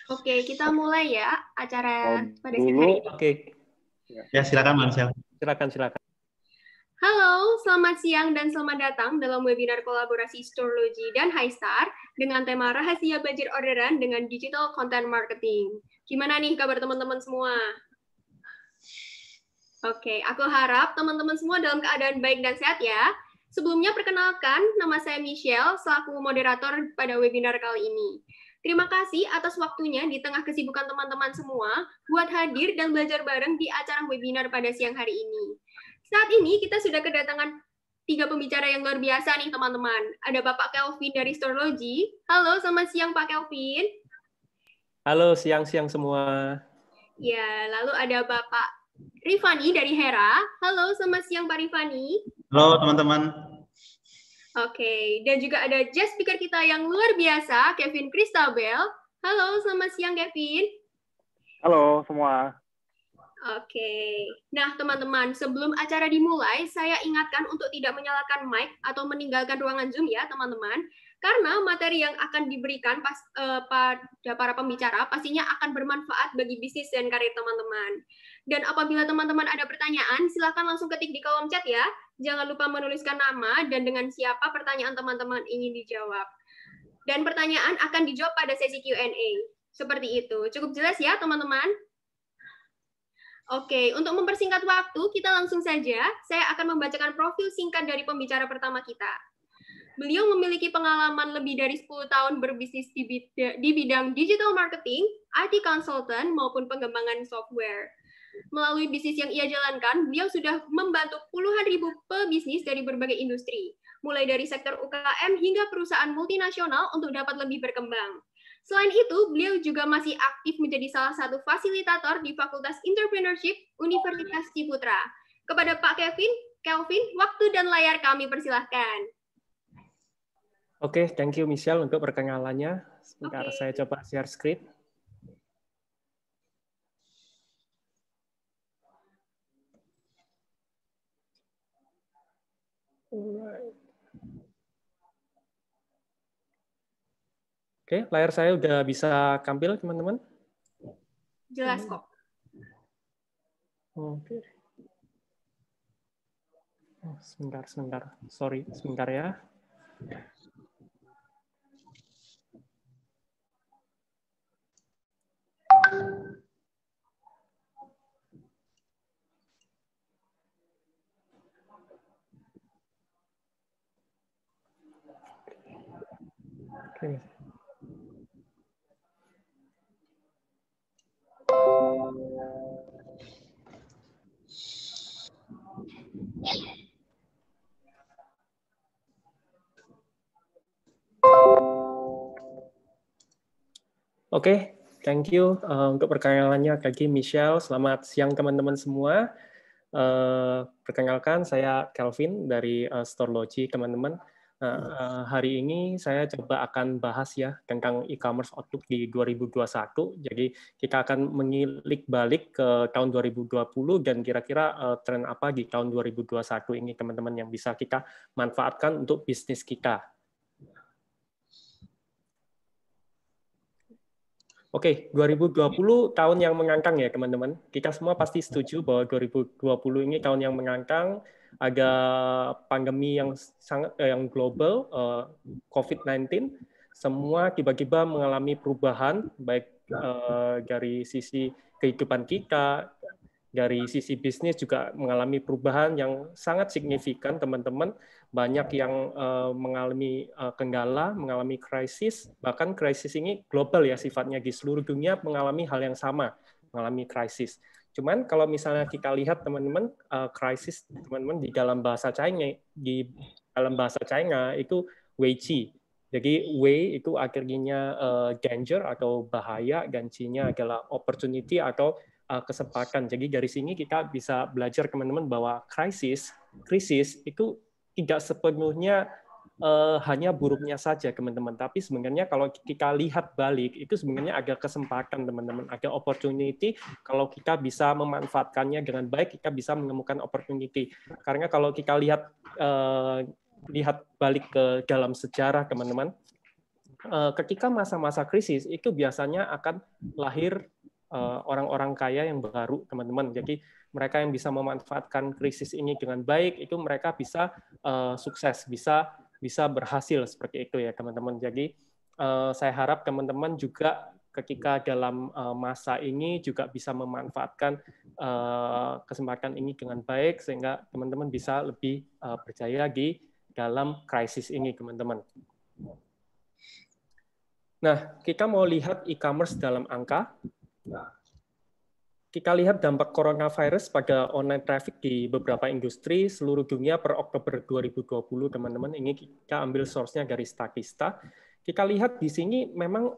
Oke, kita mulai ya acara pada siang Dulu, hari ini. Oke, Ya, silakan Marcel. silakan. Halo, selamat siang dan selamat datang dalam webinar kolaborasi Storlogy dan Highstar dengan tema rahasia banjir orderan dengan digital content marketing. Gimana nih kabar teman-teman semua? Oke, aku harap teman-teman semua dalam keadaan baik dan sehat ya. Sebelumnya perkenalkan, nama saya Michelle selaku moderator pada webinar kali ini. Terima kasih atas waktunya di tengah kesibukan teman-teman semua buat hadir dan belajar bareng di acara webinar pada siang hari ini. Saat ini kita sudah kedatangan 3 pembicara yang luar biasa nih teman-teman. Ada Bapak Kelvin dari Storlogy. Halo, selamat siang Pak Kelvin. Halo, siang-siang semua. Ya, lalu ada Bapak Rifani dari Hera. Halo, selamat siang Pak Rifani. Halo teman-teman. Oke, dan juga ada guest speaker kita yang luar biasa, Kevin Christabel. Halo, selamat siang Kevin. Halo semua. Oke, nah teman-teman, sebelum acara dimulai, saya ingatkan untuk tidak menyalakan mic atau meninggalkan ruangan Zoom ya teman-teman, karena materi yang akan diberikan pada para pembicara pastinya akan bermanfaat bagi bisnis dan karir teman-teman. Dan apabila teman-teman ada pertanyaan, silakan langsung ketik di kolom chat ya. Jangan lupa menuliskan nama dan dengan siapa pertanyaan teman-teman ingin dijawab. Dan pertanyaan akan dijawab pada sesi Q&A. Seperti itu. Cukup jelas ya teman-teman? Oke, untuk mempersingkat waktu, kita langsung saja. Saya akan membacakan profil singkat dari pembicara pertama kita. Beliau memiliki pengalaman lebih dari 10 tahun berbisnis di bidang digital marketing, IT consultant, maupun pengembangan software. Melalui bisnis yang ia jalankan, beliau sudah membantu puluhan ribu pebisnis dari berbagai industri, mulai dari sektor UKM hingga perusahaan multinasional untuk dapat lebih berkembang. Selain itu, beliau juga masih aktif menjadi salah satu fasilitator di Fakultas Entrepreneurship Universitas Ciputra. Kepada Pak Kelvin, waktu dan layar kami persilahkan. Oke, thank you Michelle untuk perkenalannya. Sebentar, saya coba share screen. Oke, layar saya udah bisa tampil, teman-teman? Jelas kok. Oke. Oh, sebentar. Sorry, sebentar ya. Oke. Oke, thank you untuk perkenalannya Kaki Michelle. Selamat siang teman-teman semua. Perkenalkan, saya Kelvin dari Storlogy, teman-teman. Hari ini saya coba akan bahas ya tentang e-commerce outlook di 2021. Jadi kita akan menilik balik ke tahun 2020 dan kira-kira tren apa di tahun 2021 ini teman-teman yang bisa kita manfaatkan untuk bisnis kita. Oke, 2020 tahun yang mengangkang ya teman-teman. Kita semua pasti setuju bahwa 2020 ini tahun yang mengangkang, ada pandemi yang sangat yang global, COVID-19, semua tiba-tiba mengalami perubahan baik dari sisi kehidupan kita, dari sisi bisnis juga mengalami perubahan yang sangat signifikan teman-teman. Banyak yang mengalami kendala, mengalami krisis, bahkan krisis ini global ya sifatnya, di seluruh dunia mengalami hal yang sama, mengalami krisis. Cuman kalau misalnya kita lihat teman-teman, krisis teman-teman di dalam bahasa China itu Weiqi. Jadi Wei itu akhirnya danger atau bahaya, dan Qi-nya adalah opportunity atau kesempatan. Jadi dari sini kita bisa belajar teman-teman bahwa krisis itu tidak sepenuhnya hanya buruknya saja teman-teman, tapi sebenarnya kalau kita lihat balik itu sebenarnya ada kesempatan teman-teman, ada opportunity. Kalau kita bisa memanfaatkannya dengan baik, kita bisa menemukan opportunity. Karena kalau kita lihat balik ke dalam sejarah teman-teman, ketika masa-masa krisis itu biasanya akan lahir orang-orang kaya yang baru, teman-teman. Jadi mereka yang bisa memanfaatkan krisis ini dengan baik, itu mereka bisa sukses, bisa berhasil seperti itu ya, teman-teman. Jadi saya harap teman-teman juga ketika dalam masa ini juga bisa memanfaatkan kesempatan ini dengan baik sehingga teman-teman bisa lebih berjaya di dalam krisis ini, teman-teman. Nah, kita mau lihat e-commerce dalam angka. Kita lihat dampak coronavirus pada online traffic di beberapa industri seluruh dunia per Oktober 2020, teman-teman. Ini kita ambil source-nya dari Statista. Kita lihat di sini memang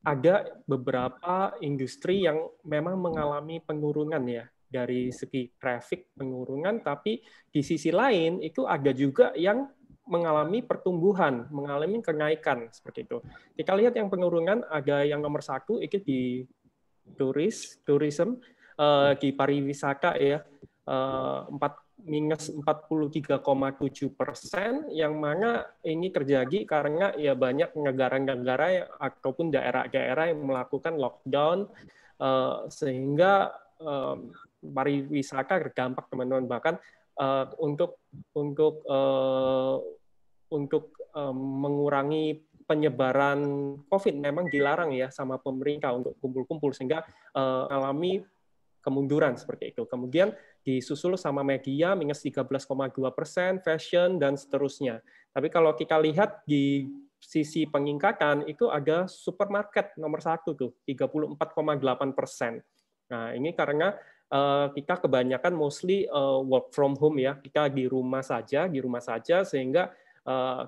ada beberapa industri yang memang mengalami penurunan ya, dari segi traffic penurunan, tapi di sisi lain itu ada juga yang mengalami pertumbuhan, mengalami kenaikan seperti itu. Kita lihat yang penurunan ada yang nomor 1 itu di tourism, di pariwisata ya, minus 43,7%, yang mana ini terjadi karena ya banyak negara-negara ataupun daerah-daerah yang melakukan lockdown, sehingga pariwisata terdampak, teman-teman. Bahkan untuk mengurangi penyebaran COVID memang dilarang ya sama pemerintah untuk kumpul-kumpul, sehingga alami kemunduran seperti itu. Kemudian disusul sama media minus 13,2%, fashion dan seterusnya. Tapi kalau kita lihat di sisi peningkatan itu ada supermarket nomor 1 tuh 34,8%. Nah ini karena kita kebanyakan mostly work from home ya, kita di rumah saja sehingga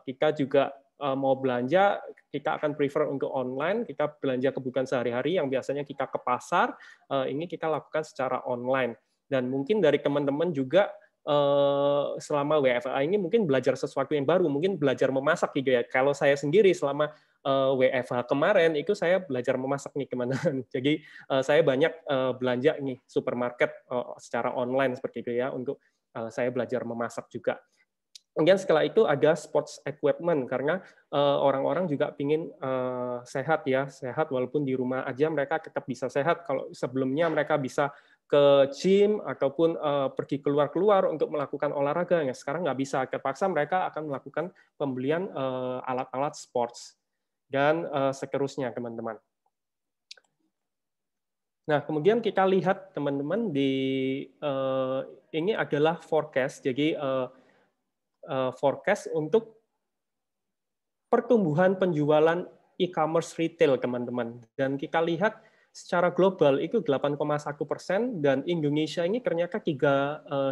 kita juga mau belanja, kita akan prefer untuk online, kita belanja kebutuhan sehari-hari yang biasanya kita ke pasar, ini kita lakukan secara online. Dan mungkin dari teman-teman juga selama WFH ini mungkin belajar sesuatu yang baru, mungkin belajar memasak gitu ya. Kalau saya sendiri selama WFH kemarin, itu saya belajar memasak nih, teman-teman. Jadi saya banyak belanja nih supermarket secara online seperti itu ya, untuk saya belajar memasak juga. Kemudian setelah itu ada sports equipment, karena orang-orang juga ingin sehat ya, sehat walaupun di rumah aja mereka tetap bisa sehat. Kalau sebelumnya mereka bisa ke gym ataupun pergi keluar-keluar untuk melakukan olahraga, ya sekarang nggak bisa. Terpaksa mereka akan melakukan pembelian alat-alat sports dan seterusnya, teman-teman. Nah, kemudian kita lihat, teman-teman, ini adalah forecast. Jadi forecast untuk pertumbuhan penjualan e-commerce retail, teman-teman. Dan kita lihat secara global itu 8,1%, dan Indonesia ini ternyata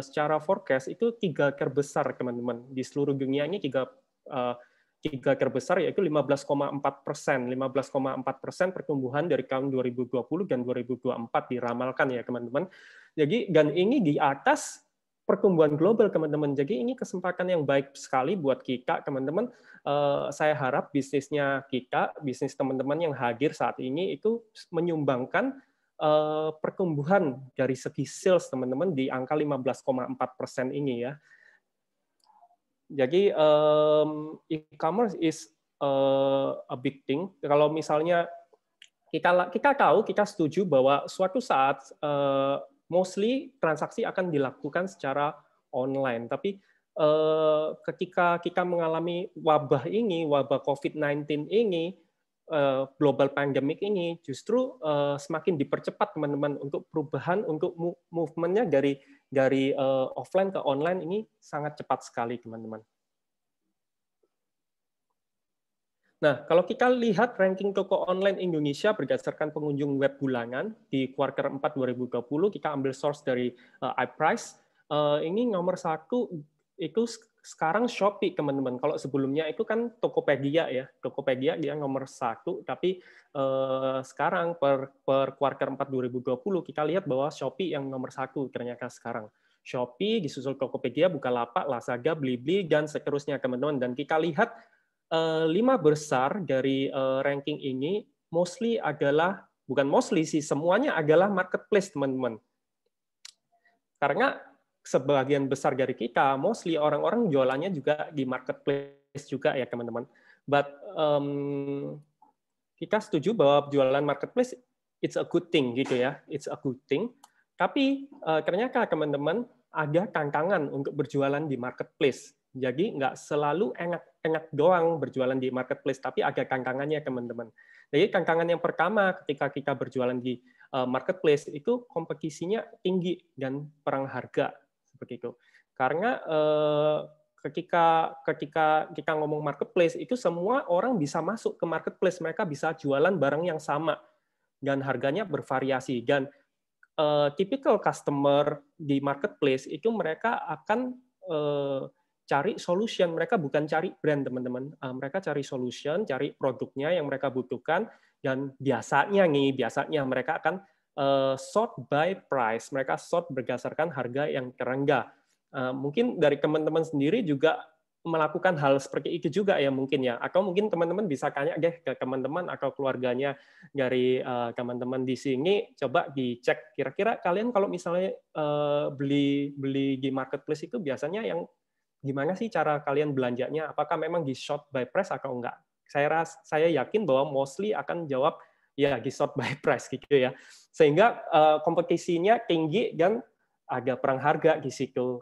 secara forecast itu 3 terbesar, teman-teman. Di seluruh dunia ini 3 terbesar, yaitu 15,4%. 15,4% pertumbuhan dari tahun 2020 dan 2024 diramalkan ya, teman-teman. Jadi, dan ini di atas pertumbuhan global, teman-teman. Jadi ini kesempatan yang baik sekali buat kita, teman-teman. Saya harap bisnisnya kita, bisnis teman-teman yang hadir saat ini itu menyumbangkan pertumbuhan dari segi sales, teman-teman, di angka 15,4% ini ya. Jadi e-commerce is a big thing. Kalau misalnya kita tahu, kita setuju bahwa suatu saat mostly transaksi akan dilakukan secara online. Tapi ketika kita mengalami wabah ini, wabah COVID-19 ini, global pandemic ini, justru semakin dipercepat, teman-teman, untuk perubahan, untuk movement-nya dari offline ke online ini sangat cepat sekali, teman-teman. Nah, kalau kita lihat ranking toko online Indonesia berdasarkan pengunjung web bulanan di kuartal 4 2020, kita ambil source dari iPrice. Ini nomor 1 itu sekarang Shopee, teman-teman. Kalau sebelumnya itu kan Tokopedia ya, Tokopedia dia nomor 1, tapi sekarang per kuartal 4 2020 kita lihat bahwa Shopee yang nomor 1 ternyata sekarang. Shopee disusul Tokopedia, Bukalapak, Lazada, Blibli dan seterusnya, teman-teman. Dan kita lihat 5 besar dari ranking ini mostly adalah, bukan mostly sih, semuanya adalah marketplace, teman-teman. Karena sebagian besar dari kita, mostly orang-orang jualannya juga di marketplace juga ya, teman-teman. But kita setuju bahwa jualan marketplace it's a good thing gitu ya, it's a good thing. Tapi ternyata teman-teman ada tantangan untuk berjualan di marketplace. Jadi nggak selalu enak-enak doang berjualan di marketplace, tapi ada tantangannya teman-teman. Jadi tantangan yang pertama ketika kita berjualan di marketplace itu kompetisinya tinggi dan perang harga seperti itu. Karena ketika kita ngomong marketplace itu semua orang bisa masuk ke marketplace, mereka bisa jualan barang yang sama dan harganya bervariasi, dan typical customer di marketplace itu mereka akan cari solution, mereka bukan cari brand teman-teman, mereka cari solution, cari produknya yang mereka butuhkan, dan biasanya mereka akan sort by price, mereka sort berdasarkan harga yang terendah. Mungkin dari teman-teman sendiri juga melakukan hal seperti itu juga ya mungkin ya, atau mungkin teman-teman bisa tanya deh ke teman-teman atau keluarganya dari teman-teman di sini, coba dicek kira-kira kalian kalau misalnya beli di marketplace itu biasanya yang gimana sih cara kalian belanjanya, apakah memang di sort by price atau enggak. Saya yakin bahwa mostly akan jawab ya di sort by price gitu ya, sehingga kompetisinya tinggi dan ada perang harga di situ.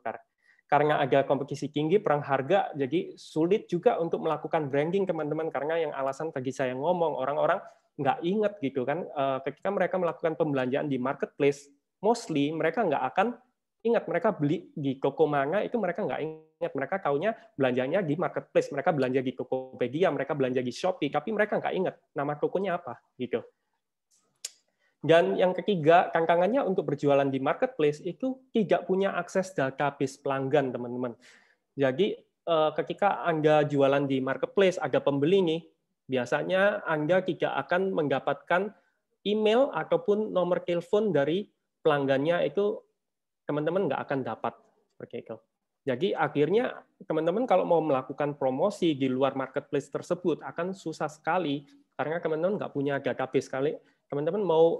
Karena ada kompetisi tinggi, perang harga, jadi sulit juga untuk melakukan branding teman-teman, karena yang alasan tadi saya ngomong, orang-orang nggak ingat gitu kan, ketika mereka melakukan pembelanjaan di marketplace, mostly mereka nggak akan ingat, mereka beli di Tokopedia itu mereka nggak ingat, mereka taunya belanjanya di marketplace, mereka belanja di Tokopedia, mereka belanja di Shopee, tapi mereka nggak ingat nama tokonya apa gitu. Dan yang ketiga, tantangannya untuk berjualan di marketplace itu tidak punya akses database pelanggan, teman-teman. Jadi ketika Anda jualan di marketplace, ada pembeli nih, biasanya Anda tidak akan mendapatkan email ataupun nomor telepon dari pelanggannya, itu teman-teman nggak akan dapat seperti itu. Jadi akhirnya teman-teman kalau mau melakukan promosi di luar marketplace tersebut akan susah sekali, karena teman-teman nggak punya database sekali. Teman-teman mau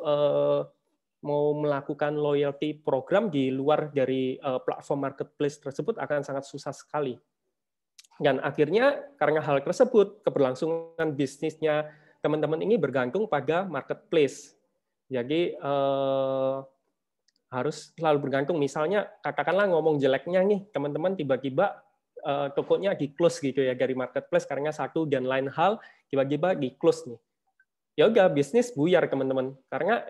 melakukan loyalty program di luar dari platform marketplace tersebut akan sangat susah sekali. Dan akhirnya karena hal tersebut, keberlangsungan bisnisnya teman-teman ini bergantung pada marketplace. Jadi harus selalu bergantung. Misalnya katakanlah ngomong jeleknya nih, teman-teman tiba-tiba tokonya di close gitu ya dari marketplace karena satu dan lain hal, tiba-tiba di close nih. Ya udah, bisnis buyar teman-teman, karena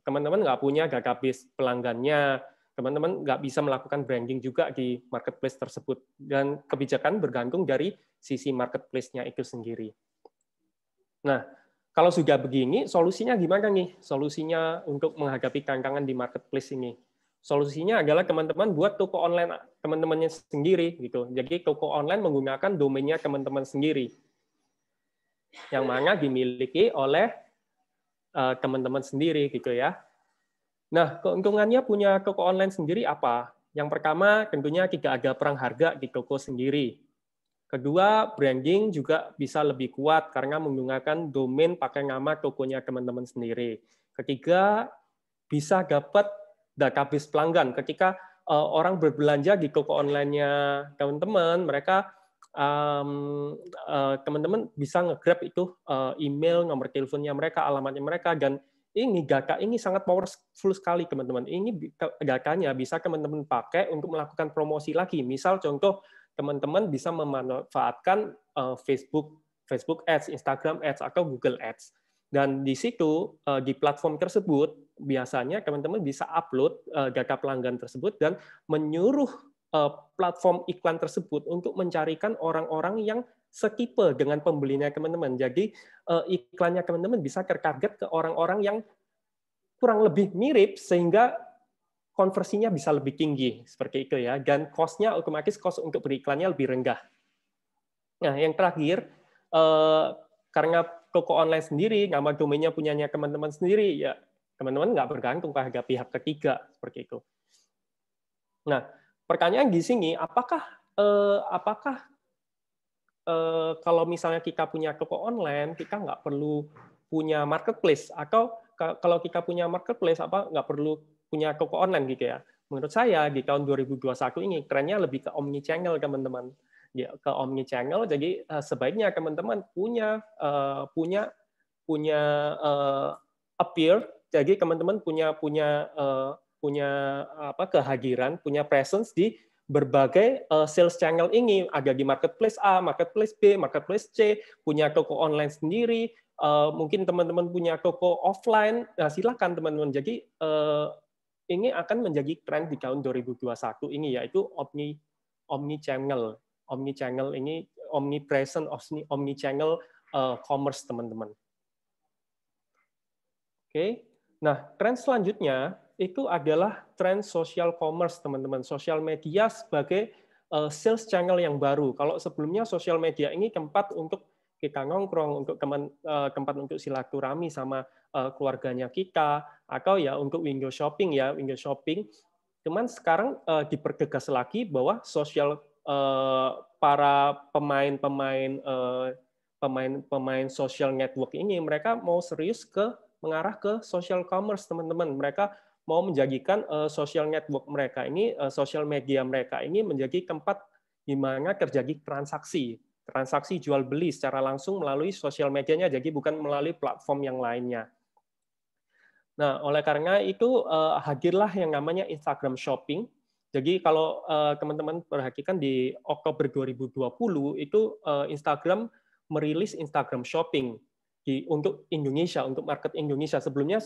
teman-teman nggak punya database pelanggannya, teman-teman nggak bisa melakukan branding juga di marketplace tersebut, dan kebijakan bergantung dari sisi marketplace-nya itu sendiri. Nah, kalau sudah begini, solusinya gimana nih? Solusinya untuk menghadapi tantangan di marketplace ini, solusinya adalah teman-teman buat toko online teman-temannya sendiri gitu. Jadi toko online menggunakan domainnya teman-teman sendiri, yang mana dimiliki oleh teman-teman sendiri gitu ya. Nah, keuntungannya punya toko online sendiri apa? Yang pertama, tentunya tidak ada perang harga di toko sendiri. Kedua, branding juga bisa lebih kuat karena menggunakan domain pakai nama tokonya teman-teman sendiri. Ketiga, bisa dapat database pelanggan. Ketika orang berbelanja di toko online-nya teman-teman, mereka teman-teman bisa nge-grab itu email, nomor teleponnya mereka, alamatnya mereka, dan ini data ini sangat powerful sekali teman-teman. Ini datanya bisa teman-teman pakai untuk melakukan promosi lagi. Misal contoh, teman-teman bisa memanfaatkan Facebook Ads, Instagram Ads, atau Google Ads. Dan di situ, di platform tersebut, biasanya teman-teman bisa upload data pelanggan tersebut dan menyuruh platform iklan tersebut untuk mencarikan orang-orang yang setipe dengan pembelinya teman-teman. Jadi iklannya teman-teman bisa tertarget ke orang-orang yang kurang lebih mirip sehingga konversinya bisa lebih tinggi seperti itu ya. Dan cost-nya otomatis cost untuk beriklannya lebih rendah. Nah, yang terakhir, karena toko online sendiri, nama domainnya punyanya teman-teman sendiri, ya teman-teman nggak bergantung pada pihak ketiga seperti itu. Nah, pertanyaan di sini, apakah kalau misalnya kita punya toko online, kita nggak perlu punya marketplace, atau kalau kita punya marketplace, apa nggak perlu punya toko online gitu ya? Menurut saya di tahun 2021 ini trennya lebih ke omnichannel teman-teman. ke omni channel. Jadi sebaiknya teman-teman punya appear. Jadi teman-teman punya apa kehadiran, punya presence di berbagai sales channel ini. Ada di marketplace A, marketplace B, marketplace C, punya toko online sendiri. Mungkin teman-teman punya toko offline. Nah, silakan teman-teman. Jadi ini akan menjadi tren di tahun 2021 ini, yaitu omni channel. Omni channel ini omnipresent, omni channel commerce, teman-teman. Oke. Nah, tren selanjutnya itu adalah tren social commerce, teman-teman. Sosial media sebagai sales channel yang baru. Kalau sebelumnya sosial media ini tempat untuk kita nongkrong, untuk tempat untuk silaturahmi sama keluarganya kita, atau ya untuk window shopping ya, window shopping. Cuman sekarang dipertegas lagi bahwa sosial para pemain social network ini mereka mau serius mengarah ke social commerce, teman-teman. Mereka mau menjadikan social network mereka ini, social media mereka ini menjadi tempat di mana terjadi transaksi jual beli secara langsung melalui sosial medianya, jadi bukan melalui platform yang lainnya. Nah, oleh karena itu hadirlah yang namanya Instagram Shopping. Jadi kalau teman-teman perhatikan di Oktober 2020 itu Instagram merilis Instagram Shopping untuk Indonesia, untuk market Indonesia. Sebelumnya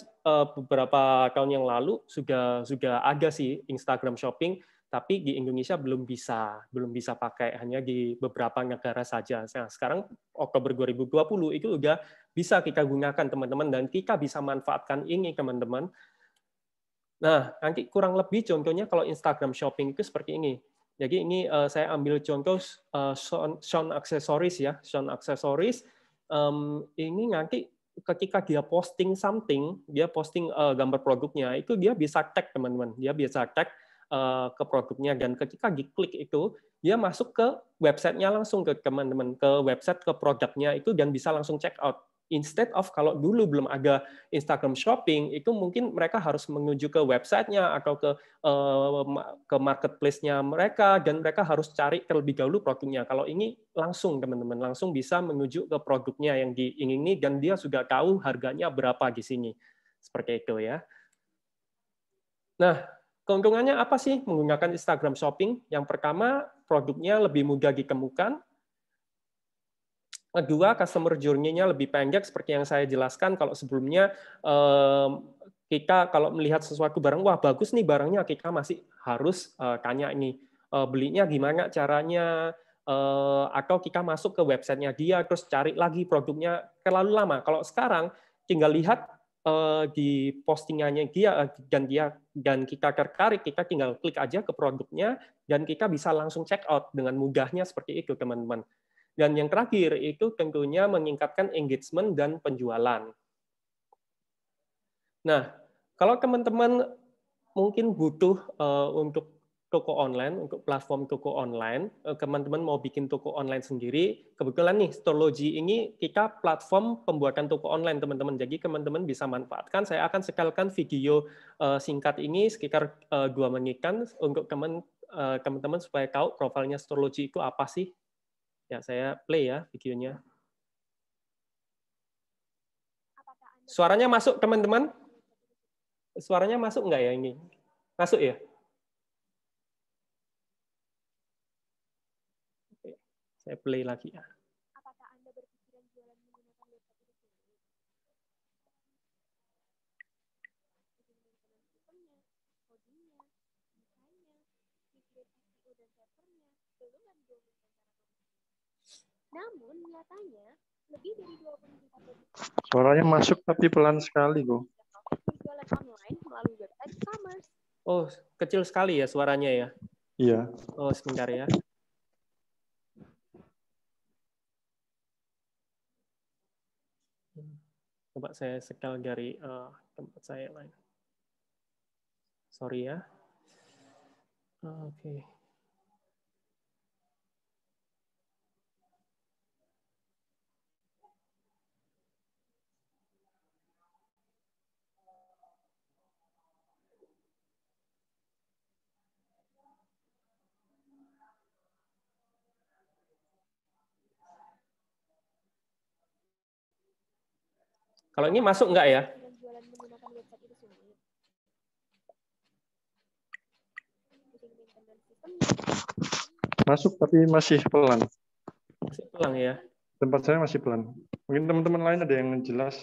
beberapa tahun yang lalu sudah ada sih Instagram Shopping, tapi di Indonesia belum bisa pakai, hanya di beberapa negara saja. Nah, sekarang Oktober 2020 itu udah bisa kita gunakan, teman-teman, dan kita bisa manfaatkan ini, teman-teman. Nah, nanti kurang lebih contohnya kalau Instagram Shopping itu seperti ini. Jadi ini saya ambil contoh Sean Accessories ya, Sean Accessories. Ini nanti ketika dia posting something, dia posting gambar produknya, itu dia bisa tag, teman-teman. Dia bisa tag ke produknya, dan ketika diklik itu, dia masuk ke websitenya langsung ke teman-teman, ke website, ke produknya itu, dan bisa langsung check out. Instead of kalau dulu belum ada Instagram Shopping, itu mungkin mereka harus menuju ke websitenya atau ke marketplace-nya mereka, dan mereka harus cari terlebih dahulu produknya. Kalau ini langsung, teman-teman, langsung bisa menuju ke produknya yang diingini, dan dia sudah tahu harganya berapa di sini. Seperti itu ya. Nah, keuntungannya apa sih menggunakan Instagram Shopping? Yang pertama, produknya lebih mudah ditemukan. Kedua, customer journey-nya lebih pendek, seperti yang saya jelaskan. Kalau sebelumnya kita kalau melihat sesuatu barang, wah bagus nih barangnya, kita masih harus tanya ini, belinya gimana caranya, atau kita masuk ke websitenya dia, terus cari lagi produknya, terlalu lama. Kalau sekarang, tinggal lihat di postingannya dia, dan kita tertarik, kita tinggal klik aja ke produknya, dan kita bisa langsung check out dengan mudahnya seperti itu, teman-teman. Dan yang terakhir itu tentunya meningkatkan engagement dan penjualan. Nah, kalau teman-teman mungkin butuh untuk toko online, untuk platform toko online, teman-teman mau bikin toko online sendiri, kebetulan nih Storlogy ini kita platform pembuatan toko online, teman-teman. Jadi teman-teman bisa manfaatkan. Saya akan setelkan video singkat ini sekitar 2 menitan untuk teman-teman supaya tahu profilnya Storlogy itu apa sih. Ya, saya play ya videonya. Suaranya masuk, teman-teman? Suaranya masuk nggak ya ini? Masuk ya? Oke, saya play lagi ya. Apakah Anda berpikiran jualan menggunakan website itu sendiri? Codingnya, desainnya, mikirin SEO dan servernya, belum lagi diomongin cara namun, nyatanya, lebih dari 20 juta pebisnis Suaranya masuk tapi pelan sekali, kok. berjualan online melalui website e-commerce. Oh, kecil sekali ya suaranya ya? Iya. Oh, sebentar ya. Coba saya setel dari tempat saya lain. Sorry ya. Oke. Kalau ini masuk nggak ya? Masuk tapi masih pelan. Masih pelan ya. Tempat saya masih pelan. Mungkin teman-teman lain ada yang jelas.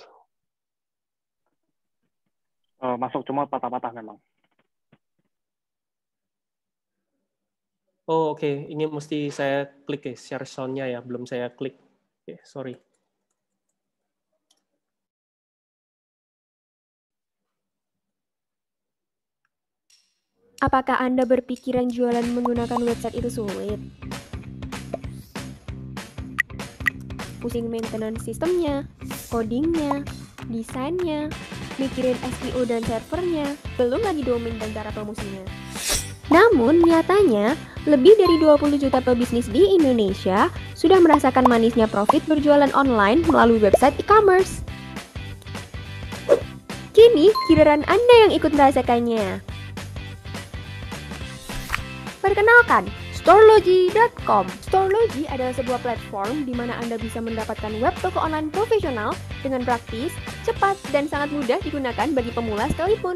Masuk cuma patah-patah memang. Oh, oke. Ini mesti saya klik ya, share sound-nya ya. Belum saya klik. Oke, sorry. Apakah Anda berpikiran jualan menggunakan website itu sulit? Pusing maintenance sistemnya, codingnya, desainnya, mikirin SEO dan servernya, belum lagi domain dan cara promosinya. Namun, nyatanya, lebih dari 20 juta pebisnis di Indonesia sudah merasakan manisnya profit berjualan online melalui website e-commerce. Kini, giliran Anda yang ikut merasakannya. Perkenalkan, Storlogy.com. Storlogy adalah sebuah platform di mana Anda bisa mendapatkan web toko online profesional dengan praktis, cepat, dan sangat mudah digunakan bagi pemula sekalipun.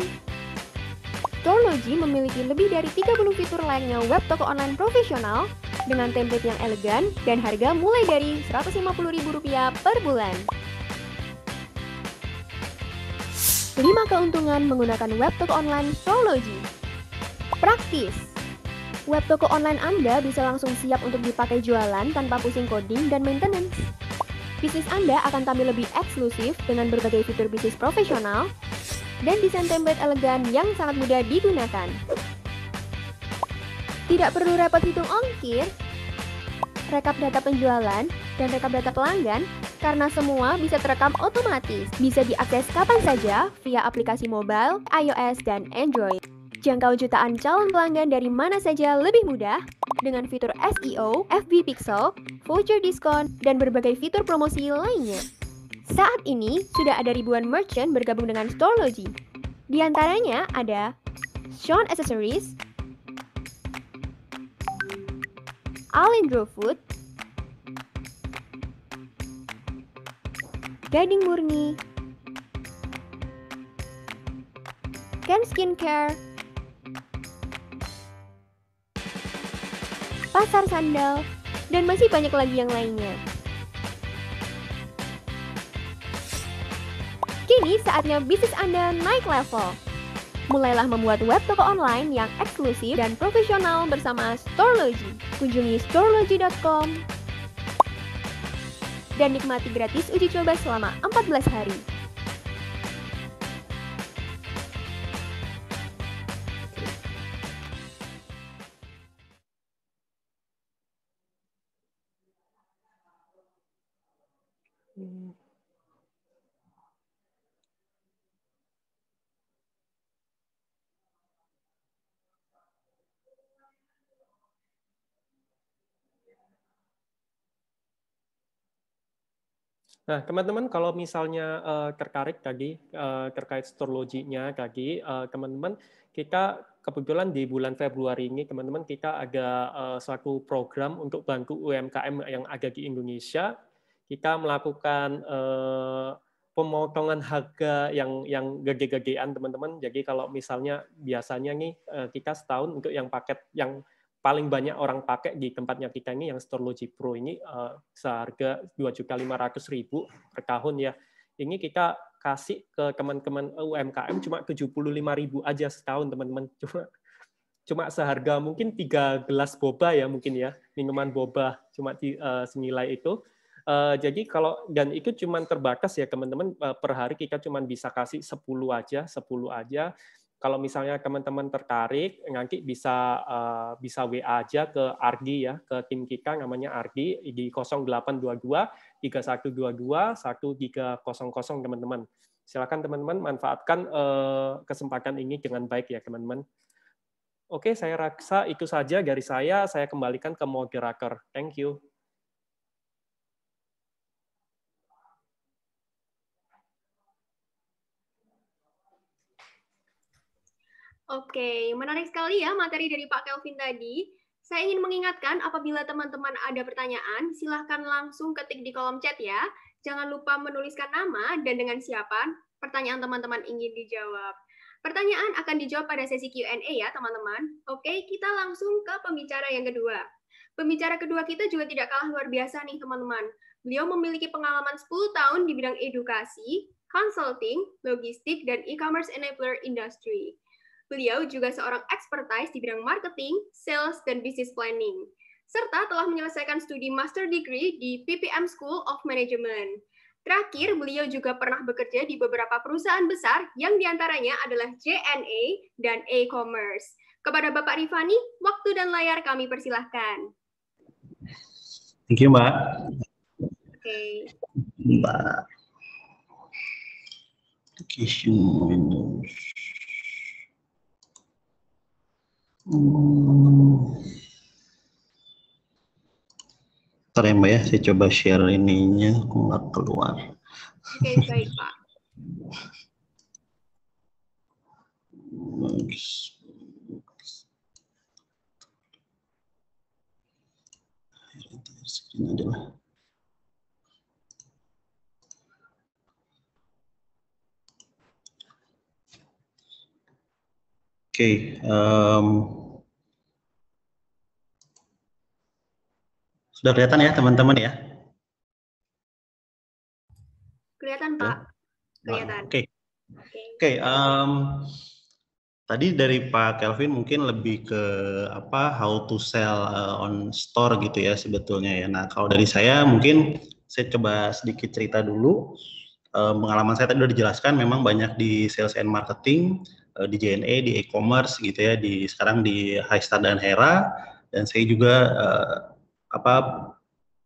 Storlogy memiliki lebih dari 30 fitur layaknya web toko online profesional dengan template yang elegan dan harga mulai dari Rp150.000 per bulan. 5 keuntungan menggunakan web toko online Storlogy. Praktis. Web toko online Anda bisa langsung siap untuk dipakai jualan tanpa pusing coding dan maintenance. Bisnis Anda akan tampil lebih eksklusif dengan berbagai fitur bisnis profesional dan desain template elegan yang sangat mudah digunakan. Tidak perlu repot hitung ongkir, rekap data penjualan, dan rekap data pelanggan karena semua bisa terekam otomatis. Bisa diakses kapan saja via aplikasi mobile, iOS, dan Android. Jangkau jutaan calon pelanggan dari mana saja lebih mudah dengan fitur SEO, FB Pixel, voucher diskon, dan berbagai fitur promosi lainnya. Saat ini, sudah ada ribuan merchant bergabung dengan Storlogy. Di antaranya ada Sean Accessories, Alendro Food, Gading Murni, Ken Skincare, Pasar Sandal, dan masih banyak lagi yang lainnya. Kini saatnya bisnis Anda naik level. Mulailah membuat web toko online yang eksklusif dan profesional bersama Storlogy. Kunjungi storlogy.com dan nikmati gratis uji coba selama 14 hari. Nah, teman-teman, kalau misalnya tertarik tadi terkait Storlogy-nya tadi, teman-teman, kita kebetulan di bulan Februari ini, teman-teman, kita ada suatu program untuk bantu UMKM yang ada di Indonesia. Kita melakukan pemotongan harga yang gede-gedean, teman-teman. Jadi kalau misalnya biasanya nih kita setahun untuk yang paket yang paling banyak orang pakai di tempatnya kita ini yang Storlogy Pro ini seharga Rp2.500.000 per tahun ya. Ini kita kasih ke teman-teman UMKM cuma 75.000 aja setahun, teman-teman. Cuma seharga mungkin 3 gelas boba ya mungkin ya, minuman boba cuma senilai itu. Jadi kalau dan itu cuma terbatas ya teman-teman, per hari kita cuma bisa kasih 10 aja. Kalau misalnya teman-teman tertarik, nanti bisa WA aja ke Ardi ya, ke tim kita namanya Ardi di 0822 3122 1300 teman-teman. Silakan teman-teman manfaatkan kesempatan ini dengan baik ya teman-teman. Oke, saya rasa itu saja dari saya. Saya kembalikan ke moderator. Thank you. Oke, menarik sekali ya materi dari Pak Kelvin tadi. Saya ingin mengingatkan apabila teman-teman ada pertanyaan, silahkan langsung ketik di kolom chat ya. Jangan lupa menuliskan nama dan dengan siapa pertanyaan teman-teman ingin dijawab. Pertanyaan akan dijawab pada sesi Q&A ya teman-teman. Oke, kita langsung ke pembicara yang kedua. Pembicara kedua kita juga tidak kalah luar biasa nih teman-teman. Beliau memiliki pengalaman 10 tahun di bidang edukasi, consulting, logistik, dan e-commerce enabler industry. Beliau juga seorang expertise di bidang marketing, sales, dan business planning, serta telah menyelesaikan studi master degree di PPM School of Management. Terakhir, beliau juga pernah bekerja di beberapa perusahaan besar yang diantaranya adalah JNE dan e-commerce. Kepada Bapak Rifani, waktu dan layar kami persilahkan. Thank you, Mbak. Oke. Mbak. Application Windows. Ntar ya Mbak ya, saya coba share ininya, aku nggak keluar. Oke, baik Pak. Screen aja lah. Oke, sudah kelihatan ya teman-teman ya? Kelihatan Pak. Kelihatan. Oke. Tadi dari Pak Kelvin mungkin lebih ke apa how to sell on store gitu ya sebetulnya ya. Nah kalau dari saya mungkin saya coba sedikit cerita dulu. Pengalaman saya tadi sudah dijelaskan memang banyak di sales and marketing, di JNE, di e-commerce gitu ya, sekarang di Highstar dan Hera, dan saya juga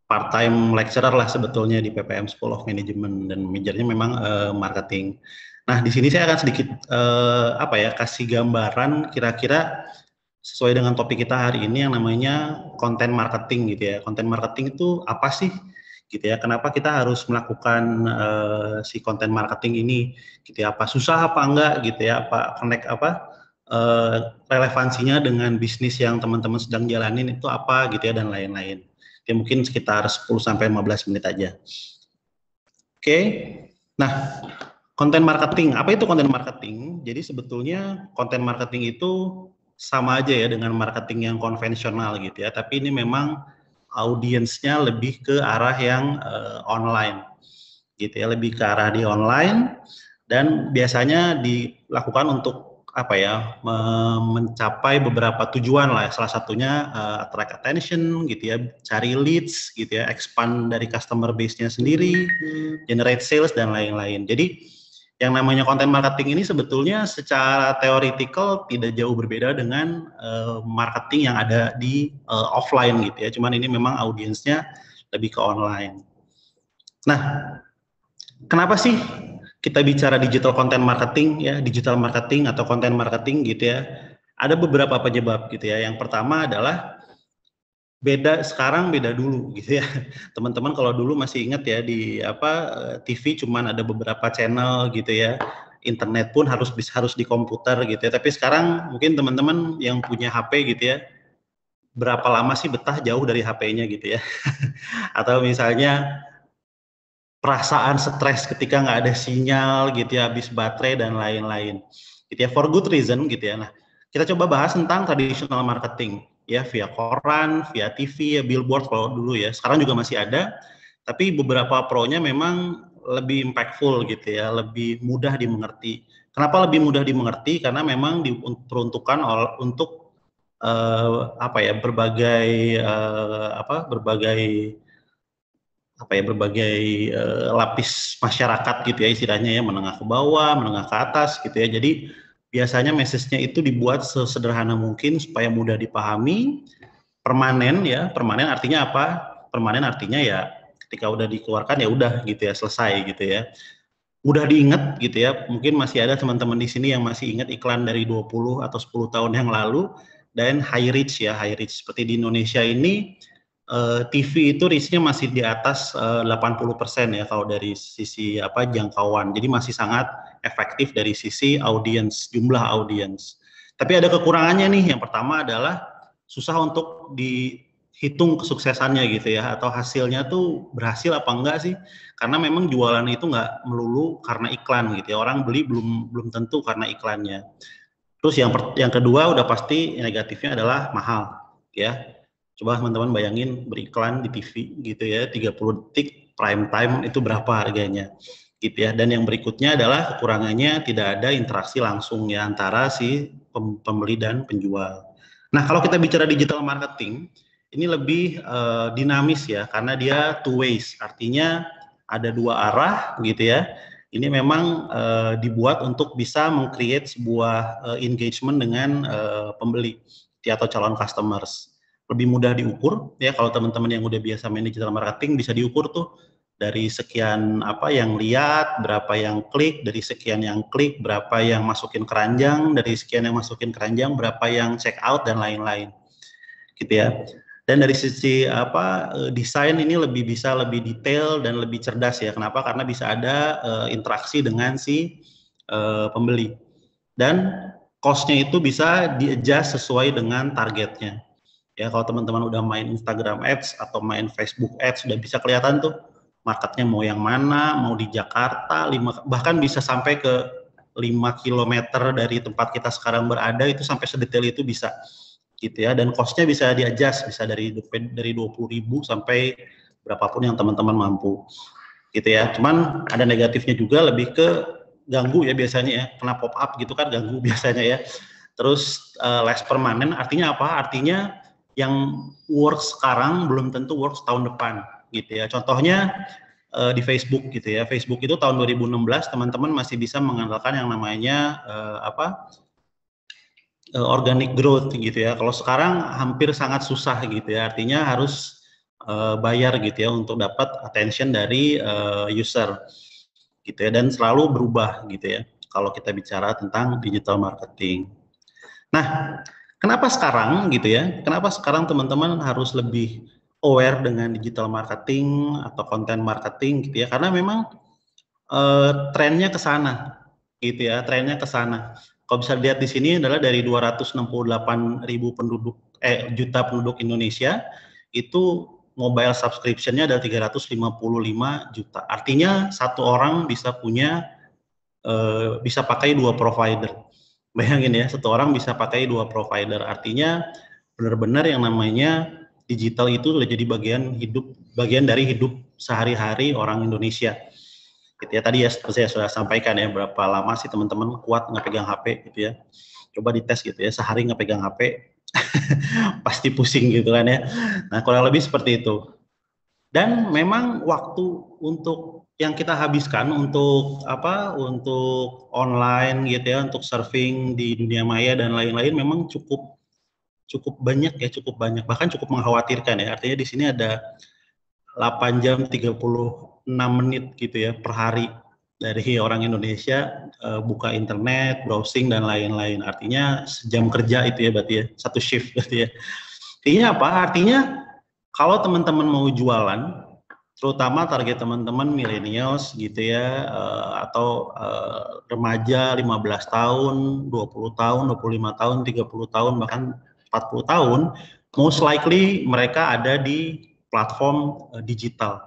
part-time lecturer lah sebetulnya di PPM School of Management dan majornya memang marketing. Nah di sini saya akan sedikit kasih gambaran kira-kira sesuai dengan topik kita hari ini yang namanya content marketing gitu ya. Content marketing itu apa sih? Gitu ya, kenapa kita harus melakukan si content marketing ini gitu ya, apa susah apa enggak gitu ya, apa connect relevansinya dengan bisnis yang teman-teman sedang jalanin itu apa gitu ya, dan lain-lain ya, mungkin sekitar 10-15 menit aja. Oke. Nah, content marketing, apa itu content marketing? Jadi sebetulnya content marketing itu sama aja ya dengan marketing yang konvensional gitu ya, tapi ini memang audiensnya lebih ke arah yang online gitu ya, lebih ke arah di online, dan biasanya dilakukan untuk mencapai beberapa tujuan lah, salah satunya attract attention gitu ya, cari leads gitu ya, expand dari customer base-nya sendiri, generate sales dan lain-lain. Jadi yang namanya content marketing ini sebetulnya secara theoretical tidak jauh berbeda dengan marketing yang ada di offline gitu ya. Cuman ini memang audiensnya lebih ke online. Nah, kenapa sih kita bicara digital content marketing ya, digital marketing atau content marketing gitu ya? Ada beberapa penyebab gitu ya. Yang pertama adalah beda sekarang, beda dulu gitu ya. Teman-teman kalau dulu masih ingat ya di TV cuman ada beberapa channel gitu ya. Internet pun harus di komputer gitu ya. Tapi sekarang mungkin teman-teman yang punya HP gitu ya, berapa lama sih betah jauh dari HP-nya gitu ya. Atau misalnya perasaan stres ketika nggak ada sinyal gitu ya, habis baterai dan lain-lain gitu ya, for good reason gitu ya. Nah, kita coba bahas tentang traditional marketing ya, via koran, via TV ya, billboard kalau dulu ya, sekarang juga masih ada, tapi beberapa pro-nya memang lebih impactful gitu ya, lebih mudah dimengerti. Kenapa lebih mudah dimengerti? Karena memang diperuntukkan untuk berbagai lapis masyarakat gitu ya, istilahnya ya, menengah ke bawah, menengah ke atas gitu ya. Jadi biasanya message-nya itu dibuat sesederhana mungkin supaya mudah dipahami, permanen ya. Permanen artinya apa? Permanen artinya ya ketika udah dikeluarkan ya udah gitu ya, selesai gitu ya. Mudah diingat gitu ya. Mungkin masih ada teman-teman di sini yang masih ingat iklan dari 20 atau 10 tahun yang lalu, dan high reach ya, high reach. Seperti di Indonesia ini TV itu reach-nya masih di atas 80% ya kalau dari sisi jangkauan. Jadi masih sangat efektif dari sisi audiens, jumlah audiens. Tapi ada kekurangannya nih. Yang pertama adalah susah untuk dihitung kesuksesannya gitu ya, atau hasilnya tuh berhasil apa enggak sih? Karena memang jualan itu nggak melulu karena iklan gitu ya, orang beli belum tentu karena iklannya. Terus yang kedua udah pasti negatifnya adalah mahal ya. Coba teman-teman bayangin beriklan di TV gitu ya, 30 detik prime time itu berapa harganya gitu ya. Dan yang berikutnya adalah kekurangannya tidak ada interaksi langsung ya antara si pembeli dan penjual. Nah, kalau kita bicara digital marketing, ini lebih dinamis ya, karena dia two ways, artinya ada dua arah gitu ya. Ini memang dibuat untuk bisa meng-create sebuah engagement dengan pembeli atau calon customers. Lebih mudah diukur ya, kalau teman-teman yang udah biasa main digital marketing bisa diukur tuh dari sekian apa yang lihat, berapa yang klik, dari sekian yang klik, berapa yang masukin keranjang, dari sekian yang masukin keranjang, berapa yang check out dan lain-lain. Gitu ya. Dan dari sisi desain ini bisa lebih detail dan lebih cerdas ya. Kenapa? Karena bisa ada interaksi dengan si pembeli. Dan cost-nya itu bisa di-adjust sesuai dengan targetnya. Ya, kalau teman-teman udah main Instagram Ads atau main Facebook Ads sudah bisa kelihatan tuh marketnya mau yang mana, mau di Jakarta, bahkan bisa sampai ke 5 km dari tempat kita sekarang berada, itu sampai sedetail itu bisa gitu ya. Dan cost-nya bisa di-adjust, bisa dari 20.000 sampai berapapun yang teman-teman mampu gitu ya. Cuman ada negatifnya juga, lebih ke ganggu ya biasanya ya, kena pop up gitu kan, ganggu biasanya ya. Terus less permanen, artinya apa? Artinya yang works sekarang belum tentu works tahun depan gitu ya. Contohnya di Facebook gitu ya. Facebook itu tahun 2016 teman-teman masih bisa mengandalkan yang namanya organic growth gitu ya. Kalau sekarang hampir sangat susah gitu ya. Artinya harus bayar gitu ya untuk dapat attention dari user gitu ya, dan selalu berubah gitu ya kalau kita bicara tentang digital marketing. Nah, kenapa sekarang gitu ya? Kenapa sekarang teman-teman harus lebih aware dengan digital marketing atau content marketing gitu ya? Karena memang trennya ke sana gitu ya, trennya ke sana. Kalau bisa lihat di sini adalah dari 268.000 juta penduduk Indonesia, itu mobile subscription-nya ada 355 juta. Artinya satu orang bisa bisa pakai 2 provider. Bayangin ya, satu orang bisa pakai 2 provider. Artinya benar-benar yang namanya digital itu udah jadi bagian dari hidup sehari-hari orang Indonesia. Gitu ya, tadi ya seperti saya sudah sampaikan ya, berapa lama sih teman-teman kuat nggak pegang HP gitu ya. Coba dites gitu ya, sehari nggak pegang HP pasti pusing gitu kan ya. Nah, kurang lebih seperti itu. Dan memang waktu untuk yang kita habiskan untuk online gitu ya, untuk surfing di dunia maya dan lain-lain memang cukup banyak ya, bahkan cukup mengkhawatirkan ya. Artinya di sini ada 8 jam 36 menit gitu ya per hari dari orang Indonesia buka internet, browsing dan lain-lain. Artinya sejam kerja itu ya berarti ya, satu shift berarti ya. Artinya apa? Artinya kalau teman-teman mau jualan, terutama target teman-teman millennials gitu ya, atau remaja 15 tahun, 20 tahun, 25 tahun, 30 tahun, bahkan 40 tahun, most likely mereka ada di platform digital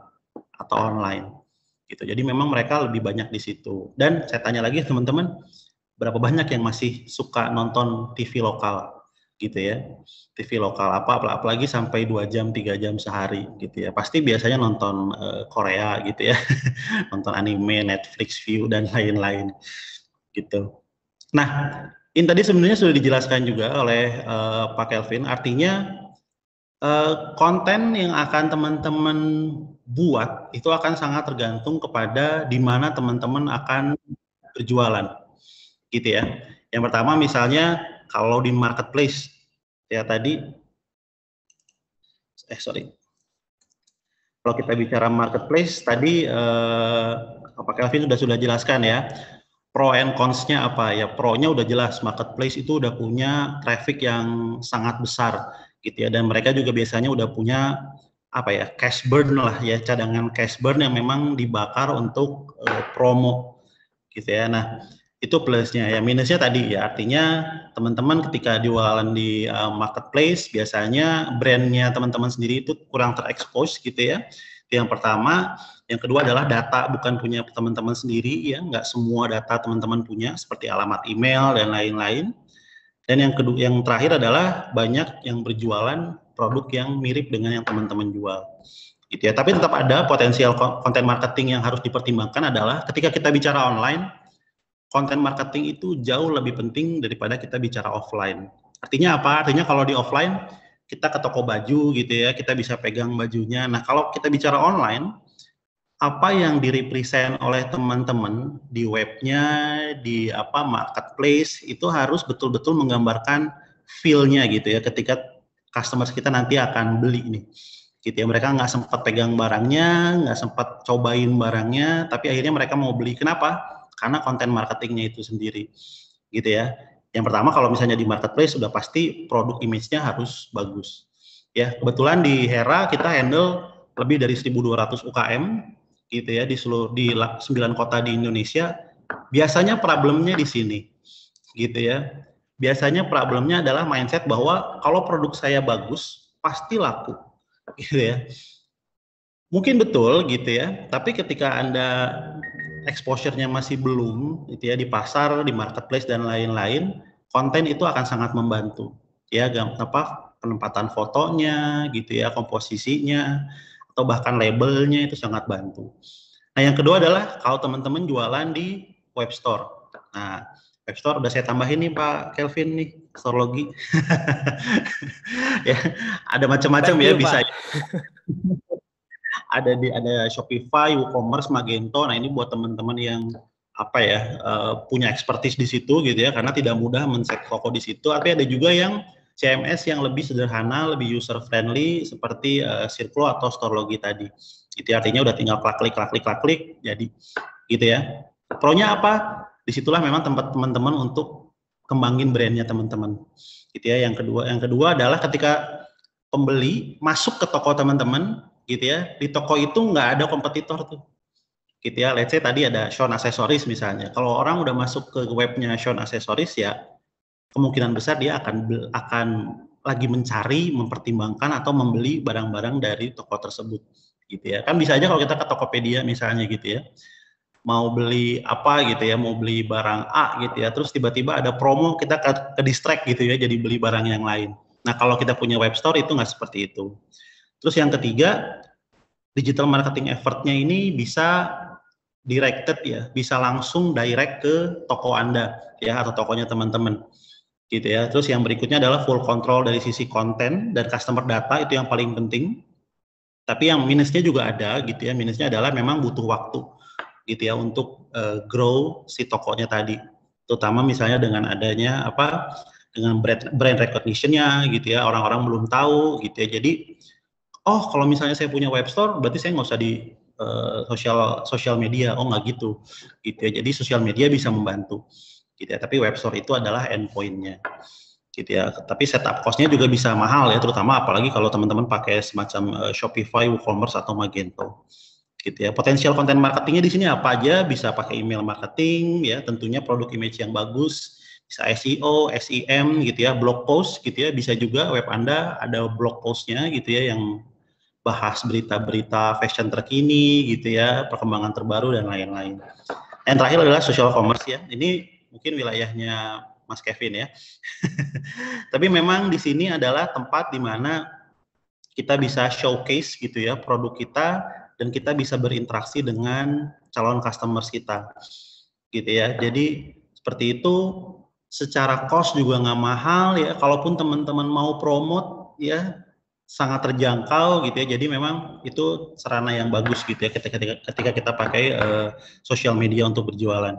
atau online gitu. Jadi memang mereka lebih banyak di situ. Dan saya tanya lagi teman-teman, berapa banyak yang masih suka nonton TV lokal gitu ya, TV lokal apalagi sampai 2 jam 3 jam sehari gitu ya, pasti biasanya nonton Korea gitu ya nonton anime, Netflix, View dan lain-lain gitu. Nah, ini tadi sebenarnya sudah dijelaskan juga oleh Pak Kelvin, artinya konten yang akan teman-teman buat itu akan sangat tergantung kepada di mana teman-teman akan berjualan gitu ya. Yang pertama misalnya kalau di marketplace ya tadi, kalau kita bicara marketplace tadi Pak Kelvin sudah jelaskan ya, pro and cons-nya apa ya. Pro-nya udah jelas, marketplace itu udah punya traffic yang sangat besar gitu ya, dan mereka juga biasanya udah punya cash burn lah ya, cadangan cash burn yang memang dibakar untuk promo gitu ya. Nah, Itu plusnya ya. Minusnya tadi ya, artinya teman-teman ketika jualan di marketplace biasanya brandnya teman-teman sendiri itu kurang terekspos gitu ya. Itu yang pertama. Yang kedua adalah data bukan punya teman-teman sendiri ya, nggak semua data teman-teman punya seperti alamat email dan lain-lain. Dan yang kedua, yang terakhir adalah banyak yang berjualan produk yang mirip dengan yang teman-teman jual. Gitu ya. Tapi tetap ada potensial konten marketing yang harus dipertimbangkan adalah ketika kita bicara online, konten marketing itu jauh lebih penting daripada kita bicara offline. Artinya apa? Artinya kalau di offline kita ke toko baju gitu ya, kita bisa pegang bajunya. Nah, kalau kita bicara online, apa yang direpresent oleh teman-teman di webnya, di marketplace itu harus betul-betul menggambarkan feel-nya gitu ya ketika customers kita nanti akan beli nih. Gitu ya, mereka nggak sempat pegang barangnya, nggak sempat cobain barangnya, tapi akhirnya mereka mau beli. Kenapa? Karena konten marketingnya itu sendiri, gitu ya. Yang pertama kalau misalnya di marketplace sudah pasti produk image-nya harus bagus. Ya, kebetulan di Hera kita handle lebih dari 1.200 UKM, gitu ya, di 9 kota di Indonesia. Biasanya problemnya di sini, gitu ya. Biasanya problemnya adalah mindset bahwa kalau produk saya bagus pasti laku, gitu ya. Mungkin betul gitu ya, tapi ketika Anda exposure-nya masih belum gitu ya di pasar, di marketplace dan lain-lain, konten itu akan sangat membantu. Ya, penempatan fotonya gitu ya, komposisinya atau bahkan labelnya itu sangat bantu. Nah, yang kedua adalah kalau teman-teman jualan di web store. Nah, web store udah saya tambahin nih Pak Kelvin nih, Storlogi. Ya, ada macam-macam ya bisa. Ada Shopify, WooCommerce, Magento. Nah, ini buat teman-teman yang punya expertise di situ gitu ya, karena tidak mudah men-set toko di situ. Tapi ada juga yang CMS yang lebih sederhana, lebih user friendly seperti Circlo atau Storlogi tadi. Itu artinya udah tinggal klik jadi gitu ya. Pro-nya apa? Disitulah memang tempat teman-teman untuk kembangin brandnya teman-teman. Gitu ya. Yang kedua adalah ketika pembeli masuk ke toko teman-teman gitu ya, di toko itu nggak ada kompetitor tuh, gitu ya. Let's say tadi ada Sean Accessories misalnya, kalau orang udah masuk ke webnya Sean Accessories ya, kemungkinan besar dia akan lagi mencari, mempertimbangkan atau membeli barang-barang dari toko tersebut, gitu ya. Kan bisa aja kalau kita ke Tokopedia misalnya gitu ya, mau beli apa gitu ya, mau beli barang A gitu ya, terus tiba-tiba ada promo, kita ke distract gitu ya, jadi beli barang yang lain. Nah, kalau kita punya web store itu nggak seperti itu. Terus yang ketiga, digital marketing effort-nya ini bisa directed ya, bisa langsung direct ke toko Anda ya atau tokonya teman-teman. Gitu ya. Terus yang berikutnya adalah full control dari sisi konten dan customer data, itu yang paling penting. Tapi yang minusnya juga ada gitu ya. Minusnya adalah memang butuh waktu gitu ya untuk grow si tokonya tadi. Terutama misalnya dengan adanya dengan brand recognition-nya gitu ya, orang-orang belum tahu gitu ya. Jadi kalau misalnya saya punya web store, berarti saya nggak usah di sosial media. Oh, nggak gitu ya. Jadi sosial media bisa membantu, gitu ya. Tapi web store itu adalah endpoint-nya, gitu ya. Tapi setup cost-nya juga bisa mahal ya, terutama apalagi kalau teman-teman pakai semacam Shopify, WooCommerce atau Magento, gitu ya. Potensial konten marketingnya di sini apa aja? Bisa pakai email marketing, ya. Tentunya produk image yang bagus. Bisa SEO, SEM, gitu ya. Blog post, gitu ya. Bisa juga web Anda ada blog post-nya, gitu ya, yang bahas berita-berita fashion terkini gitu ya, perkembangan terbaru dan lain-lain. Yang terakhir adalah social commerce ya. Ini mungkin wilayahnya Mas Kevin ya. Tapi memang di sini adalah tempat di mana kita bisa showcase gitu ya produk kita dan kita bisa berinteraksi dengan calon customers kita. Gitu ya. Jadi seperti itu, secara cost juga nggak mahal ya. Kalaupun teman-teman mau promote ya sangat terjangkau gitu ya. Jadi memang itu sarana yang bagus gitu ya ketika kita pakai sosial media untuk berjualan.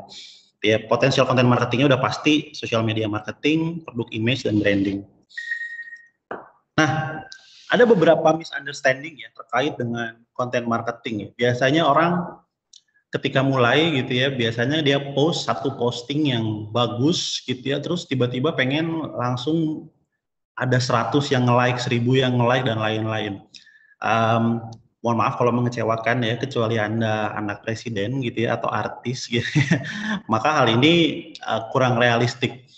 Ya, potensial konten marketingnya udah pasti sosial media marketing, produk image dan branding. Nah, ada beberapa misunderstanding ya terkait dengan konten marketing ya. Biasanya orang ketika mulai gitu ya, biasanya dia post satu posting yang bagus gitu ya, terus tiba-tiba pengen langsung ada 100 yang nge-like, 1000 yang nge-like dan lain-lain. mohon maaf kalau mengecewakan ya, kecuali Anda anak presiden gitu ya, atau artis gitu ya, maka hal ini kurang realistik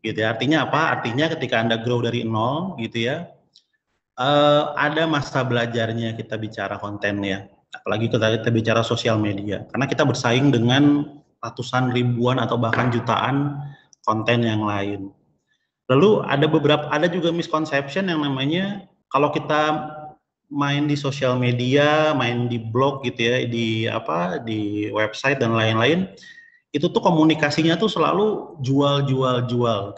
gitu ya. Artinya apa? Artinya ketika Anda grow dari nol gitu ya, ada masa belajarnya kita bicara konten ya, apalagi kita bicara sosial media, karena kita bersaing dengan ratusan ribuan atau bahkan jutaan konten yang lain. Lalu ada juga misconception yang namanya kalau kita main di sosial media, main di blog gitu ya, di website dan lain-lain, itu tuh komunikasinya tuh selalu jual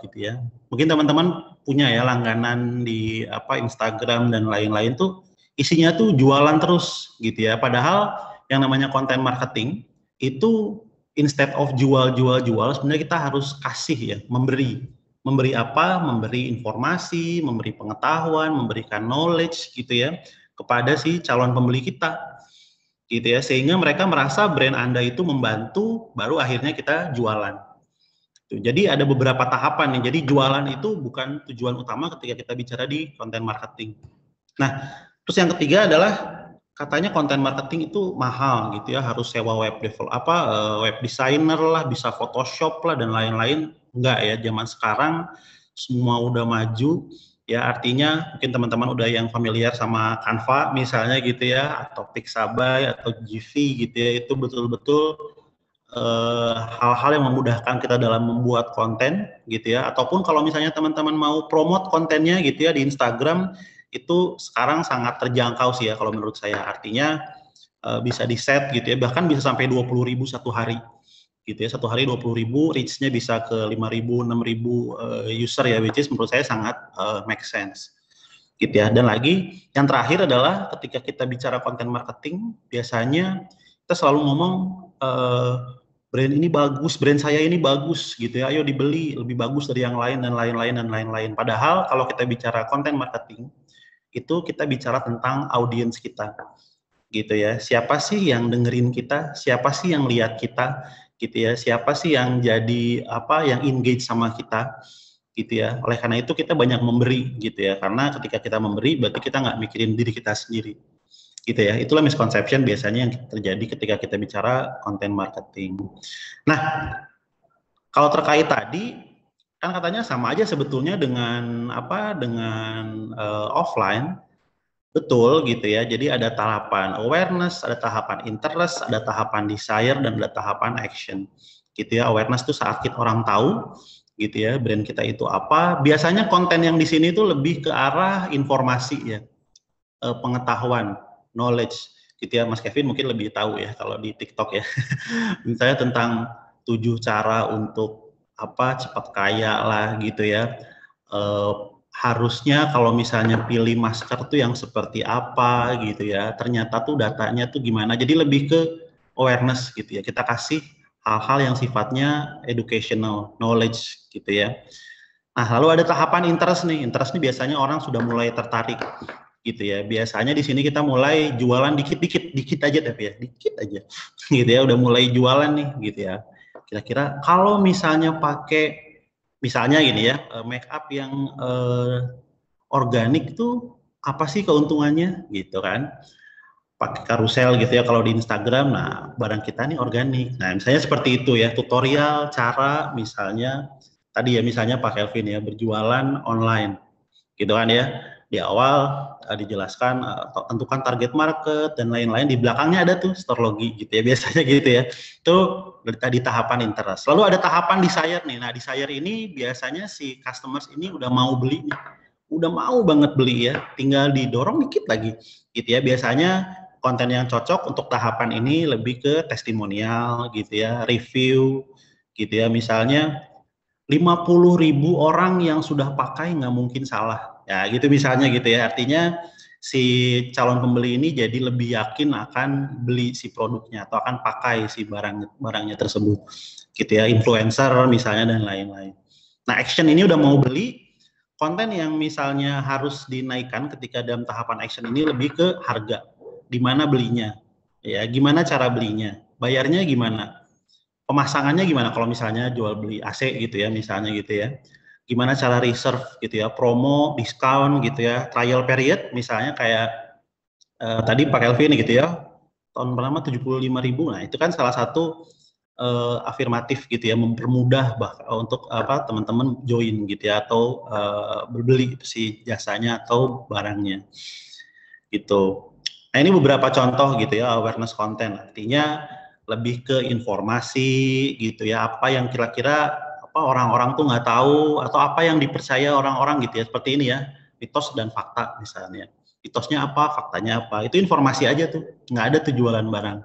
gitu ya. Mungkin teman-teman punya ya langganan di Instagram dan lain-lain tuh isinya tuh jualan terus gitu ya. Padahal yang namanya content marketing itu instead of jual sebenarnya kita harus kasih ya, memberi apa? Memberi informasi, memberi pengetahuan, memberikan knowledge gitu ya kepada si calon pembeli kita gitu ya, sehingga mereka merasa brand Anda itu membantu, baru akhirnya kita jualan. Jadi ada beberapa tahapan nih. Jadi jualan itu bukan tujuan utama ketika kita bicara di content marketing. Nah, terus yang ketiga adalah katanya content marketing itu mahal gitu ya, harus sewa web designer lah, bisa Photoshop lah dan lain-lain. Enggak ya, zaman sekarang semua udah maju. Ya, artinya mungkin teman-teman udah yang familiar sama Canva misalnya gitu ya, atau Pixabay atau GV gitu ya, itu betul-betul hal-hal yang memudahkan kita dalam membuat konten gitu ya. Ataupun kalau misalnya teman-teman mau promote kontennya gitu ya di Instagram, itu sekarang sangat terjangkau sih ya kalau menurut saya. Artinya bisa di set gitu ya, bahkan bisa sampai 20.000 satu hari. Gitu ya, satu hari 20.000, reach-nya bisa ke 5.000, 6.000 user ya, which is menurut saya sangat make sense gitu ya. Dan lagi yang terakhir adalah ketika kita bicara content marketing, biasanya kita selalu ngomong brand ini bagus, brand saya ini bagus gitu ya, ayo dibeli, lebih bagus dari yang lain dan lain-lain. Padahal kalau kita bicara content marketing, itu kita bicara tentang audiens kita gitu ya, siapa sih yang dengerin kita, siapa sih yang lihat kita gitu ya, siapa sih yang jadi yang engage sama kita gitu ya. Oleh karena itu kita banyak memberi gitu ya, karena ketika kita memberi berarti kita nggak mikirin diri kita sendiri gitu ya. Itulah misconception biasanya yang terjadi ketika kita bicara content marketing. Nah, kalau terkait tadi kan katanya sama aja sebetulnya dengan offline. Betul gitu ya, jadi ada tahapan awareness, ada tahapan interest, ada tahapan desire, dan ada tahapan action gitu ya. Awareness itu saat orang tahu gitu ya brand kita itu apa. Biasanya konten yang di sini tuh lebih ke arah informasi ya, pengetahuan, knowledge gitu ya. Mas Kevin mungkin lebih tahu ya kalau di TikTok ya. Misalnya tentang 7 cara untuk cepat kaya lah gitu ya. Harusnya kalau misalnya pilih masker tuh yang seperti apa gitu ya, ternyata tuh datanya tuh gimana. Jadi lebih ke awareness gitu ya, kita kasih hal-hal yang sifatnya educational, knowledge gitu ya. Nah, lalu ada tahapan interest nih biasanya orang sudah mulai tertarik gitu ya. Biasanya di sini kita mulai jualan dikit aja tapi ya, dikit aja gitu ya, udah mulai jualan nih gitu ya. Kira-kira kalau misalnya pakai misalnya gini ya, make up yang organik tuh apa sih keuntungannya gitu kan? Pakai karusel gitu ya kalau di Instagram, nah barang kita nih organik. Nah misalnya seperti itu ya, tutorial cara misalnya tadi ya, misalnya Pak Kelvin ya berjualan online gitu kan ya. Di awal dijelaskan tentukan target market dan lain-lain, di belakangnya ada tuh store logi gitu ya, biasanya gitu ya. Itu di tahapan interest. Lalu ada tahapan desire nih. Nah, desire ini biasanya si customers ini udah mau beli nih. Udah mau banget beli ya, tinggal didorong dikit lagi gitu ya. Biasanya konten yang cocok untuk tahapan ini lebih ke testimonial gitu ya, review gitu ya. Misalnya 50.000 orang yang sudah pakai nggak mungkin salah. Ya gitu misalnya gitu ya, artinya si calon pembeli ini jadi lebih yakin akan beli si produknya atau akan pakai si barangnya tersebut gitu ya, influencer misalnya dan lain-lain. Nah, action ini udah mau beli, konten yang misalnya harus dinaikkan ketika dalam tahapan action ini lebih ke harga, di mana belinya ya, gimana cara belinya, bayarnya gimana, pemasangannya gimana kalau misalnya jual beli AC gitu ya misalnya gitu ya. Gimana cara reserve gitu ya, promo, diskon gitu ya, trial period misalnya kayak tadi Pak Kelvin gitu ya, tahun pertama 75.000. Nah, itu kan salah satu afirmatif gitu ya, mempermudah untuk teman-teman join gitu ya, atau berbeli si jasanya atau barangnya gitu. Nah, ini beberapa contoh gitu ya, awareness content. Artinya lebih ke informasi gitu ya, apa yang kira-kira orang-orang tuh nggak tahu, atau apa yang dipercaya orang-orang gitu ya, seperti ini ya, mitos dan fakta misalnya. Mitosnya apa, faktanya apa, itu informasi aja tuh, nggak ada tuh jualan barang.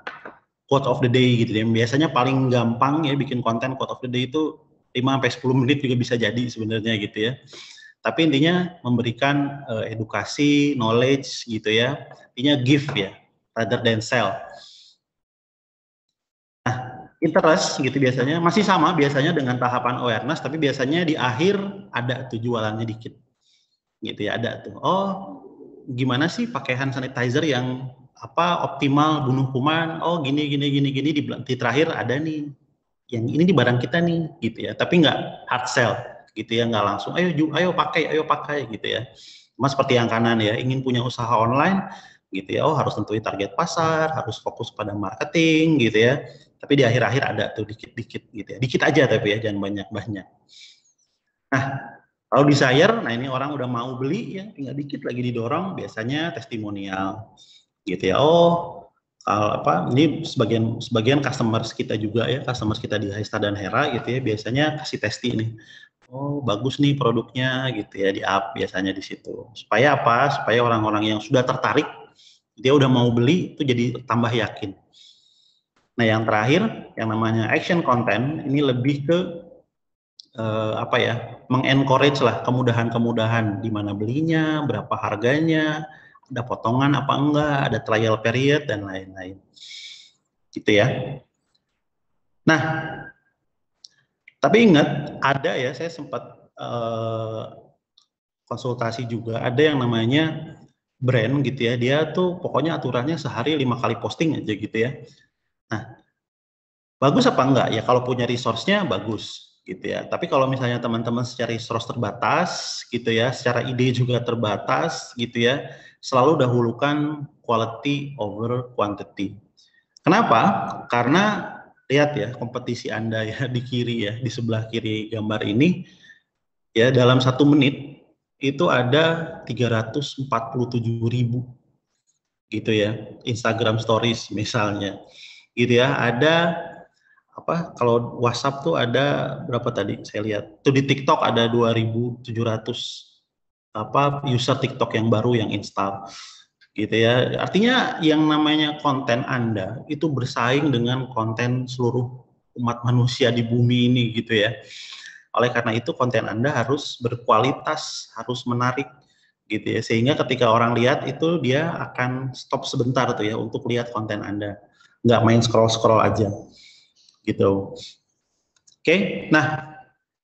Quote of the day gitu ya, biasanya paling gampang ya bikin konten quote of the day itu 5-10 menit juga bisa jadi sebenarnya gitu ya. Tapi intinya memberikan edukasi, knowledge gitu ya, intinya give ya, rather than sell. Nah, interest gitu biasanya masih sama biasanya dengan tahapan awareness, tapi biasanya di akhir ada tuh jualannya dikit gitu ya, ada tuh. Oh, gimana sih pakai hand sanitizer yang optimal bunuh kuman? Oh, gini di terakhir ada nih, yang ini di barang kita nih gitu ya, tapi nggak hard sell gitu ya, nggak langsung ayo pakai gitu ya. Cuma seperti yang kanan ya, ingin punya usaha online gitu ya, oh harus tentuin target pasar, harus fokus pada marketing gitu ya. Tapi di akhir-akhir ada tuh dikit-dikit gitu ya, dikit aja tapi ya, jangan banyak-banyak. Nah, kalau desire, nah ini orang udah mau beli ya, tinggal dikit lagi didorong, biasanya testimonial gitu ya. Oh, ini sebagian customers kita juga ya, customers kita di Highstar dan Hera gitu ya, biasanya kasih testi nih. Oh, bagus nih produknya gitu ya, di up biasanya di situ. Supaya apa? Supaya orang-orang yang sudah tertarik, dia udah mau beli, itu jadi tambah yakin. Nah, yang terakhir, yang namanya action content, ini lebih ke mengencourage lah kemudahan-kemudahan, di mana belinya, berapa harganya, ada potongan apa enggak, ada trial period dan lain-lain. Gitu ya. Nah, tapi ingat, ada ya, saya sempat konsultasi juga, ada yang namanya brand gitu ya, dia tuh pokoknya aturannya sehari 5 kali posting aja gitu ya. Nah, bagus apa enggak? Ya kalau punya resource-nya bagus gitu ya. Tapi kalau misalnya teman-teman secara resource terbatas gitu ya, secara ide juga terbatas gitu ya, selalu dahulukan quality over quantity. Kenapa? Karena lihat ya kompetisi Anda ya di kiri ya, di sebelah kiri gambar ini ya, dalam 1 menit itu ada 347.000 gitu ya, Instagram Stories misalnya gitu ya. Ada kalau WhatsApp tuh ada berapa tadi saya lihat tuh, di TikTok ada 2.700 user TikTok yang baru yang install gitu ya. Artinya yang namanya konten Anda itu bersaing dengan konten seluruh umat manusia di bumi ini gitu ya. Oleh karena itu konten Anda harus berkualitas, harus menarik gitu ya, sehingga ketika orang lihat itu dia akan stop sebentar tuh ya untuk lihat konten Anda, nggak main scroll aja gitu. Oke, nah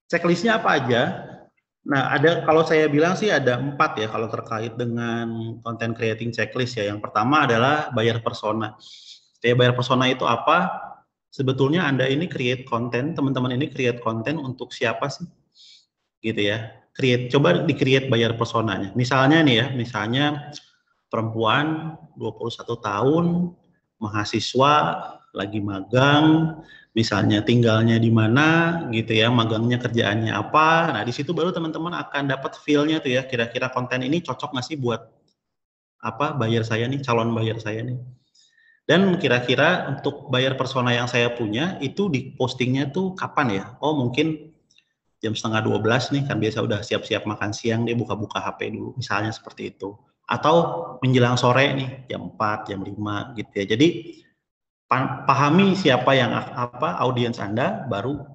checklistnya apa aja? Nah, ada, kalau saya bilang sih ada 4 ya kalau terkait dengan content creating checklist ya. Yang pertama adalah buyer persona. Jadi buyer persona itu apa? Sebetulnya Anda ini create konten, teman-teman ini create konten untuk siapa sih? Gitu ya. Coba di-create buyer personanya. Misalnya nih ya, misalnya perempuan 21 tahun, mahasiswa, lagi magang, misalnya tinggalnya di mana gitu ya, magangnya kerjaannya apa. Nah, di situ baru teman-teman akan dapat feel-nya tuh ya, kira-kira konten ini cocok nggak sih buat buyer saya nih, calon buyer saya nih. Dan kira-kira untuk buyer persona yang saya punya itu di postingnya tuh kapan ya? Oh, mungkin jam 11:30 nih, kan biasa udah siap-siap makan siang, dia buka-buka HP dulu, misalnya seperti itu. Atau menjelang sore nih, jam 4, jam 5 gitu ya. Jadi pahami siapa yang audiens Anda, baru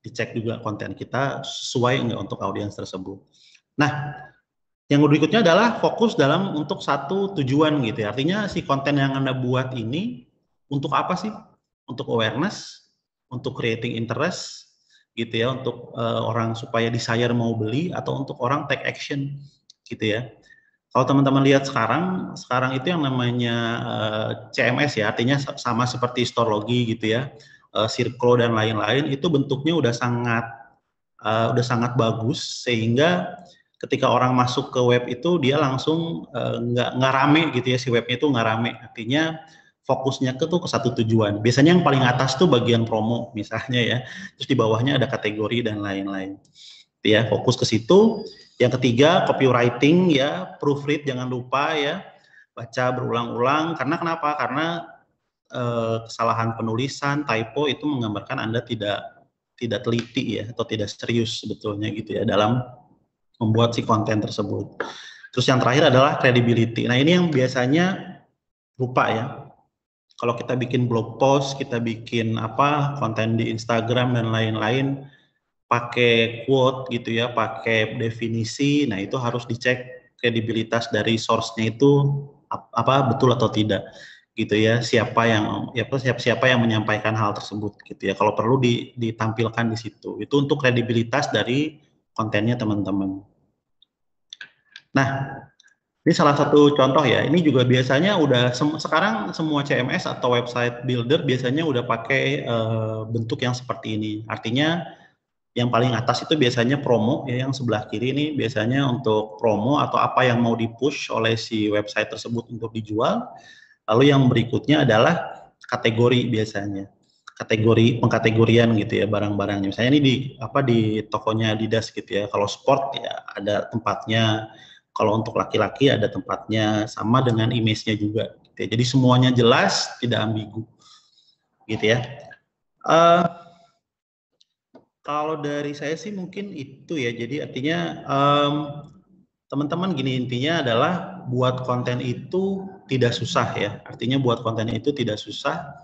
dicek juga konten kita sesuai enggak untuk audiens tersebut. Nah, yang berikutnya adalah fokus untuk satu tujuan gitu ya. Artinya si konten yang Anda buat ini untuk apa sih? Untuk awareness, untuk creating interest gitu ya, untuk orang supaya desire mau beli, atau untuk orang take action gitu ya. Kalau teman-teman lihat sekarang itu yang namanya CMS ya, artinya sama seperti Storlogy gitu ya, Circlo dan lain-lain, itu bentuknya udah sangat bagus, sehingga ketika orang masuk ke web itu dia langsung nggak rame gitu ya, si webnya itu nggak rame. Artinya fokusnya ke satu tujuan. Biasanya yang paling atas tuh bagian promo misalnya ya, terus di bawahnya ada kategori dan lain-lain. Ya, fokus ke situ. Yang ketiga copywriting ya, proofread jangan lupa ya, baca berulang-ulang. Karena kenapa? Karena kesalahan penulisan, typo itu menggambarkan Anda tidak teliti ya, atau tidak serius sebetulnya gitu ya dalam membuat si konten tersebut. Terus yang terakhir adalah credibility. Nah ini yang biasanya lupa ya. Kalau kita bikin blog post, kita bikin konten di Instagram dan lain-lain, pakai quote gitu ya, pakai definisi. Nah itu harus dicek kredibilitas dari source-nya itu betul atau tidak gitu ya. Siapa yang menyampaikan hal tersebut gitu ya. Kalau perlu ditampilkan di situ. Itu untuk kredibilitas dari kontennya teman-teman. Nah, ini salah satu contoh ya. Ini juga biasanya sekarang semua CMS atau website builder biasanya udah pakai bentuk yang seperti ini. Artinya yang paling atas itu biasanya promo ya, yang sebelah kiri ini biasanya untuk promo atau apa yang mau di-push oleh si website tersebut untuk dijual. Lalu yang berikutnya adalah kategori biasanya. Kategori pengkategorian gitu ya barang-barangnya. Misalnya ini di tokonya Adidas gitu ya. Kalau sport ya ada tempatnya. Kalau untuk laki-laki ada tempatnya, sama dengan image-nya juga. Gitu ya. Jadi semuanya jelas, tidak ambigu, gitu ya. Kalau dari saya sih mungkin itu ya. Jadi artinya teman-teman gini, intinya adalah buat konten itu tidak susah ya. Artinya buat konten itu tidak susah,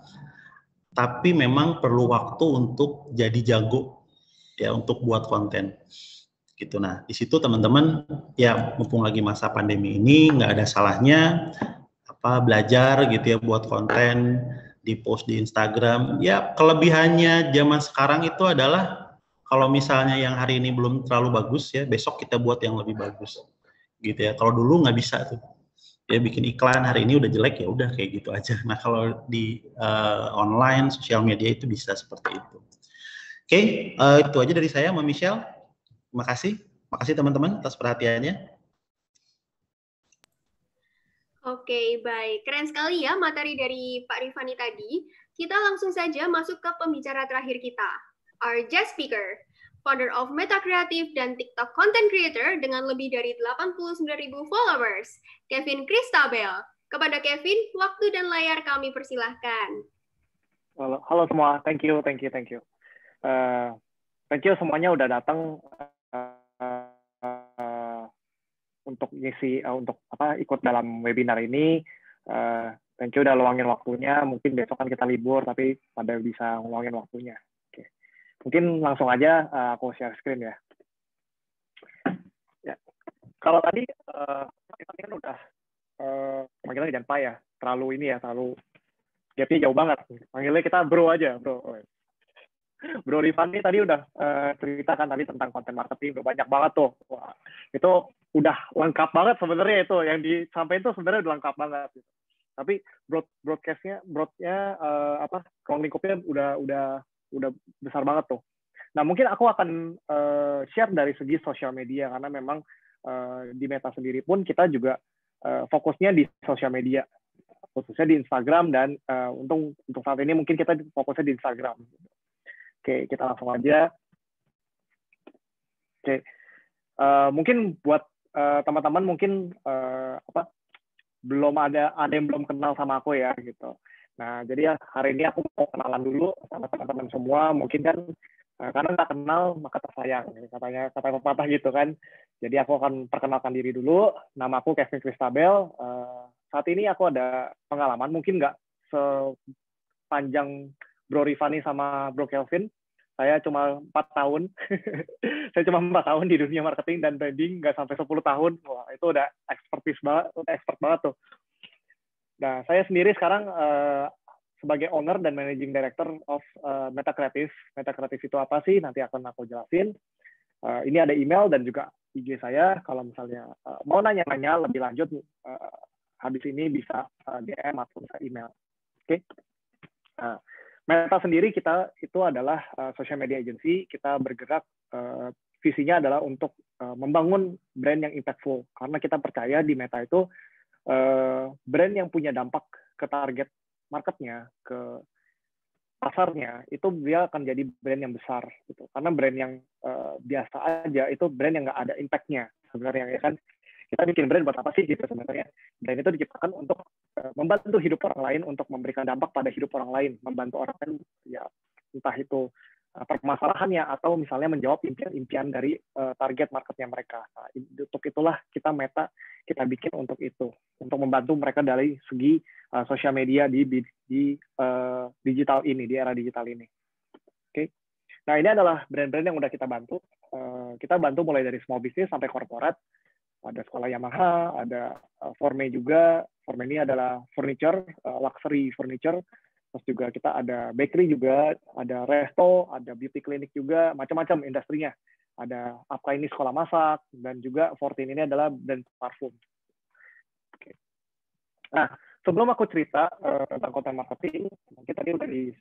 tapi memang perlu waktu untuk jadi jago ya untuk buat konten. Gitu. Nah, di situ teman-teman ya mumpung lagi masa pandemi ini nggak ada salahnya belajar gitu ya buat konten, di post di Instagram. Ya kelebihannya zaman sekarang itu adalah kalau misalnya yang hari ini belum terlalu bagus ya, besok kita buat yang lebih bagus. Gitu ya. Kalau dulu nggak bisa tuh. Ya bikin iklan hari ini udah jelek ya udah kayak gitu aja. Nah, kalau di online sosial media itu bisa seperti itu. Oke, itu aja dari saya, Mbak Michelle. Terima kasih teman-teman atas perhatiannya. Oke, baik. Keren sekali ya materi dari Pak Rifani tadi. Kita langsung saja masuk ke pembicara terakhir kita. Our guest speaker, founder of Meta Creative dan TikTok content creator dengan lebih dari 89.000 followers, Kevin Christabel. Kepada Kevin, waktu dan layar kami persilahkan. Halo semua, thank you. Thank you semuanya udah datang untuk ikut dalam webinar ini. Thank you udah luangin waktunya. Mungkin besok kan kita libur, tapi pada bisa ngeluangin waktunya. Oke. Mungkin langsung aja aku share screen ya. Ya. Kalau tadi kita kan udah panggilnya jangan Pak ya, terlalu gapnya jauh banget. Panggilnya kita bro aja, bro. Bro Rifani tadi udah ceritakan tadi tentang konten marketing, udah banyak banget tuh. Wah, itu udah lengkap banget sebenarnya itu yang disampaikan itu sebenarnya udah lengkap banget. Gitu. Tapi broadnya ruang lingkupnya udah besar banget tuh. Nah mungkin aku akan share dari segi sosial media karena memang di Meta sendiri pun kita juga fokusnya di sosial media, khususnya di Instagram dan untuk saat ini mungkin kita fokusnya di Instagram. Oke, kita langsung aja. Oke, mungkin buat teman-teman mungkin belum ada yang belum kenal sama aku ya gitu. Nah, jadi ya hari ini aku mau kenalan dulu sama teman-teman semua. Mungkin kan karena nggak kenal maka tersayang, katanya kata pepatah gitu kan. Jadi aku akan perkenalkan diri dulu. Nama aku Kevin Christabel. Saat ini aku ada pengalaman, mungkin nggak sepanjang Bro Rifani sama Bro Kelvin. Saya cuma 4 tahun. Saya cuma 4 tahun di dunia marketing dan branding, nggak sampai 10 tahun. Wah, itu udah expert banget tuh. Nah, saya sendiri sekarang sebagai owner dan managing director of Meta Creative. Meta Creative itu apa sih? Nanti akan aku jelasin. Ini ada email dan juga IG saya. Kalau misalnya mau nanya-nanya lebih lanjut, habis ini bisa DM atau bisa email. Oke? Meta sendiri kita itu adalah social media agency. Kita bergerak visinya adalah untuk membangun brand yang impactful. Karena kita percaya di Meta itu brand yang punya dampak ke target marketnya, ke pasarnya, itu dia akan jadi brand yang besar. Gitu. Karena brand yang biasa aja, itu brand yang nggak ada impact-nya. Sebenarnya ya kan, kita bikin brand buat apa sih gitu sebenarnya. Brand itu diciptakan untuk membantu hidup orang lain, untuk memberikan dampak pada hidup orang lain, membantu orang lain, ya entah itu permasalahannya atau misalnya menjawab impian-impian dari target marketnya mereka. Nah, untuk itulah kita Meta kita bikin untuk itu, untuk membantu mereka dari segi sosial media di digital ini, di era digital ini. Oke. Nah, ini adalah brand-brand yang udah kita bantu. Kita bantu mulai dari small business sampai corporate. Ada sekolah Yamaha, ada Forme juga. Forme ini adalah furniture, luxury furniture. Terus juga kita ada bakery juga, ada resto, ada beauty clinic juga, macam-macam industrinya. Ada apa ini sekolah masak, dan juga 14 ini adalah brand parfum. Oke. Nah, sebelum aku cerita tentang content marketing, kita tadi udah dari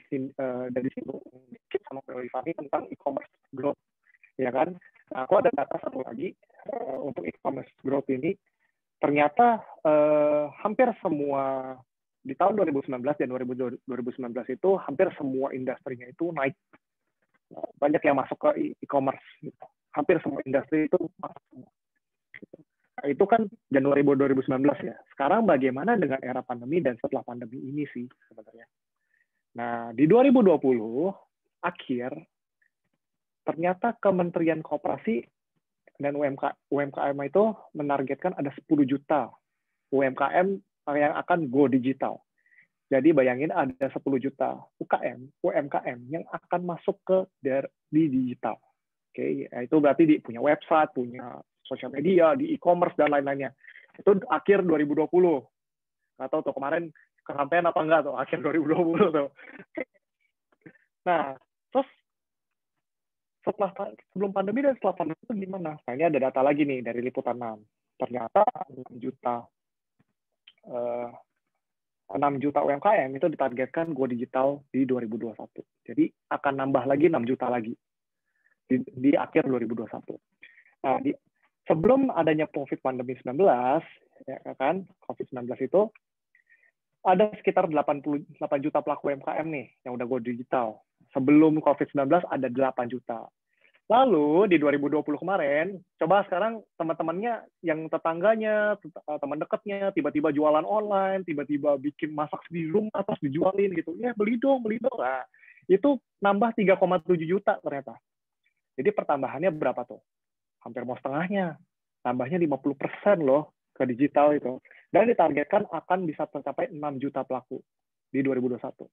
sini dikit sama Rifani tentang e-commerce growth, ya kan? Nah, aku ada data satu lagi untuk e-commerce growth ini. Ternyata hampir semua di tahun 2019 dan 2019 itu hampir semua industrinya itu naik. Banyak yang masuk ke e-commerce. Hampir semua industri itu masuk. Nah, itu kan Januari 2019 ya. Sekarang bagaimana dengan era pandemi dan setelah pandemi ini sih sebenarnya. Nah, di 2020 akhir ternyata Kementerian Koperasi dan UMKM itu menargetkan ada 10 juta UMKM yang akan go digital. Jadi bayangin ada 10 juta UMKM yang akan masuk di digital. Oke, itu berarti punya website, punya sosial media, di e-commerce dan lain-lainnya. Itu akhir 2020. Nggak tahu tuh kemarin kesampaian apa enggak tuh akhir 2020 tuh. Nah, terus sebelum pandemi dan setelah pandemi itu gimana? Nah, ini ada data lagi nih dari Liputan 6. Ternyata 6 juta UMKM itu ditargetkan go digital di 2021. Jadi akan nambah lagi 6 juta lagi di akhir 2021. Nah, sebelum adanya COVID pandemi 19, ya kan, COVID-19 itu ada sekitar 88 juta pelaku UMKM nih yang udah go digital. Sebelum COVID-19 ada 8 juta. Lalu di 2020 kemarin, coba sekarang teman-temannya yang tetangganya, teman dekatnya, tiba-tiba jualan online, tiba-tiba bikin masak di rumah, terus dijualin gitu. Ya beli dong. Nah, itu nambah 3,7 juta ternyata. Jadi pertambahannya berapa tuh? Hampir mau setengahnya. Tambahnya 50% loh ke digital itu. Dan ditargetkan akan bisa tercapai 6 juta pelaku di 2021.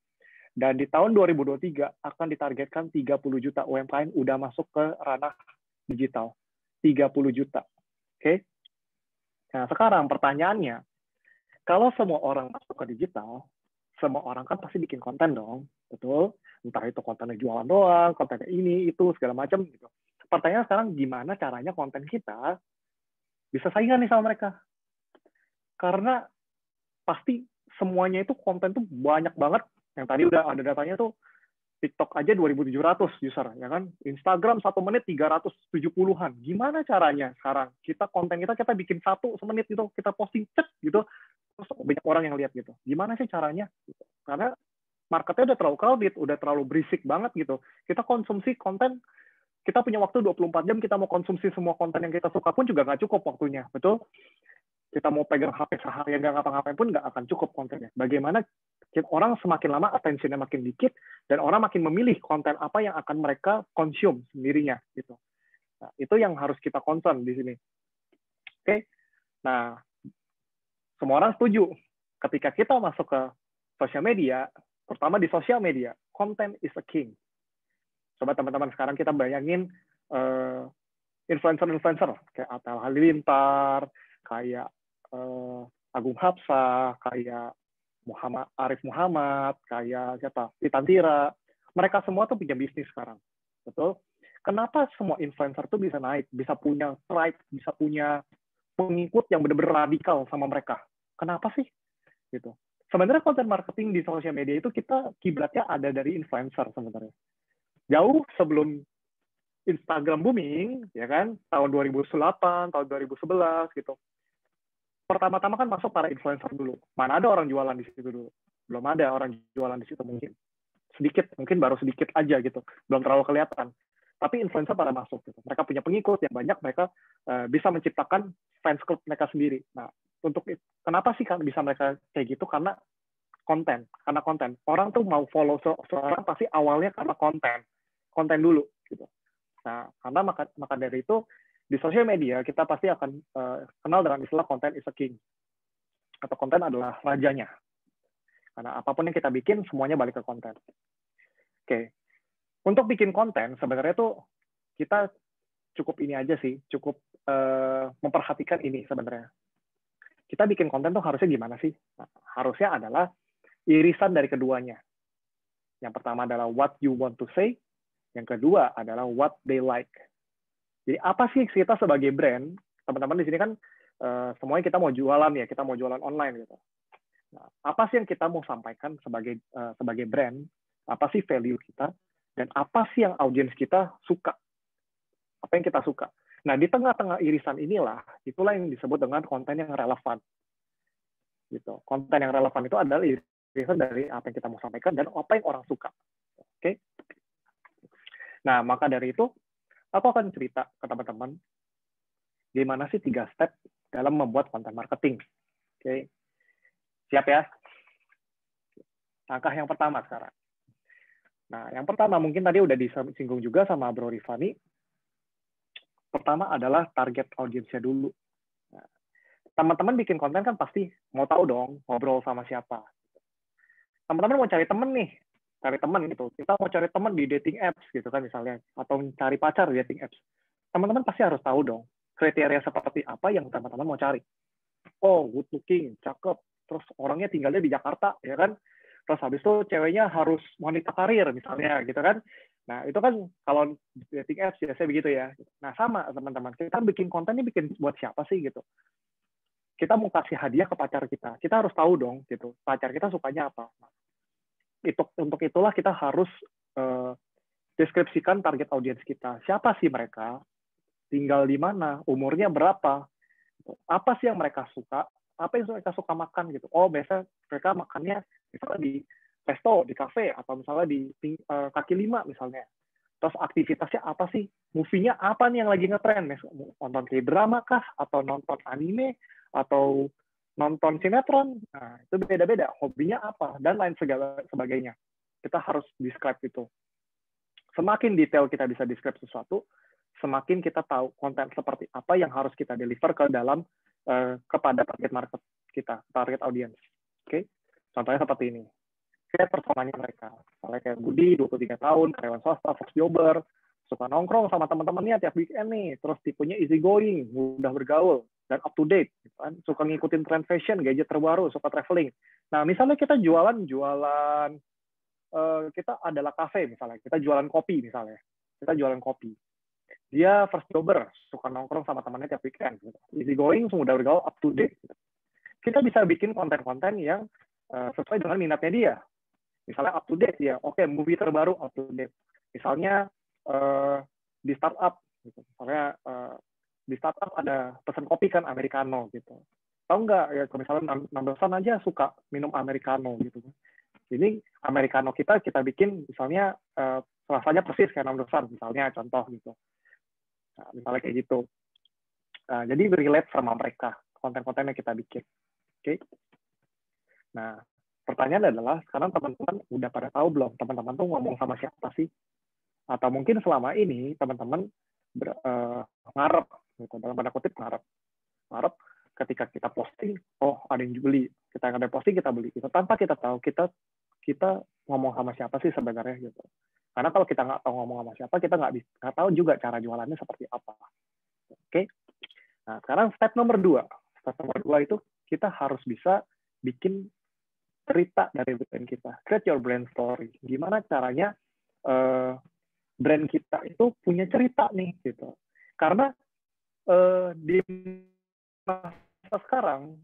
Dan di tahun 2023 akan ditargetkan 30 juta UMKM udah masuk ke ranah digital. 30 juta. Oke? Nah, sekarang pertanyaannya, kalau semua orang masuk ke digital, semua orang kan pasti bikin konten dong. Betul? Entah itu kontennya jualan doang, kontennya ini, itu, segala macam. Gitu. Pertanyaan sekarang, gimana caranya konten kita bisa saingan nih sama mereka? Karena pasti semuanya itu konten tuh banyak banget. Yang tadi udah ada datanya tuh TikTok aja 2.700 user, ya kan? Instagram 1 menit 370-an. Gimana caranya sekarang? Konten kita bikin 1 semenit gitu, kita posting cek gitu, terus banyak orang yang lihat gitu. Gimana sih caranya? Karena marketnya udah terlalu crowded, udah terlalu berisik banget gitu. Kita konsumsi konten, kita punya waktu 24 jam, kita mau konsumsi semua konten yang kita suka pun juga nggak cukup waktunya, betul? Kita mau pegang HP seharian nggak ngapa-ngapain pun nggak akan cukup kontennya. Bagaimana orang semakin lama attention-nya makin dikit, dan orang makin memilih konten apa yang akan mereka consume sendirinya. Gitu. Nah, itu yang harus kita concern di sini. Oke, nah semua orang setuju. Ketika kita masuk ke sosial media, terutama di sosial media, content is a king. Coba teman-teman sekarang kita bayangin influencer-influencer kayak Atal Halilintar, kayak Agung Hapsah, kayak Arif Muhammad, kayak siapa? Titantira. Mereka semua tuh punya bisnis sekarang. Betul? Kenapa semua influencer tuh bisa naik, bisa punya tribe, bisa punya pengikut yang benar-benar radikal sama mereka? Kenapa sih? Gitu. Sebenarnya konten marketing di sosial media itu kita kiblatnya ada dari influencer sebenarnya. Jauh sebelum Instagram booming, ya kan, tahun 2008, tahun 2011 gitu. Pertama-tama kan masuk para influencer dulu. Mana ada orang jualan di situ dulu? Belum ada orang jualan di situ mungkin. Sedikit, mungkin baru sedikit aja gitu. Belum terlalu kelihatan. Tapi influencer pada masuk gitu. Mereka punya pengikut yang banyak, mereka bisa menciptakan fans club mereka sendiri. Nah, untuk kenapa sih kan bisa mereka kayak gitu? Karena konten. Karena konten. Orang tuh mau follow seorang pasti awalnya karena konten. Konten dulu gitu. Nah, karena maka dari itu di sosial media kita pasti akan kenal dengan istilah konten is a king. Atau konten adalah rajanya. Karena apapun yang kita bikin semuanya balik ke konten. Oke. Untuk bikin konten sebenarnya tuh kita cukup ini aja sih, cukup memperhatikan ini sebenarnya. Kita bikin konten tuh harusnya gimana sih? Nah, harusnya adalah irisan dari keduanya. Yang pertama adalah what you want to say, yang kedua adalah what they like. Jadi apa sih kita sebagai brand? Teman-teman di sini kan semuanya kita mau jualan ya, kita mau jualan online gitu. Nah, apa sih yang kita mau sampaikan sebagai brand? Apa sih value kita? Dan apa sih yang audiens kita suka? Apa yang kita suka? Nah, di tengah-tengah irisan inilah, itulah yang disebut dengan konten yang relevan. Gitu. Konten yang relevan itu adalah irisan dari apa yang kita mau sampaikan dan apa yang orang suka. Oke? Nah, maka dari itu, aku akan cerita ke teman-teman gimana sih 3 step dalam membuat konten marketing. Oke. Siap ya? Langkah yang pertama sekarang. Nah, yang pertama mungkin tadi udah disinggung juga sama Bro Rifani. Pertama adalah target audiensnya dulu. Nah, teman-teman bikin konten kan pasti mau tahu dong ngobrol sama siapa. Teman-teman mau cari temen nih, cari teman gitu. Kita mau cari teman di dating apps gitu kan misalnya, atau cari pacar di dating apps. Teman-teman pasti harus tahu dong kriteria seperti apa yang teman-teman mau cari. Oh, good looking, cakep, terus orangnya tinggalnya di Jakarta, ya kan? Terus habis itu ceweknya harus wanita karir misalnya, gitu kan? Nah, itu kan kalau dating apps biasanya begitu ya. Nah, sama teman-teman. Kita bikin konten ini bikin buat siapa sih gitu? Kita mau kasih hadiah ke pacar kita. Kita harus tahu dong gitu. Pacar kita sukanya apa. Nah, untuk itulah kita harus deskripsikan target audiens kita. Siapa sih mereka? Tinggal di mana? Umurnya berapa? Apa sih yang mereka suka? Apa yang mereka suka makan gitu? Oh, biasa mereka makannya misalnya di resto, di kafe, atau misalnya di kaki lima misalnya. Terus aktivitasnya apa sih? Movie-nya apa nih yang lagi ngetren? Nonton K-drama kah? Atau nonton anime? Atau nonton sinetron? Nah, itu beda-beda. Hobinya apa? Dan lain sebagainya. Kita harus describe itu. Semakin detail kita bisa describe sesuatu, semakin kita tahu konten seperti apa yang harus kita deliver ke dalam kepada target market kita, target audience. Oke, contohnya seperti ini. Lihat personanya mereka. Misalnya kayak Budi, 23 tahun, karyawan swasta, fox jobber, suka nongkrong sama teman-temannya tiap weekend nih, terus tipenya easy going, mudah bergaul, dan up to date. Kan? Suka ngikutin trend fashion, gadget terbaru, suka traveling. Nah, misalnya kita jualan kita adalah kafe misalnya, kita jualan kopi misalnya, kita jualan kopi. Dia first jobber, suka nongkrong sama temannya tiap weekend, easy going, mudah bergaul, up to date. Kita bisa bikin konten-konten yang sesuai dengan minatnya dia. Misalnya up to date ya, oke, movie terbaru up to date. Misalnya di startup, gitu. Misalnya di startup ada pesan kopi kan americano gitu. Tahu nggak ya, misalnya 16-an aja suka minum americano gitu. Ini americano kita bikin misalnya rasanya persis kayak 16-an misalnya contoh gitu. Nah, misalnya kayak gitu. Jadi relate sama mereka konten-konten yang kita bikin. Oke. Nah, pertanyaan adalah sekarang teman-teman udah pada tahu belum teman-teman tuh ngomong sama siapa sih? Atau mungkin selama ini teman-teman ngarep gitu, dalam tanda kutip ngarep ketika kita posting, oh ada yang beli, kita ada posting kita beli gitu, tanpa kita tahu kita ngomong sama siapa sih sebenarnya gitu. Karena kalau kita nggak tahu ngomong sama siapa, kita nggak tahu juga cara jualannya seperti apa. Oke. Nah, sekarang step nomor 2. Step nomor 2 itu kita harus bisa bikin cerita dari brand kita. Create your brand story. Gimana caranya brand kita itu punya cerita nih gitu. Karena di masa sekarang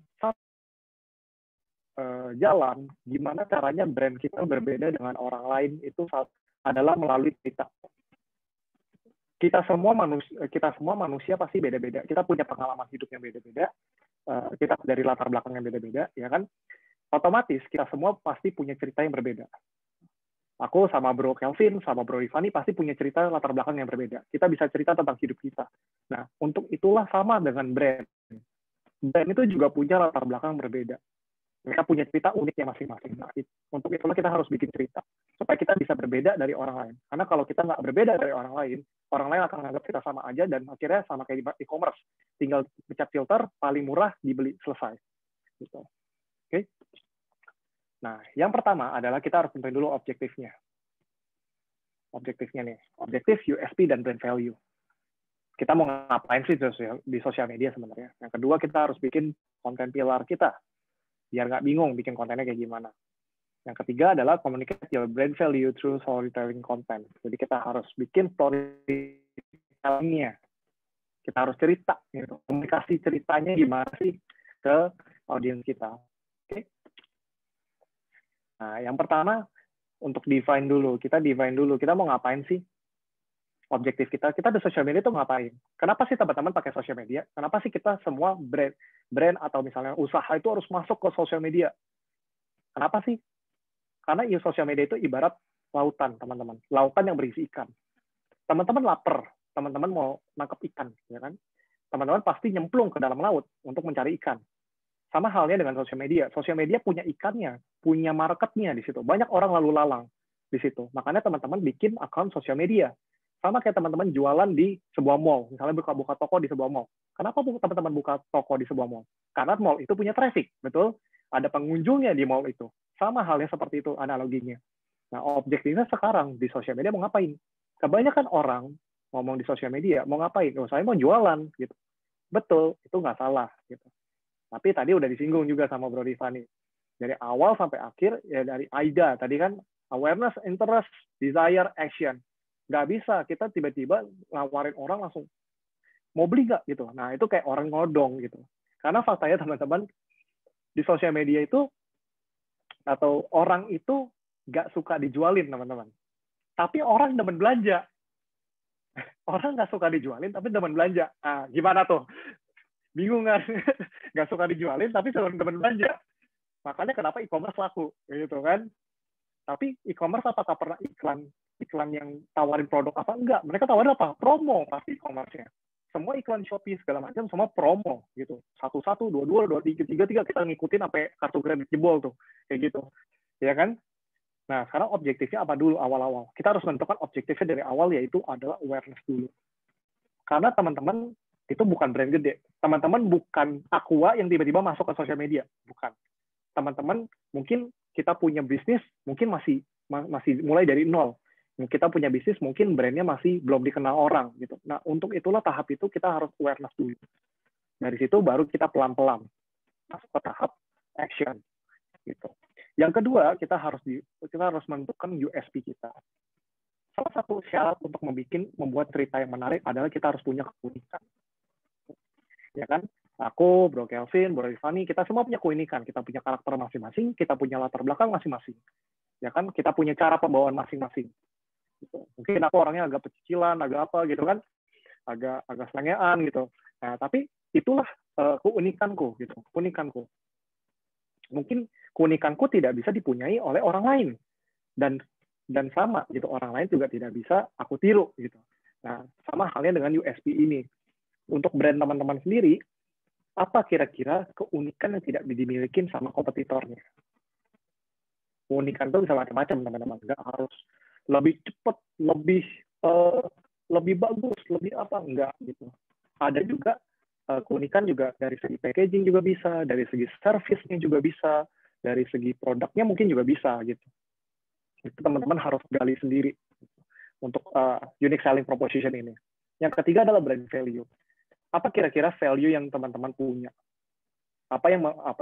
jalan, gimana caranya brand kita berbeda dengan orang lain itu adalah melalui cerita. kita semua manusia pasti beda-beda. Kita punya pengalaman hidup yang beda-beda. Kita dari latar belakang yang beda-beda, ya kan? Otomatis kita semua pasti punya cerita yang berbeda. Aku sama Bro Kelvin, sama Bro Rifani pasti punya cerita latar belakang yang berbeda. Kita bisa cerita tentang hidup kita. Nah, untuk itulah sama dengan brand. Brand itu juga punya latar belakang berbeda. Mereka punya cerita uniknya masing-masing. Nah, untuk itulah kita harus bikin cerita supaya kita bisa berbeda dari orang lain. Karena kalau kita nggak berbeda dari orang lain akan menganggap kita sama aja dan akhirnya sama kayak di e-commerce. Tinggal pencet filter, paling murah, dibeli, selesai. Gitu. Oke? Nah, yang pertama adalah kita harus tentuin dulu objektifnya. Objektifnya nih, objektif, USP, dan brand value. Kita mau ngapain sih di sosial media sebenarnya? Yang kedua, kita harus bikin konten pilar kita. Biar nggak bingung bikin kontennya kayak gimana. Yang ketiga adalah communicate your brand value through storytelling content. Jadi kita harus bikin storytelling-nya. Kita harus cerita, gitu. Komunikasi ceritanya gimana sih ke audiens kita. Oke? Nah, yang pertama, untuk define dulu. Kita mau ngapain sih? Objektif kita di sosial media itu ngapain? Kenapa sih teman-teman pakai sosial media? Kenapa sih kita semua brand atau misalnya usaha itu harus masuk ke sosial media? Kenapa sih? Karena sosial media itu ibarat lautan, teman-teman. Lautan yang berisi ikan. Teman-teman lapar, teman-teman mau nangkep ikan, ya kan? Teman-teman pasti nyemplung ke dalam laut untuk mencari ikan. Sama halnya dengan sosial media. Sosial media punya ikannya, punya marketnya di situ. Banyak orang lalu lalang di situ. Makanya teman-teman bikin akun sosial media. Sama kayak teman-teman jualan di sebuah mall, misalnya buka toko di sebuah mall. Kenapa teman-teman buka toko di sebuah mall? Karena mall itu punya traffic, betul? Ada pengunjungnya di mall itu. Sama halnya seperti itu analoginya. Nah, objektifnya sekarang di sosial media mau ngapain? Kebanyakan orang ngomong di sosial media mau ngapain? Oh, saya mau jualan, gitu. Betul, itu nggak salah, gitu. Tapi tadi udah disinggung juga sama Bro Rifani. Dari awal sampai akhir, ya dari AIDA, tadi kan awareness, interest, desire, action. Nggak bisa kita tiba-tiba ngawarin orang langsung mau beli nggak gitu. Nah itu kayak orang ngodong gitu. Karena faktanya teman-teman di sosial media itu atau orang itu nggak suka dijualin teman-teman. Tapi orang demen belanja. Orang nggak suka dijualin tapi demen belanja. Nah gimana tuh? Bingung kan? Nggak suka dijualin tapi demen belanja. Makanya kenapa e-commerce laku gitu kan? Tapi e-commerce apakah pernah iklan yang tawarin produk apa? Enggak. Mereka tawarin apa? Promo pasti e-commerce-nya. Semua iklan Shopee segala macam semua promo gitu. 1, 2, 2, 3, kita ngikutin sampai kartu kredit jebol tuh. Kayak gitu. Ya kan? Nah, sekarang objektifnya apa dulu awal-awal? Kita harus menentukan objektifnya dari awal yaitu adalah awareness dulu. Karena teman-teman itu bukan brand gede. Teman-teman bukan Aqua yang tiba-tiba masuk ke sosial media. Bukan. Teman-teman mungkin kita punya bisnis mungkin masih mulai dari nol. Kita punya bisnis mungkin brandnya masih belum dikenal orang gitu. Nah untuk itulah tahap itu kita harus awareness dulu. Dari situ baru kita pelan-pelan masuk ke tahap action gitu. Yang kedua kita harus menentukan USP kita. Salah satu syarat untuk membuat cerita yang menarik adalah kita harus punya keunikan. Ya kan? Aku, Bro Kelvin, Bro Rifani, kita semua punya keunikan. Kita punya karakter masing-masing, kita punya latar belakang masing-masing. Ya kan? Kita punya cara pembawaan masing-masing. Gitu. Mungkin aku orangnya agak pecicilan, agak apa gitu kan, agak selengean gitu. Nah, tapi itulah keunikanku gitu, keunikanku. Mungkin keunikanku tidak bisa dipunyai oleh orang lain dan sama gitu, orang lain juga tidak bisa aku tiru gitu. Nah, sama halnya dengan USP ini. Untuk brand teman-teman sendiri, apa kira-kira keunikan yang tidak dimiliki sama kompetitornya? Keunikan itu bisa macam-macam teman-teman, nggak harus lebih cepat, lebih bagus, lebih apa, enggak gitu. Ada juga keunikan juga dari segi packaging juga bisa, dari segi service-nya juga bisa, dari segi produknya mungkin juga bisa gitu. Itu teman-teman harus gali sendiri untuk unique selling proposition ini. Yang ketiga adalah brand value. Apa kira-kira value yang teman-teman punya? Apa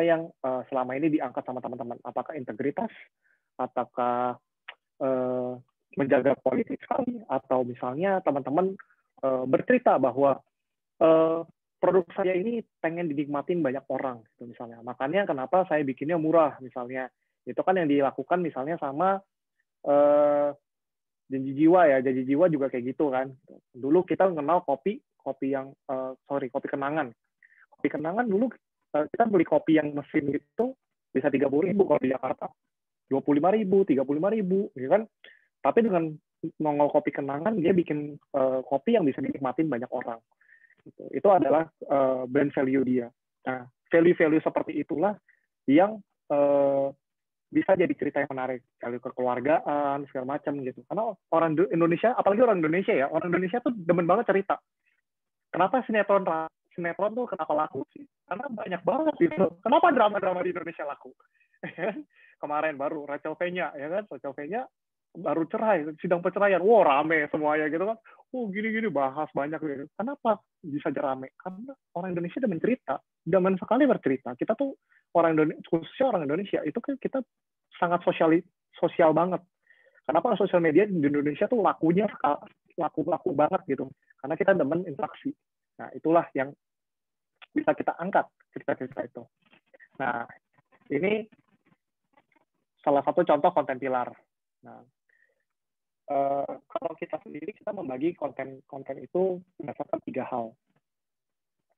yang selama ini diangkat sama teman-teman? Apakah integritas? Ataukah menjaga politik sekali, atau misalnya teman-teman bercerita bahwa produk saya ini pengen dinikmatin banyak orang gitu misalnya. Makanya kenapa saya bikinnya murah misalnya. Itu kan yang dilakukan misalnya sama janji jiwa ya, janji jiwa juga kayak gitu kan. Dulu kita mengenal kopi kopi kenangan. Kopi kenangan dulu kita beli kopi yang mesin gitu bisa 30.000 kalau di Jakarta, 25.000, 35.000, gitu kan. Tapi dengan nongol kopi kenangan, dia bikin kopi yang bisa dinikmatin banyak orang. Itu adalah brand value dia. Nah, value-value seperti itulah yang bisa jadi cerita yang menarik, value kekeluargaan, segala macam gitu. Karena orang Indonesia, apalagi orang Indonesia tuh demen banget cerita. Kenapa sinetron tuh kenapa laku sih? Karena banyak banget gitu. Kenapa drama-drama di Indonesia laku? Kemarin baru Rachel Fenya, ya kan? Rachel Fenya baru cerai, sidang perceraian. Wow, rame semuanya gitu kan. Gini-gini bahas banyak gitu. Kenapa bisa rame? Karena orang Indonesia demen cerita. Demen sekali bercerita. Kita tuh khususnya orang Indonesia, itu kan kita sangat sosial banget. Kenapa sosial media di Indonesia tuh laku banget gitu. Karena kita demen interaksi. Nah, itulah yang bisa kita angkat cerita-cerita itu. Nah, ini salah satu contoh konten pilar. Nah, kalau kita sendiri, kita membagi konten itu berdasarkan 3 hal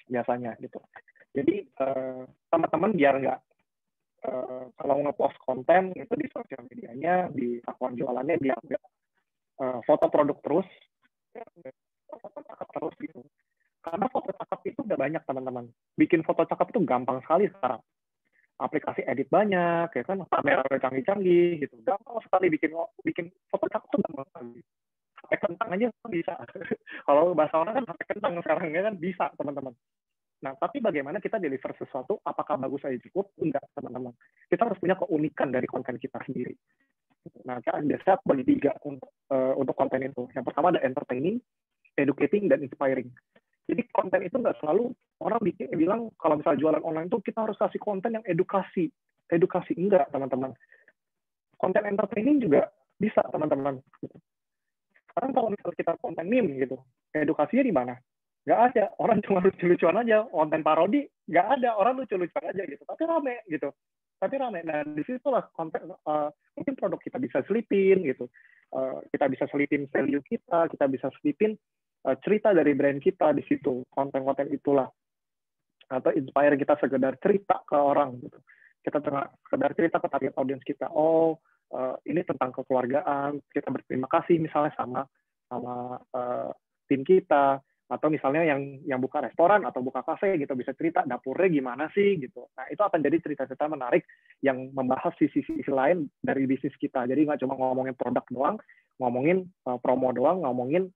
biasanya gitu. Jadi teman-teman biar nggak kalau nge-post konten itu di sosial medianya, di akun jualannya, biar nggak foto produk terus, foto cakep terus gitu. Karena foto cakep itu udah banyak teman-teman. Bikin foto cakep itu gampang sekali sekarang. Aplikasi edit banyak, ya kan, kamera udah canggih-canggih gitu. Gampang sekali bikin foto cakep tuh gampang sekali. HP kentang aja bisa. Kalau bahasa orang kan HP kentang sekarang ya kan bisa teman-teman. Nah, tapi bagaimana kita deliver sesuatu, apakah bagus aja cukup? Enggak, teman-teman. Kita harus punya keunikan dari konten kita sendiri. Nah, biasanya bagi 3 untuk konten itu. Yang pertama ada entertaining, educating, dan inspiring. Jadi konten itu nggak selalu orang bilang kalau misalnya jualan online itu kita harus kasih konten yang edukasi. Edukasi enggak, teman-teman. Konten entertaining juga bisa, teman-teman. Sekarang kalau misalnya kita konten meme gitu, edukasinya di mana? Nggak ada. Orang cuma lucu-lucuan aja. Konten parodi nggak ada. Orang lucu-lucuan aja gitu. Tapi rame gitu. Nah, di situlah konten mungkin produk kita bisa selipin gitu. Kita bisa selipin value kita bisa selipin cerita dari brand kita di situ, konten-konten itulah. Atau inspire kita sekedar cerita ke orang gitu. Kita sekedar cerita ke target audience kita. Ini tentang kekeluargaan, kita berterima kasih misalnya sama tim kita, atau misalnya yang buka restoran atau buka kafe gitu, bisa cerita dapurnya gimana sih gitu. Nah, itu akan jadi cerita-cerita menarik yang membahas sisi-sisi lain dari bisnis kita. Jadi nggak cuma ngomongin produk doang, ngomongin promo doang, ngomongin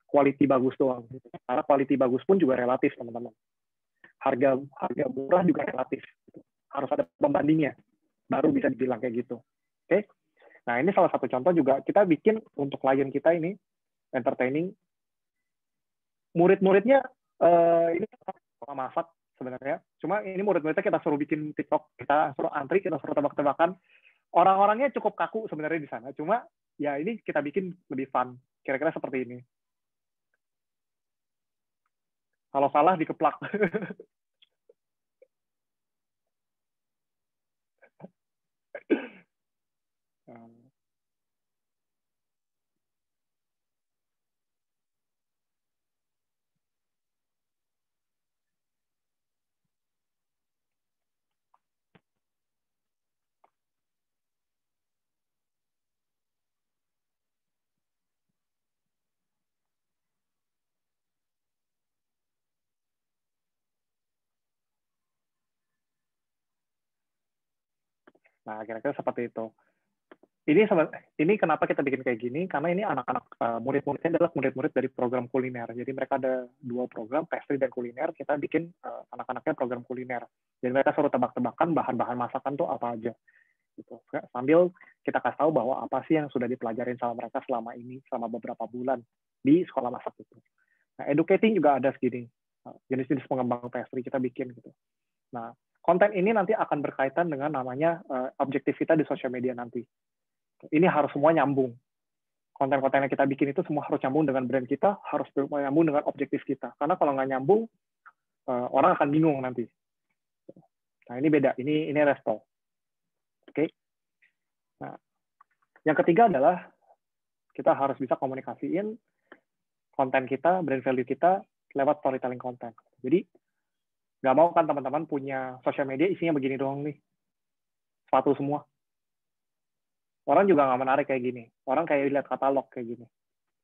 quality bagus doang. Gitu. Karena quality bagus pun juga relatif, teman-teman. Harga murah juga relatif. Gitu. Harus ada pembandingnya, baru bisa dibilang kayak gitu. Oke? Nah, ini salah satu contoh juga kita bikin untuk klien kita ini, entertaining. Murid-muridnya ini masak sebenarnya. Cuma ini murid-muridnya kita suruh bikin TikTok, kita suruh antri, kita suruh tebak-tebakan. Orang-orangnya cukup kaku sebenarnya di sana. Cuma ya ini kita bikin lebih fun. Kira-kira seperti ini. Kalau salah dikeplak. Nah, kira-kira seperti itu. Ini kenapa kita bikin kayak gini? Karena ini anak-anak murid-muridnya adalah murid-murid dari program kuliner. Jadi mereka ada 2 program, pastry dan kuliner. Kita bikin anak-anaknya program kuliner. Jadi mereka suruh tebak-tebakan bahan-bahan masakan tuh apa aja. Gitu. Sambil kita kasih tahu bahwa apa sih yang sudah dipelajarin sama mereka selama ini, selama beberapa bulan di sekolah masak itu. Nah, educating juga ada segini. Jenis-jenis pengembang pastry kita bikin gitu. Nah, konten ini nanti akan berkaitan dengan namanya objektif kita di sosial media nanti. Ini harus semua nyambung. Konten-konten yang kita bikin itu semua harus nyambung dengan brand kita, harus nyambung dengan objektif kita. Karena kalau nggak nyambung, orang akan bingung nanti. Nah, ini beda. Ini resto. Oke. Nah, yang ketiga adalah Kita harus bisa komunikasiin konten kita, brand value kita lewat storytelling konten. Jadi nggak mau kan teman-teman punya sosial media isinya begini doang nih, sepatu semua. Orang juga nggak menarik kayak gini. Orang kayak lihat katalog kayak gini,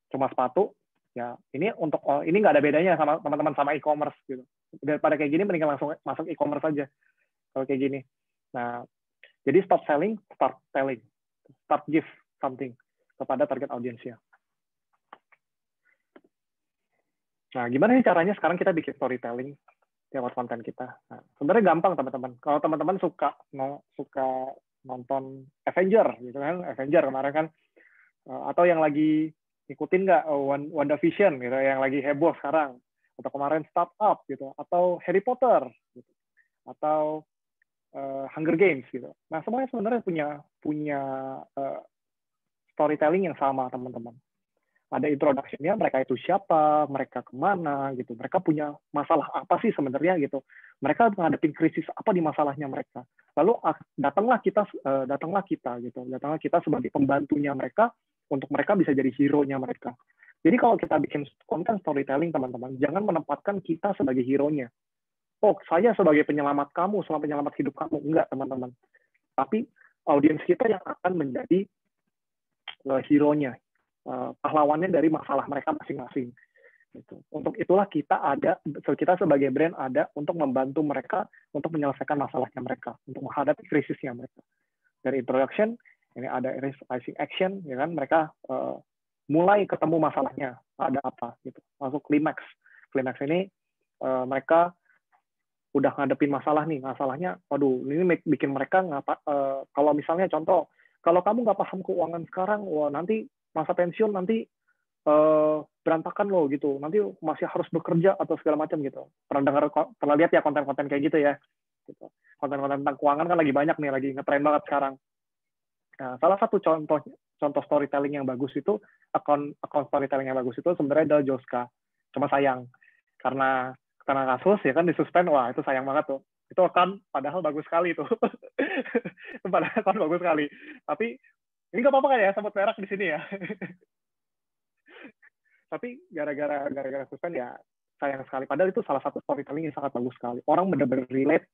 cuma sepatu. Ya ini ini nggak ada bedanya sama teman-teman sama e-commerce gitu. Daripada kayak gini, mendingan langsung masuk e-commerce aja kalau kayak gini. Nah, jadi stop selling, start telling, start give something kepada target audiensnya. Nah, gimana sih caranya sekarang kita bikin storytelling lewat konten kita? Nah, sebenarnya gampang teman-teman. Kalau teman-teman suka nonton Avenger, gitu kan? Avenger kemarin kan, atau yang lagi ikutin nggak WandaVision, gitu, yang lagi heboh sekarang, atau kemarin Startup, gitu, atau Harry Potter, gitu, atau Hunger Games, gitu. Nah, semuanya sebenarnya punya storytelling yang sama, teman-teman. Ada introduction-nya, mereka itu siapa, mereka kemana, gitu. Mereka punya masalah apa sih sebenarnya, gitu. Mereka menghadapi krisis apa di masalahnya mereka. Lalu datanglah kita, gitu. Datanglah kita sebagai pembantunya mereka, untuk mereka bisa jadi hero-nya mereka. Jadi kalau kita bikin konten storytelling, teman-teman, jangan menempatkan kita sebagai hero-nya. Oh, saya sebagai penyelamat kamu, selama penyelamat hidup kamu. Enggak, teman-teman. Tapi audiens kita yang akan menjadi hero-nya. Pahlawannya dari masalah mereka masing-masing. Gitu. Untuk itulah kita sebagai brand ada untuk membantu mereka untuk menyelesaikan masalahnya mereka, untuk menghadapi krisisnya mereka. Dari introduction, ini ada rising action, ya kan? Mereka mulai ketemu masalahnya, ada apa, gitu. Masuk klimaks. Klimaks ini mereka udah ngadepin masalah nih, masalahnya, waduh, ini bikin mereka kalau misalnya contoh, kalau kamu nggak paham keuangan sekarang, wah nanti masa pensiun nanti berantakan loh gitu, nanti masih harus bekerja atau segala macam gitu. Pernah lihat ya konten-konten kayak gitu ya, gitu. Konten-konten tentang keuangan kan lagi banyak nih, lagi ngetren banget sekarang. Nah, salah satu contoh storytelling yang bagus itu, akun storytelling yang bagus itu sebenarnya adalah Joska. Cuma sayang karena kasus ya kan disuspend, wah itu sayang banget tuh. Itu kan padahal bagus sekali tuh. Itu padahal kan bagus sekali. Tapi ini nggak apa-apa kan ya, sempat perak di sini ya. Tapi gara-gara suspend ya sayang sekali. Padahal itu salah satu storytelling yang sangat bagus sekali. Orang benar-benar relate,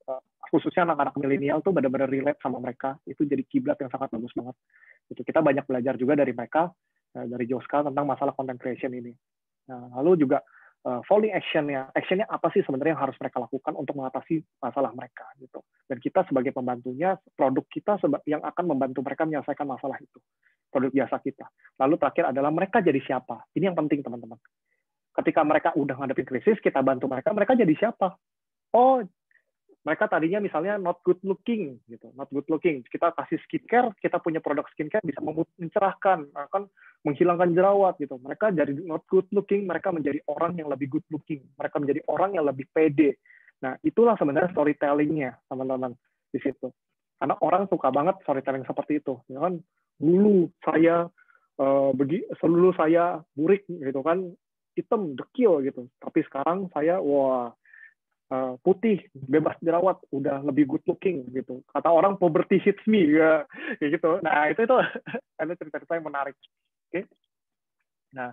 khususnya anak-anak milenial tuh benar-benar relate sama mereka. Itu jadi kiblat yang sangat bagus banget. Itu kita banyak belajar juga dari mereka, dari Joska tentang masalah content creation ini. Nah, lalu juga following actionnya apa sih sebenarnya yang harus mereka lakukan untuk mengatasi masalah mereka gitu. Dan kita sebagai pembantunya, produk kita yang akan membantu mereka menyelesaikan masalah itu, produk jasa kita. Lalu terakhir adalah mereka jadi siapa. Ini yang penting teman-teman. Ketika mereka udah ngadepin krisis, kita bantu mereka jadi siapa. Oh, mereka tadinya misalnya not good looking gitu, not good looking. Kita kasih skincare, kita punya produk skincare bisa mencerahkan, akan menghilangkan jerawat gitu. Mereka jadi not good looking, mereka menjadi orang yang lebih good looking, mereka menjadi orang yang lebih pede. Nah, itulah sebenarnya storytelling-nya, teman-teman, di situ. Karena orang suka banget storytelling seperti itu, ya kan? Dulu saya burik gitu kan, hitam, dekil gitu. Tapi sekarang saya putih, bebas jerawat, udah lebih good looking gitu. Kata orang poverty hits me ya, kayak gitu. Nah, itu ada cerita-cerita yang menarik. Oke. Nah,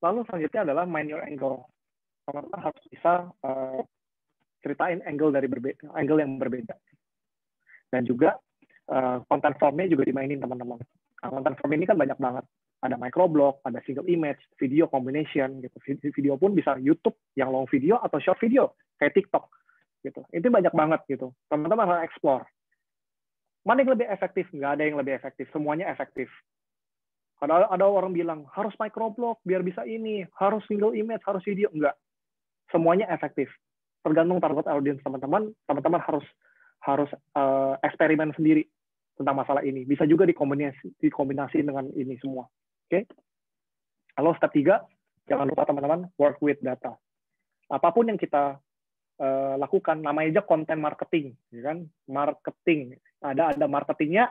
lalu selanjutnya adalah mind your angle. Teman-teman harus bisa ceritain angle yang berbeda. Dan juga content formnya juga dimainin teman-teman. Nah, content form ini kan banyak banget. Ada microblog, ada single image, video combination gitu. Video pun bisa YouTube yang long video atau short video kayak TikTok gitu. Itu banyak banget gitu. Teman-teman harus explore. Mana yang lebih efektif? Nggak ada yang lebih efektif. Semuanya efektif. Ada orang bilang harus microblog biar bisa ini, harus single image, harus video. Enggak. Semuanya efektif. Tergantung target audience teman-teman. Teman-teman harus eksperimen sendiri tentang masalah ini. Bisa juga dikombinasi dengan ini semua. Oke. Lalu step 3, jangan lupa teman-teman work with data. Apapun yang kita lakukan, namanya aja content marketing, ya kan? Marketing. Ada marketingnya,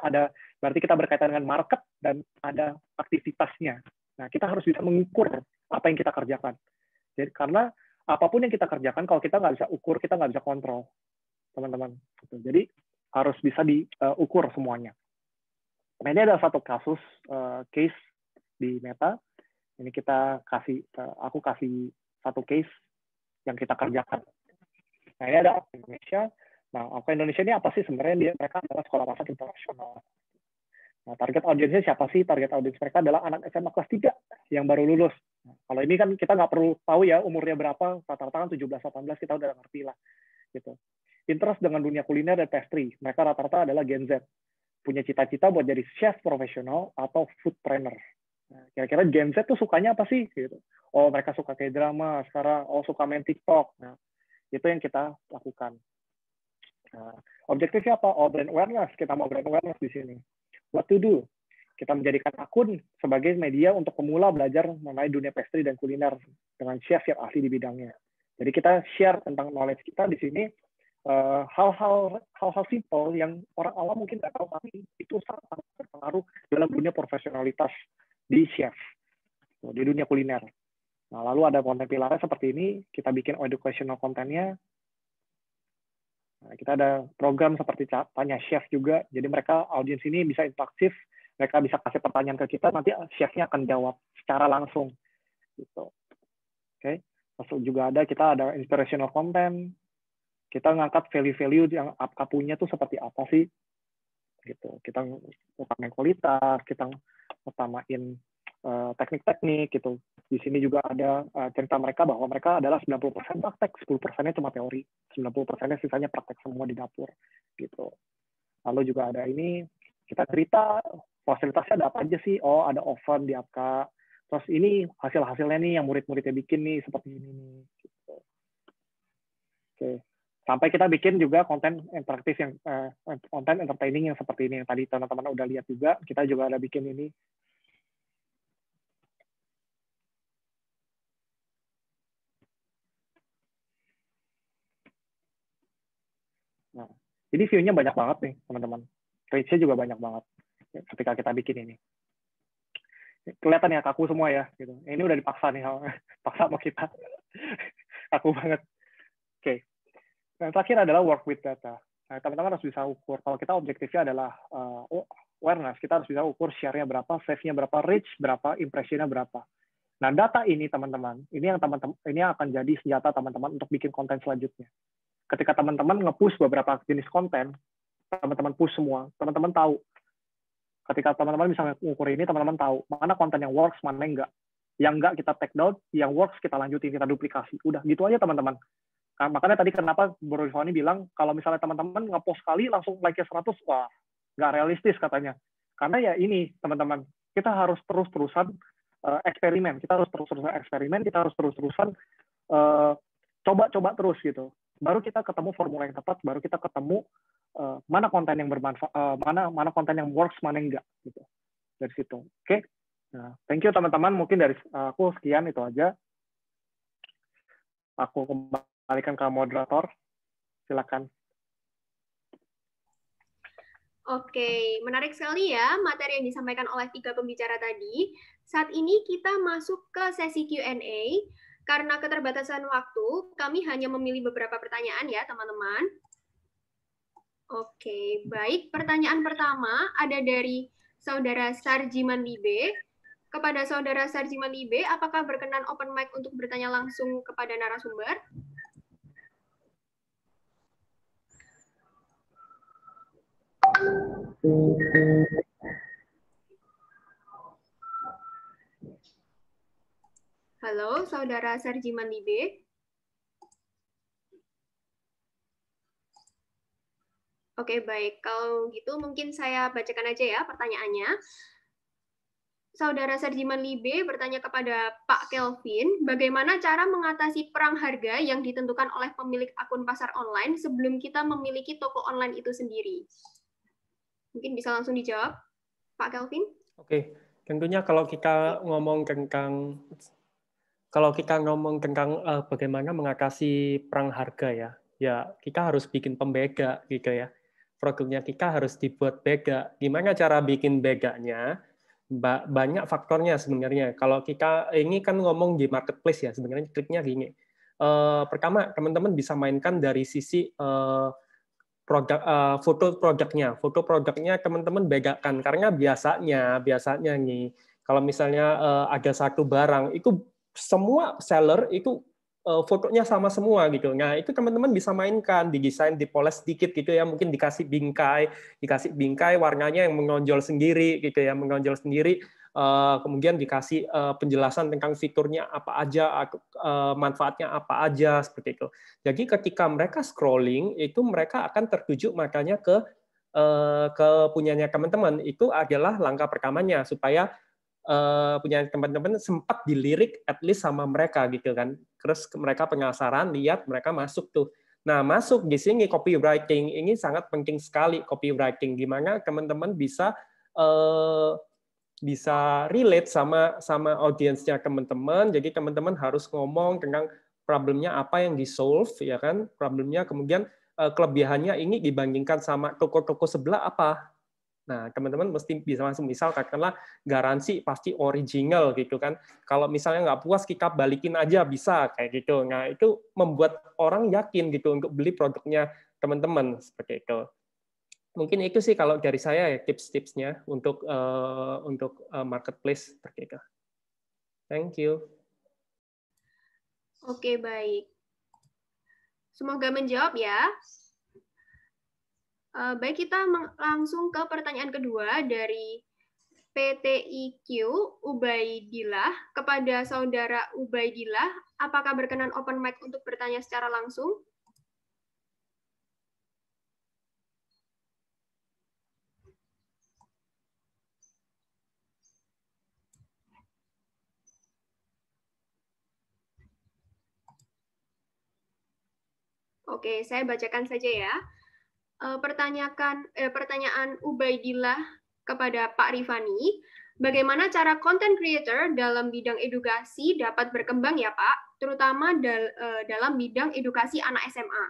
berarti kita berkaitan dengan market dan ada aktivitasnya. Nah, kita harus bisa mengukur apa yang kita kerjakan. Jadi karena apapun yang kita kerjakan, kalau kita nggak bisa ukur, kita nggak bisa kontrol, teman-teman. Jadi harus bisa diukur semuanya. Nah, ini ada satu case di Meta. Ini aku kasih satu case yang kita kerjakan. Nah, ini ada Indonesia. Nah, Indonesia ini apa sih sebenarnya? Mereka adalah sekolah masak internasional. Nah, target audiensnya siapa sih? Target audiens mereka adalah anak SMA kelas 3 yang baru lulus. Nah, kalau ini kan kita nggak perlu tahu ya umurnya berapa, rata-rata kan 17-18 kita udah ngerti lah. Gitu. Interest dengan dunia kuliner dan pastry. Mereka rata-rata adalah Gen Z. Punya cita-cita buat jadi chef profesional atau food trainer. Nah, kira-kira Gen Z tuh sukanya apa sih? Gitu. Oh, mereka suka kayak drama sekarang. Oh, suka main TikTok. Nah, itu yang kita lakukan. Nah, objektifnya apa? Oh, brand awareness. Kita mau brand awareness di sini. What to do? Kita menjadikan akun sebagai media untuk pemula belajar mengenai dunia pastry dan kuliner dengan chef yang ahli di bidangnya. Jadi kita share tentang knowledge kita di sini, hal-hal simple yang orang awam mungkin nggak tahu, tapi itu sangat berpengaruh dalam dunia profesionalitas di chef, di dunia kuliner. Nah, lalu ada konten pilarnya seperti ini, kita bikin educational kontennya. Nah, kita ada program seperti tanya chef juga, jadi mereka audiens ini bisa interaktif, mereka bisa kasih pertanyaan ke kita, nanti chefnya akan jawab secara langsung. Gitu. Oke. Masuk juga kita ada inspirational content, kita ngangkat value-value yang Apka punya tuh seperti apa sih, gitu. Kita utamain kualitas, kita utamain teknik-teknik, gitu. Di sini juga ada cerita mereka bahwa mereka adalah 90% praktek, 10%-nya cuma teori, 90%-nya sisanya praktek semua di dapur, gitu. Lalu juga ada ini, kita cerita fasilitasnya ada apa aja sih, oh ada oven di Apka, terus ini hasil-hasilnya nih yang murid-muridnya bikin nih, seperti ini nih, gitu. Oke. Sampai kita bikin juga konten interaktif yang konten entertaining yang seperti ini yang tadi teman-teman udah lihat juga, kita juga ada bikin ini. Nah, jadi view-nya banyak banget nih teman-teman, reach-nya juga banyak banget ketika kita bikin ini. Kelihatan ya kaku semua ya, gitu. Ini udah dipaksa nih, paksa sama kita, kaku banget. Oke. Yang terakhir adalah work with data. Nah, teman-teman harus bisa ukur. Kalau kita objektifnya adalah awareness, kita harus bisa ukur share-nya berapa, save-nya berapa, reach berapa, impression-nya berapa. Nah, data ini teman-teman, ini yang akan jadi senjata teman-teman untuk bikin konten selanjutnya. Ketika teman-teman nge-push beberapa jenis konten, teman-teman push semua, teman-teman tahu. Ketika teman-teman bisa mengukur ini, teman-teman tahu mana konten yang works, mana enggak. Yang enggak kita take down, yang works kita lanjutin, kita duplikasi. Udah, gitu aja teman-teman. Nah, makanya tadi kenapa Bro Rifani bilang, kalau misalnya teman-teman nge-post sekali langsung like-nya 100, wah, nggak realistis katanya. Karena ya ini, teman-teman, kita harus terus-terusan eksperimen. Kita harus terus-terusan eksperimen, kita harus terus-terusan coba-coba terus gitu. Baru kita ketemu formula yang tepat, baru kita ketemu mana konten yang bermanfaat, mana konten yang works, mana yang enggak gitu. Dari situ. Oke. Nah, thank you teman-teman. Mungkin dari aku sekian itu aja. Aku kembalikan ke moderator. Silakan. Oke, menarik sekali ya materi yang disampaikan oleh 3 pembicara tadi. Saat ini kita masuk ke sesi Q&A. Karena keterbatasan waktu, kami hanya memilih beberapa pertanyaan ya, teman-teman. Oke, baik. Pertanyaan pertama ada dari Saudara Sarjiman Libe. Kepada Saudara Sarjiman Libe, apakah berkenan open mic untuk bertanya langsung kepada narasumber? Halo, Saudara Sarjiman Libe. Oke, baik. Kalau gitu mungkin saya bacakan aja ya pertanyaannya. Saudara Sarjiman Libe bertanya kepada Pak Kelvin, bagaimana cara mengatasi perang harga yang ditentukan oleh pemilik akun pasar online sebelum kita memiliki toko online itu sendiri? Mungkin bisa langsung dijawab, Pak Kelvin. Oke, tentunya kalau kita ngomong tentang bagaimana mengatasi perang harga ya kita harus bikin pembeda gitu ya. Produknya kita harus dibuat beda. Gimana cara bikin bedanya? Banyak faktornya sebenarnya. Kalau kita ini kan ngomong di marketplace ya, sebenarnya triknya gini. Pertama, teman-teman bisa mainkan dari sisi foto produknya. Foto produknya teman-teman bedakan karena biasanya nih Kalau misalnya ada satu barang, itu semua seller itu fotonya sama semua gitu. Nah, itu teman-teman bisa mainkan, didesain, dipoles sedikit gitu ya, mungkin dikasih bingkai warnanya yang menonjol sendiri gitu ya, menonjol sendiri. Kemudian dikasih penjelasan tentang fiturnya apa aja, manfaatnya apa aja seperti itu. Jadi ketika mereka scrolling itu mereka akan tertuju makanya ke punyanya teman-teman. Itu adalah langkah pertamanya supaya punya teman-teman sempat dilirik at least sama mereka gitu kan. Terus mereka penasaran, lihat, mereka masuk tuh. Nah, masuk di sini copywriting ini sangat penting sekali, copywriting gimana teman-teman bisa relate sama audiensnya teman-teman. Jadi teman-teman harus ngomong tentang problemnya apa yang di-solve ya kan, problemnya, kemudian kelebihannya ini dibandingkan sama toko-toko sebelah apa. Nah, teman-teman mesti bisa langsung, misal katakanlah garansi pasti original gitu kan. Kalau misalnya nggak puas, kita balikin aja, bisa kayak gitu. Nah, itu membuat orang yakin gitu untuk beli produknya teman-teman seperti itu. Mungkin itu sih kalau dari saya ya tips-tipsnya untuk marketplace seperti itu. Thank you. Oke, baik. Semoga menjawab ya. Baik, kita langsung ke pertanyaan kedua dari PTIQ Ubaidillah. Kepada saudara Ubaidillah, apakah berkenan open mic untuk bertanya secara langsung? Oke, saya bacakan saja ya. Pertanyaan Ubaidillah kepada Pak Rifani, bagaimana cara content creator dalam bidang edukasi dapat berkembang ya Pak, terutama dalam bidang edukasi anak SMA?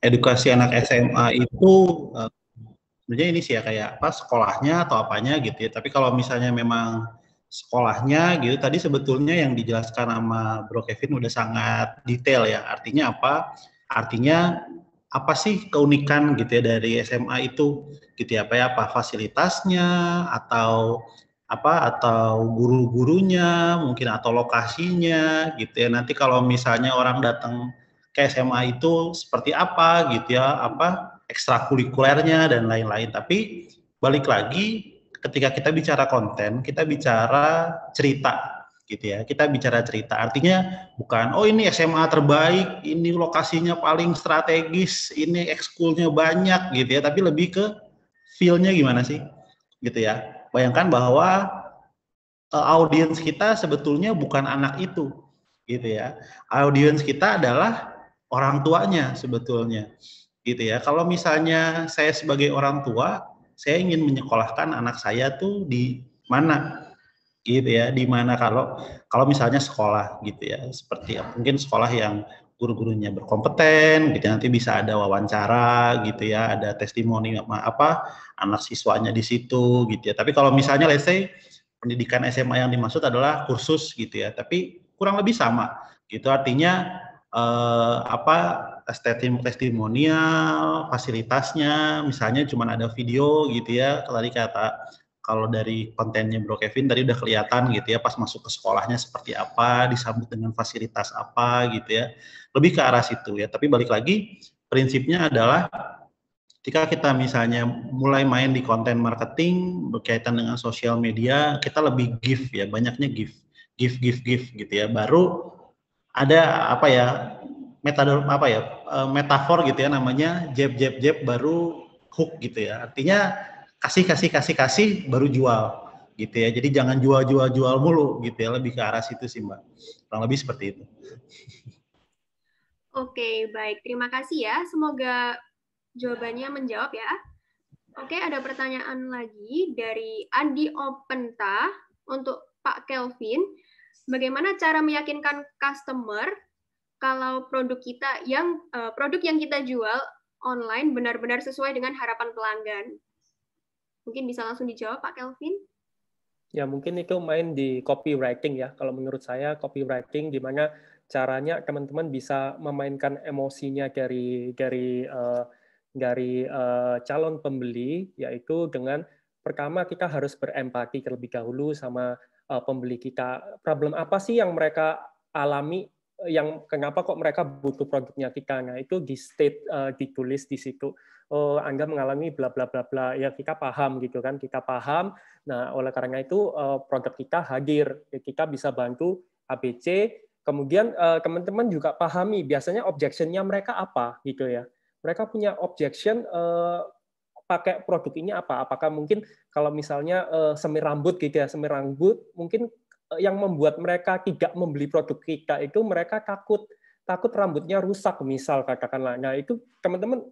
Edukasi anak SMA itu sebenarnya ini sih ya kayak apa sekolahnya atau apanya gitu ya. Tapi kalau misalnya memang sekolahnya gitu, tadi sebetulnya yang dijelaskan sama Bro Kevin udah sangat detail ya. Artinya apa? Artinya apa sih keunikan gitu ya dari SMA itu gitu ya, apa fasilitasnya atau guru-gurunya mungkin atau lokasinya gitu ya. Nanti kalau misalnya orang datang ke SMA itu seperti apa gitu ya, apa ekstrakurikulernya dan lain-lain. Tapi balik lagi ketika kita bicara konten, kita bicara cerita gitu ya. Kita bicara cerita. Artinya bukan oh ini SMA terbaik, ini lokasinya paling strategis, ini ekskulnya banyak gitu ya, tapi lebih ke feel-nya gimana sih? Gitu ya. Bayangkan bahwa audiens kita sebetulnya bukan anak itu gitu ya. Audiens kita adalah orang tuanya sebetulnya. Gitu ya. Kalau misalnya saya sebagai orang tua, saya ingin menyekolahkan anak saya tuh di mana? Gitu ya, di mana kalau misalnya sekolah gitu ya, seperti mungkin sekolah yang guru-gurunya berkompeten gitu, nanti bisa ada wawancara gitu ya, ada testimoni anak siswanya di situ gitu ya. Tapi kalau misalnya let's say pendidikan SMA yang dimaksud adalah kursus gitu ya, tapi kurang lebih sama gitu, artinya testimonial, fasilitasnya misalnya cuma ada video gitu ya, tadi kata kalau dari kontennya Bro Kevin tadi udah kelihatan gitu ya, pas masuk ke sekolahnya seperti apa, disambut dengan fasilitas apa gitu ya, lebih ke arah situ ya. Tapi balik lagi, prinsipnya adalah ketika kita misalnya mulai main di konten marketing berkaitan dengan sosial media, kita lebih give ya, banyaknya give gitu ya. Baru ada metafor gitu ya, namanya jab baru hook gitu ya. Artinya kasih baru jual gitu ya. Jadi jangan jual mulu gitu ya, lebih ke arah situ sih Mbak. Kurang lebih seperti itu. Oke, baik. Terima kasih ya. Semoga jawabannya menjawab ya. Oke, ada pertanyaan lagi dari Andi Openta untuk Pak Kelvin. Bagaimana cara meyakinkan customer kalau produk yang kita jual online benar-benar sesuai dengan harapan pelanggan? Mungkin bisa langsung dijawab Pak Kelvin. Ya, mungkin itu main di copywriting ya. Kalau menurut saya copywriting di mana caranya teman-teman bisa memainkan emosinya dari calon pembeli, yaitu dengan pertama kita harus berempati terlebih dahulu sama pembeli kita. Problem apa sih yang mereka alami, yang kenapa kok mereka butuh produknya kita? Nah, itu ditulis di situ. Oh, Anda mengalami bla bla bla bla. Ya, kita paham gitu kan, kita paham. Nah, oleh karena itu produk kita hadir. Kita bisa bantu ABC. Kemudian teman-teman juga pahami biasanya objection-nya mereka apa gitu ya. Mereka punya objection pakai produk ini apa? Apakah mungkin kalau misalnya semir rambut gitu ya, semir rambut mungkin yang membuat mereka tidak membeli produk kita itu mereka takut rambutnya rusak misal katakanlah. Nah, itu teman-teman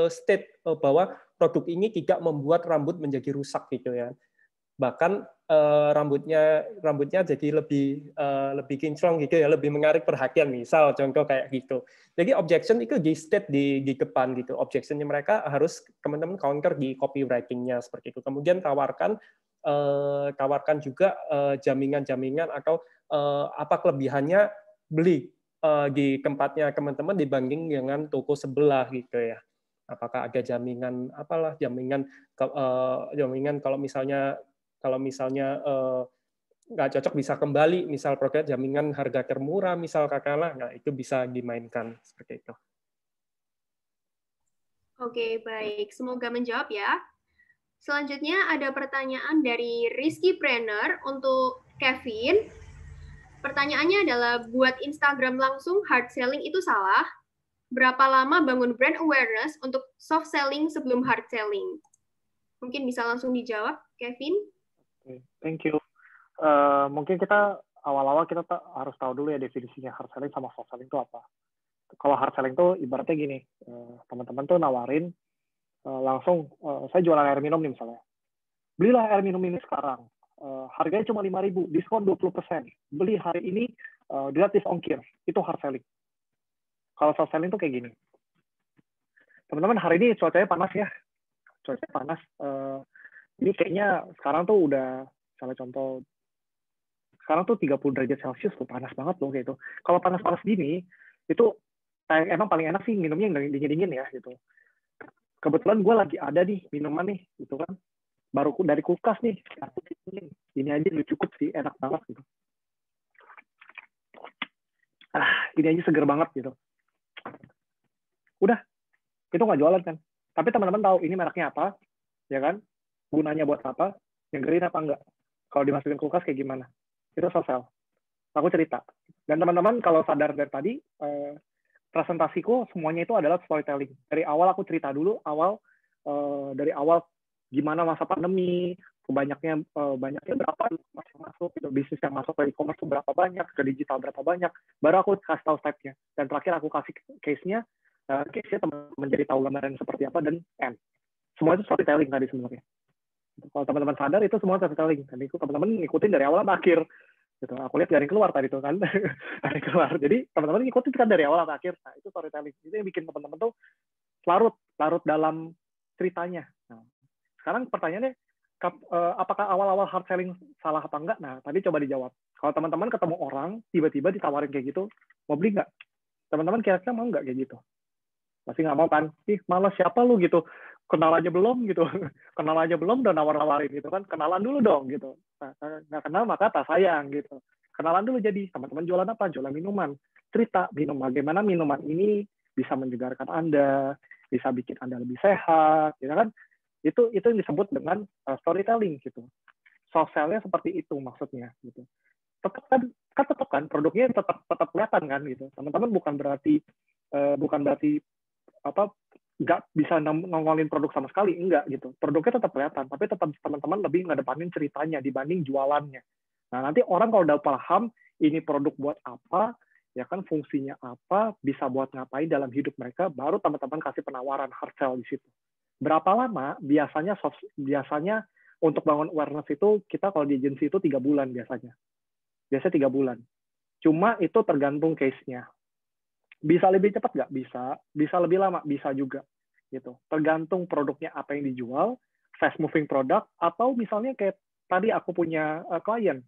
state bahwa produk ini tidak membuat rambut menjadi rusak gitu ya. Bahkan rambutnya jadi lebih kinclong gitu ya, lebih menarik perhatian misal contoh kayak gitu. Jadi objection itu di state di depan gitu. Objectionnya mereka harus teman-teman counter di copywriting-nya seperti itu. Kemudian tawarkan juga jaminan-jaminan atau apa kelebihannya beli di tempatnya teman-teman dibanding dengan toko sebelah gitu ya. Apakah ada jaminan jaminan kalau misalnya nggak cocok bisa kembali, misal produk jaminan harga termurah, misal katakanlah, nah itu bisa dimainkan seperti itu. Oke, baik. Semoga menjawab ya. Selanjutnya ada pertanyaan dari Rizky Brenner untuk Kevin. Pertanyaannya adalah, buat Instagram langsung hard selling itu salah? Berapa lama bangun brand awareness untuk soft selling sebelum hard selling? Mungkin bisa langsung dijawab, Kevin. Thank you. Mungkin kita awal-awal kita harus tahu dulu ya definisinya hard selling sama soft selling itu apa. Kalau hard selling itu ibaratnya gini, teman-teman tuh nawarin langsung, saya jualan air minum nih misalnya. Belilah air minum ini sekarang. Harganya cuma 5.000, diskon 20%. Beli hari ini gratis ongkir. Itu hard selling. Kalau soft selling tuh kayak gini. Teman-teman, hari ini cuacanya panas ya. Cuacanya panas. Ini kayaknya sekarang tuh udah, misalnya contoh, sekarang tuh 30 derajat Celcius tuh panas banget loh kayak itu. Kalau panas-panas gini, itu emang paling enak sih minumnya yang dingin-dingin ya gitu. Kebetulan gue lagi ada nih minuman nih gitu kan. Baru dari kulkas nih. Ini aja udah cukup sih, enak banget gitu. Ini aja seger banget gitu. Udah, itu nggak jualan kan. Tapi teman-teman tahu ini mereknya apa, ya kan? Gunanya buat apa, nyegerin apa enggak. Kalau dimasukin kulkas kayak gimana. Itu sosial. Aku cerita. Dan teman-teman kalau sadar dari tadi, presentasiku semuanya itu adalah storytelling. Dari awal aku cerita dulu, dari awal gimana masa pandemi, banyaknya berapa masuk, gitu, bisnis yang masuk ke e-commerce berapa banyak, ke digital berapa banyak, baru aku kasih tahu step-nya. Dan terakhir aku kasih case-nya teman-teman jadi tahu gambaran seperti apa, dan end. Semua itu storytelling tadi sebenarnya. Kalau teman-teman sadar itu semua storytelling. Dan itu teman-teman ngikutin dari awal sampai akhir. Gitu. Aku lihat garing keluar tadi tuh kan. Garing keluar. Jadi teman-teman ngikutin kan dari awal sampai akhir. Nah, itu storytelling. Itu yang bikin teman-teman tuh larut dalam ceritanya. Nah, sekarang pertanyaannya, apakah awal-awal hard selling salah apa enggak? Nah, tadi coba dijawab. Kalau teman-teman ketemu orang, tiba-tiba ditawarin kayak gitu, mau beli nggak? Teman-teman kira-kira mau nggak kayak gitu? Pasti nggak mau kan? Ih, malas siapa lu gitu? Kenal aja belum gitu. Kenal aja belum udah nawar-nawarin gitu kan. Kenalan dulu dong gitu. Nah, nggak kenal maka tak sayang gitu. Kenalan dulu jadi. Teman-teman jualan apa? Jualan minuman. Cerita bagaimana minuman ini bisa menyegarkan Anda, bisa bikin Anda lebih sehat, ya kan? Itu yang disebut dengan storytelling gitu. Soft sell-nya seperti itu maksudnya gitu. Tetap kan produknya tetap kelihatan kan gitu. Teman-teman bukan berarti nggak bisa nongolin produk sama sekali, enggak gitu. Produknya tetap kelihatan, tapi tetap teman-teman lebih ngedepanin ceritanya dibanding jualannya. Nah, nanti orang kalau udah paham ini produk buat apa, ya kan fungsinya apa, bisa buat ngapain dalam hidup mereka, baru teman-teman kasih penawaran hard sell di situ. Berapa lama? Biasanya untuk bangun awareness itu, kita kalau di agency itu 3 bulan biasanya. Biasanya 3 bulan. Cuma itu tergantung case-nya. Bisa lebih cepat nggak? Bisa lebih lama? Bisa juga. Gitu. Tergantung produknya apa yang dijual, fast moving product, atau misalnya kayak tadi aku punya klien,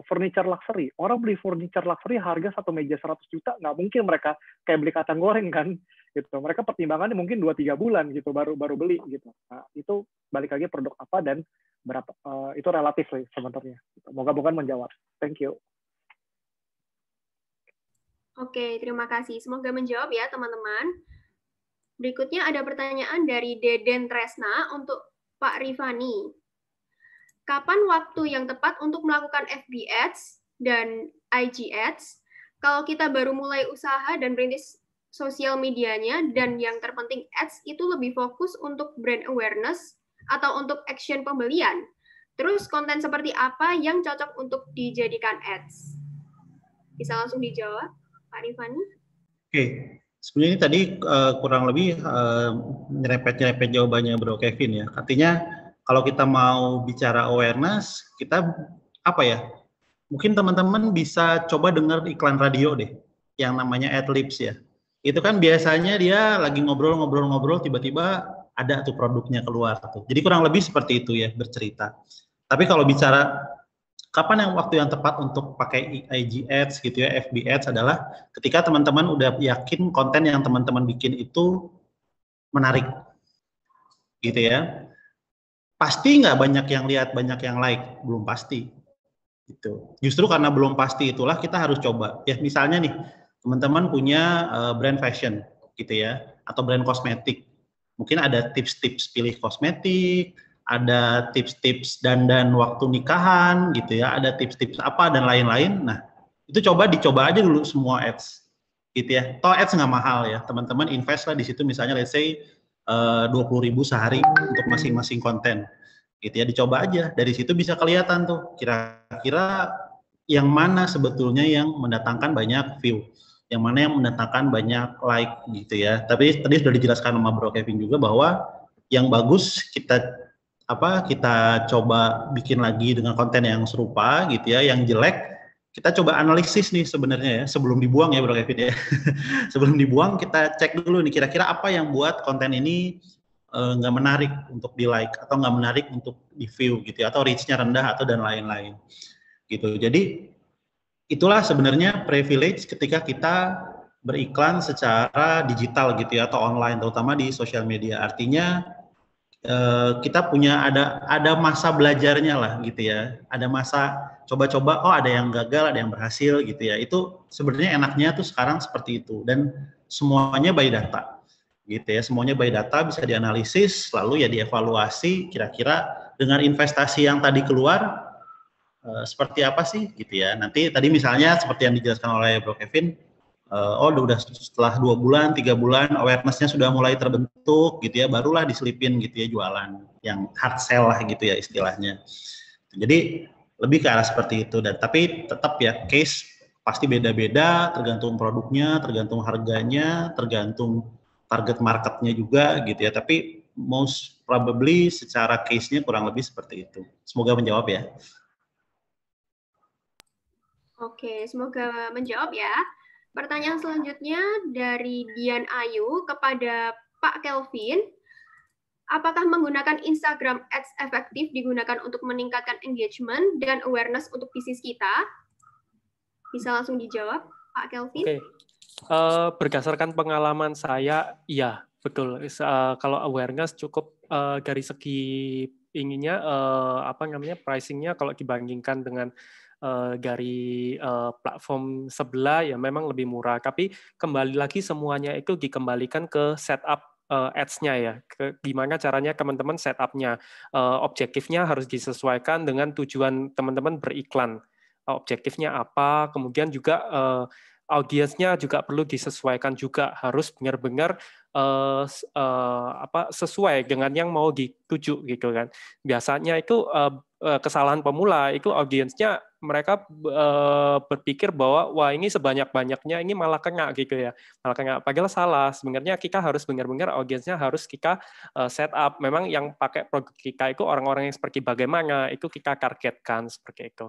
furniture luxury. Orang beli furniture luxury harga satu meja 100 juta, nggak mungkin mereka kayak beli kacang goreng kan. gitu. Mereka pertimbangannya mungkin 2-3 bulan gitu baru beli gitu. Nah, itu balik lagi produk apa dan berapa, itu relatif sih sebenarnya. Moga-moga menjawab. Thank you. Oke, terima kasih. Semoga menjawab ya teman-teman. Berikutnya ada pertanyaan dari Deden Tresna untuk Pak Rifani. Kapan waktu yang tepat untuk melakukan FB Ads dan IG Ads? Kalau kita baru mulai usaha dan merintis sosial medianya, dan yang terpenting ads itu lebih fokus untuk brand awareness atau untuk action pembelian. Terus konten seperti apa yang cocok untuk dijadikan ads? Bisa langsung dijawab, Pak Rifani? Oke, sebenarnya ini tadi kurang lebih nyerepet jawabannya Bro Kevin ya. Artinya kalau kita mau bicara awareness, kita apa ya? Mungkin teman-teman bisa coba dengar iklan radio deh, yang namanya Adlibs ya. Itu kan biasanya dia lagi ngobrol-ngobrol, tiba-tiba ada tuh produknya keluar tuh. Jadi kurang lebih seperti itu ya, bercerita. Tapi kalau bicara kapan waktu yang tepat untuk pakai IG Ads gitu ya, FB Ads adalah ketika teman-teman udah yakin konten yang teman-teman bikin itu menarik, gitu ya. Pasti nggak banyak yang lihat, banyak yang like, belum pasti. Gitu. Justru karena belum pasti itulah kita harus coba. Ya misalnya nih, teman-teman punya brand fashion gitu ya, atau brand kosmetik. Mungkin ada tips-tips pilih kosmetik, ada tips-tips dandan waktu nikahan gitu ya, ada tips-tips apa dan lain-lain. Nah, itu dicoba aja dulu semua ads. Gitu ya. Toh ads nggak mahal ya, teman-teman invest lah di situ misalnya let's say 20.000 sehari untuk masing-masing konten. Gitu ya, dicoba aja. Dari situ bisa kelihatan tuh kira-kira yang mana sebetulnya yang mendatangkan banyak view, yang mana yang mendatangkan banyak like gitu ya. Tapi tadi sudah dijelaskan sama Bro Kevin juga bahwa yang bagus kita coba bikin lagi dengan konten yang serupa gitu ya. Yang jelek kita coba analisis nih sebenarnya ya, sebelum dibuang ya Bro Kevin ya. Sebelum dibuang kita cek dulu nih kira-kira apa yang buat konten ini nggak menarik untuk di like atau nggak menarik untuk di view gitu ya, atau reach-nya rendah atau dan lain-lain gitu. Jadi itulah sebenarnya privilege ketika kita beriklan secara digital gitu ya, atau online terutama di sosial media. Artinya kita punya ada masa belajarnya lah gitu ya, ada masa coba-coba, oh ada yang gagal, ada yang berhasil gitu ya. Itu sebenarnya enaknya tuh sekarang seperti itu, dan semuanya by data gitu ya, semuanya by data bisa dianalisis, lalu ya dievaluasi kira-kira dengan investasi yang tadi keluar seperti apa sih gitu ya. Nanti tadi misalnya seperti yang dijelaskan oleh Bro Kevin, udah setelah 2 bulan, 3 bulan awareness-nya sudah mulai terbentuk gitu ya, barulah diselipin gitu ya jualan yang hard sell lah gitu ya istilahnya. Jadi lebih ke arah seperti itu, dan tapi tetap ya case pasti beda-beda, tergantung produknya, tergantung harganya, tergantung target marketnya juga gitu ya, tapi most probably secara case-nya kurang lebih seperti itu. Semoga menjawab ya. Oke, semoga menjawab ya. Pertanyaan selanjutnya dari Dian Ayu kepada Pak Kelvin. Apakah menggunakan Instagram Ads efektif digunakan untuk meningkatkan engagement dan awareness untuk bisnis kita? Bisa langsung dijawab, Pak Kelvin. Oke. Berdasarkan pengalaman saya, iya betul. Kalau awareness cukup dari segi inginnya pricingnya kalau dibandingkan dengan dari platform sebelah ya memang lebih murah. Tapi kembali lagi semuanya itu dikembalikan ke setup ads-nya ya. Gimana caranya teman-teman setup-nya. Objektifnya harus disesuaikan dengan tujuan teman-teman beriklan. Objektifnya apa, kemudian juga audiensnya juga perlu disesuaikan juga, harus benar-benar sesuai dengan yang mau dituju gitu kan. Biasanya itu kesalahan pemula itu audiensnya mereka berpikir bahwa wah ini sebanyak-banyaknya ini malah kena gitu ya, malah kena. Padahal salah. Sebenarnya kita harus benar-benar audiensnya harus kita set up. Memang yang pakai produk kita itu orang-orang yang seperti bagaimana itu kita targetkan seperti itu.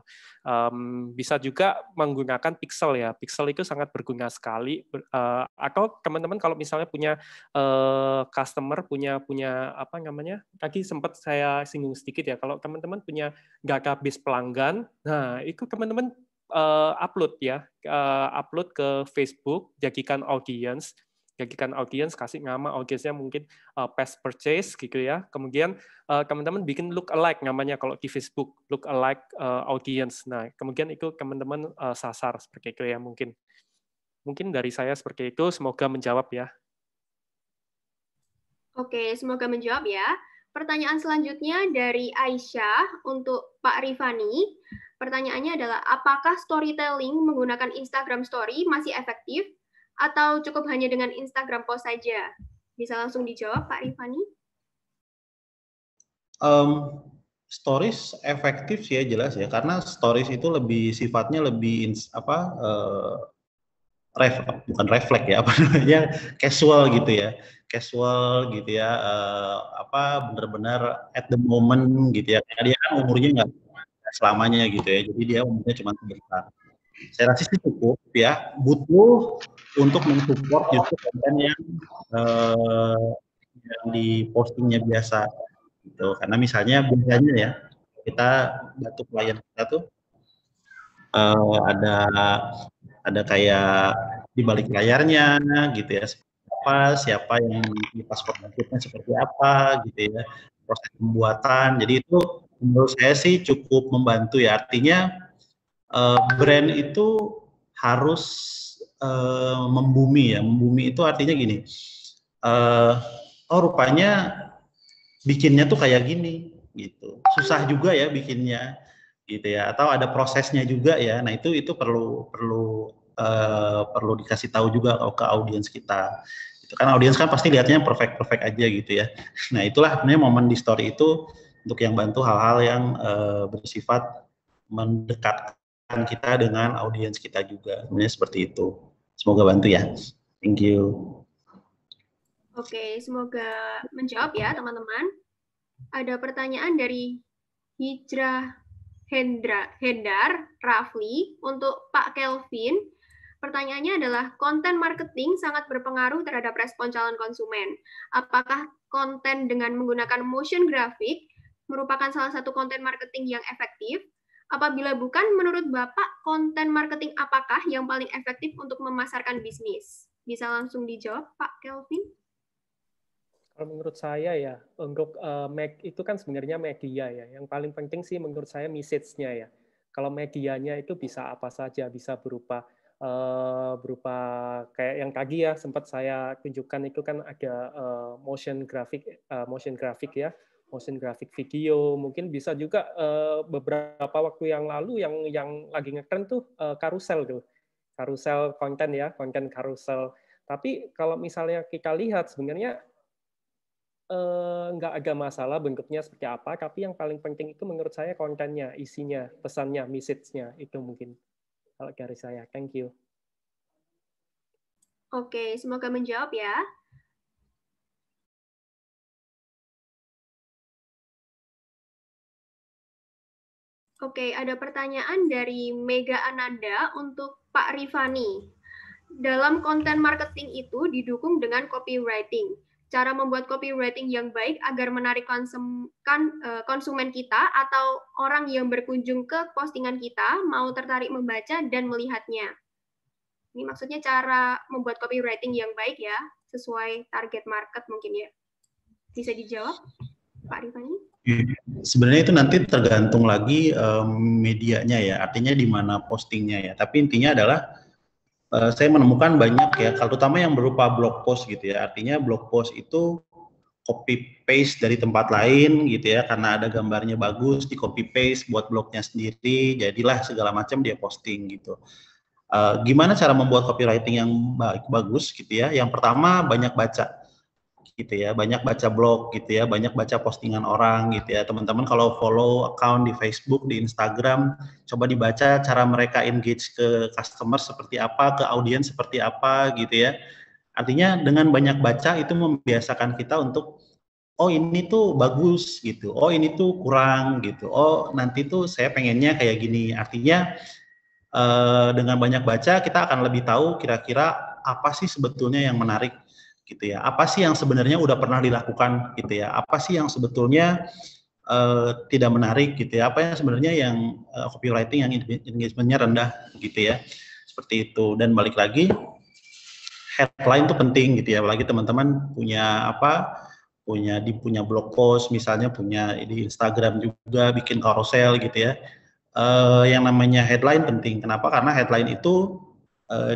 Bisa juga menggunakan pixel ya. Pixel itu sangat berguna sekali. Atau teman-teman kalau misalnya punya customer punya apa namanya? Tadi sempat saya singgung sedikit ya. Kalau teman-teman punya database pelanggan, nah itu teman-teman upload ya, upload ke Facebook, jadikan audience. bagikan audience, kasih nama audiensnya mungkin past purchase gitu ya. Kemudian teman-teman bikin look alike namanya kalau di Facebook, look alike audience. Nah, kemudian itu teman-teman sasar seperti itu ya mungkin. Mungkin dari saya seperti itu, semoga menjawab ya. Oke, semoga menjawab ya. Pertanyaan selanjutnya dari Aisyah untuk Pak Rifani. Pertanyaannya adalah, apakah storytelling menggunakan Instagram Story masih efektif atau cukup hanya dengan Instagram Post saja? Bisa langsung dijawab, Pak Rifani? Stories efektif sih ya, jelas ya, karena stories itu lebih sifatnya lebih bukan refleks ya, apa namanya, casual gitu ya, benar-benar at the moment gitu ya, karena dia kan umurnya nggak selamanya gitu ya, jadi dia umurnya cuma sebentar. Saya rasa sih cukup ya, butuh untuk mensupport justru konten yang di postingnya biasa gitu. Karena misalnya biasanya ya kita bantu klien kita tuh ada kayak di balik layarnya gitu ya, siapa yang di paspor marketnya seperti apa gitu ya, proses pembuatan. Jadi itu menurut saya sih cukup membantu ya, artinya brand itu harus membumi ya. Membumi itu artinya gini, oh rupanya bikinnya tuh kayak gini gitu, susah juga ya bikinnya gitu ya, atau ada prosesnya juga ya. Nah itu perlu dikasih tahu juga ke audiens kita. Itu kan audiens kan pasti lihatnya perfect aja gitu ya. Nah itulah sebenarnya momen di story itu untuk yang bantu hal-hal yang bersifat mendekatkan kita dengan audiens kita juga. Sebenarnya seperti itu. Semoga bantu ya. Thank you. Oke, semoga menjawab ya teman-teman. Ada pertanyaan dari Hijrah Hendar Rafli untuk Pak Kelvin. Pertanyaannya adalah, konten marketing sangat berpengaruh terhadap respon calon konsumen. Apakah konten dengan menggunakan motion graphic merupakan salah satu konten marketing yang efektif? Apabila bukan, menurut Bapak, konten marketing apakah yang paling efektif untuk memasarkan bisnis? Bisa langsung dijawab, Pak Kelvin? Kalau menurut saya ya, untuk itu kan sebenarnya media ya. Yang paling penting sih menurut saya message-nya ya. Kalau medianya itu bisa apa saja, bisa berupa kayak yang tadi ya sempat saya tunjukkan itu kan ada motion graphic ya, motion graphic video. Mungkin bisa juga beberapa waktu yang lalu yang lagi ngetren tuh karusel konten ya, konten karusel. Tapi kalau misalnya kita lihat sebenarnya nggak ada masalah bentuknya seperti apa, tapi yang paling penting itu menurut saya kontennya, isinya, pesannya, message-nya, itu mungkin kalau dari saya. Thank you. Oke, semoga menjawab ya. Oke, ada pertanyaan dari Mega Ananda untuk Pak Rifani. Dalam konten marketing itu didukung dengan copywriting. Cara membuat copywriting yang baik agar menarik konsumen kita atau orang yang berkunjung ke postingan kita mau tertarik membaca dan melihatnya. Ini maksudnya cara membuat copywriting yang baik ya, sesuai target market mungkin ya. Bisa dijawab, Pak Rifani? Sebenarnya itu nanti tergantung lagi medianya ya, artinya di mana postingnya ya. Tapi intinya adalah saya menemukan banyak ya, terutama yang berupa blog post gitu ya. Artinya blog post itu copy paste dari tempat lain gitu ya, karena ada gambarnya bagus, di copy paste buat blognya sendiri, jadilah segala macam dia posting gitu. Gimana cara membuat copywriting yang bagus gitu ya? Yang pertama banyak baca gitu ya, banyak baca blog gitu ya, banyak baca postingan orang gitu ya. Teman-teman kalau follow account di Facebook, di Instagram, coba dibaca cara mereka engage ke customer seperti apa, ke audiens seperti apa gitu ya. Artinya dengan banyak baca itu membiasakan kita untuk oh ini tuh bagus gitu, oh ini tuh kurang gitu, oh nanti tuh saya pengennya kayak gini. Artinya dengan banyak baca kita akan lebih tahu kira-kira apa sih sebetulnya yang menarik gitu ya, apa sih yang sebenarnya udah pernah dilakukan gitu ya, apa sih yang sebetulnya tidak menarik gitu ya, apa yang sebenarnya yang copywriting yang engagement-nya rendah gitu ya, seperti itu. Dan balik lagi headline itu penting gitu ya, apalagi teman-teman punya punya blog post misalnya, punya di Instagram juga bikin carousel gitu ya. Yang namanya headline penting. Kenapa? Karena headline itu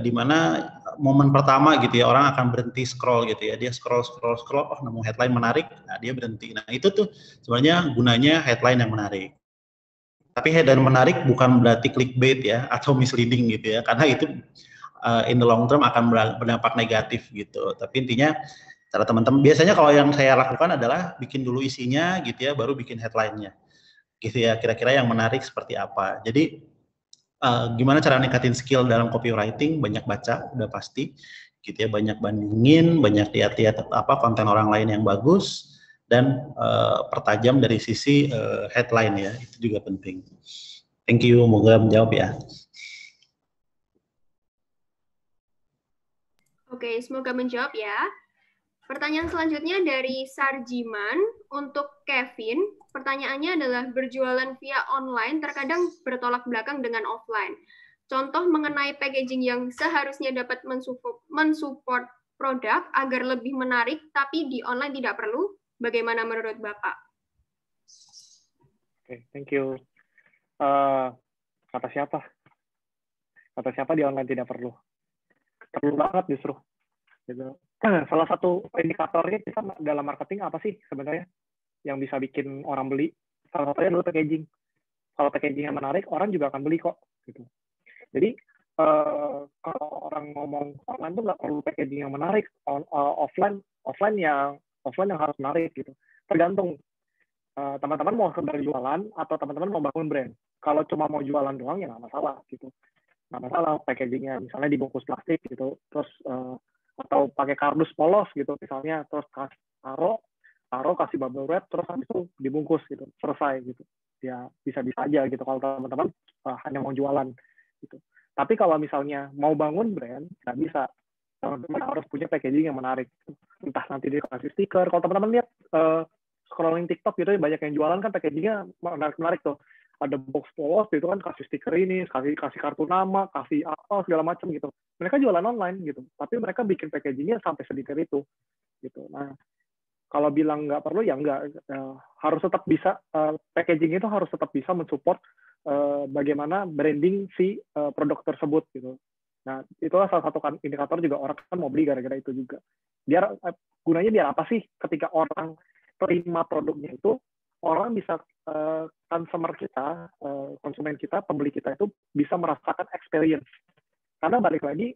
di mana momen pertama gitu ya, orang akan berhenti scroll gitu ya, dia scroll, oh nemu headline menarik, nah dia berhenti. Nah itu tuh sebenarnya gunanya headline yang menarik. Tapi headline menarik bukan berarti clickbait ya, atau misleading gitu ya, karena itu in the long term akan berdampak negatif gitu. Tapi intinya cara teman-teman, biasanya kalau yang saya lakukan adalah bikin dulu isinya gitu ya, baru bikin headline-nya gitu ya, kira-kira yang menarik seperti apa. Jadi gimana cara ningkatin skill dalam copywriting? Banyak baca, udah pasti gitu ya, banyak bandingin, banyak lihat-lihat konten orang lain yang bagus, dan pertajam dari sisi headline ya, itu juga penting. Thank you, semoga menjawab ya. Oke, semoga menjawab ya. Pertanyaan selanjutnya dari Sarjiman untuk Kevin. Pertanyaannya adalah, berjualan via online terkadang bertolak belakang dengan offline. Contoh mengenai packaging yang seharusnya dapat mensupport produk agar lebih menarik, tapi di online tidak perlu. Bagaimana menurut Bapak? Oke, thank you. Kata siapa? Kata siapa di online tidak perlu? Perlu banget justru. Gitu. Salah satu indikatornya kita dalam marketing apa sih sebenarnya yang bisa bikin orang beli? Salah satunya adalah packaging. Kalau packagingnya menarik, orang juga akan beli kok. Gitu. Jadi kalau orang ngomong online tuh nggak perlu packaging yang menarik, offline yang harus menarik gitu. Tergantung teman-teman mau sekedar jualan atau teman-teman mau bangun brand. Kalau cuma mau jualan doang ya nggak masalah gitu. Nggak masalah packagingnya misalnya dibungkus plastik gitu, terus atau pakai kardus polos gitu misalnya, terus taruh kasih bubble wrap, terus habis itu dibungkus gitu, selesai gitu. Ya bisa-bisa aja gitu kalau teman-teman hanya mau jualan gitu. Tapi kalau misalnya mau bangun brand, nggak bisa. Teman-teman harus punya packaging yang menarik. Entah nanti dia kasih stiker. Kalau teman-teman lihat scrolling TikTok gitu, banyak yang jualan kan packagingnya menarik tuh. Ada box polos itu kan kasih stiker ini, kasih kartu nama, kasih apa segala macam gitu. Mereka jualan online gitu, tapi mereka bikin packagingnya sampai sedetail itu gitu. Nah, kalau bilang nggak perlu ya nggak, harus tetap bisa, packaging itu harus tetap bisa mensupport bagaimana branding si produk tersebut gitu. Nah, itulah salah satu indikator juga orang kan mau beli gara-gara itu juga. Biar gunanya biar apa sih ketika orang terima produknya itu, orang bisa consumer kita, konsumen kita, pembeli kita itu bisa merasakan experience. Karena balik lagi,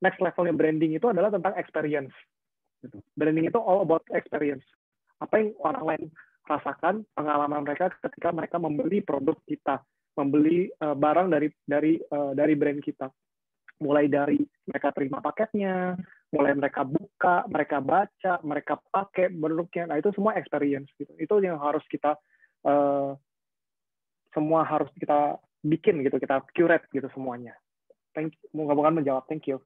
next levelnya branding itu adalah tentang experience. Branding itu all about experience. Apa yang orang lain rasakan, pengalaman mereka ketika mereka membeli produk kita, membeli barang dari brand kita. Mulai dari mereka terima paketnya, mulai mereka buka, mereka baca, mereka pakai produknya. Nah, itu semua experience gitu. Itu yang harus kita semua harus kita bikin gitu, kita curate gitu semuanya. Thank you. Moga-moga menjawab. Thank you.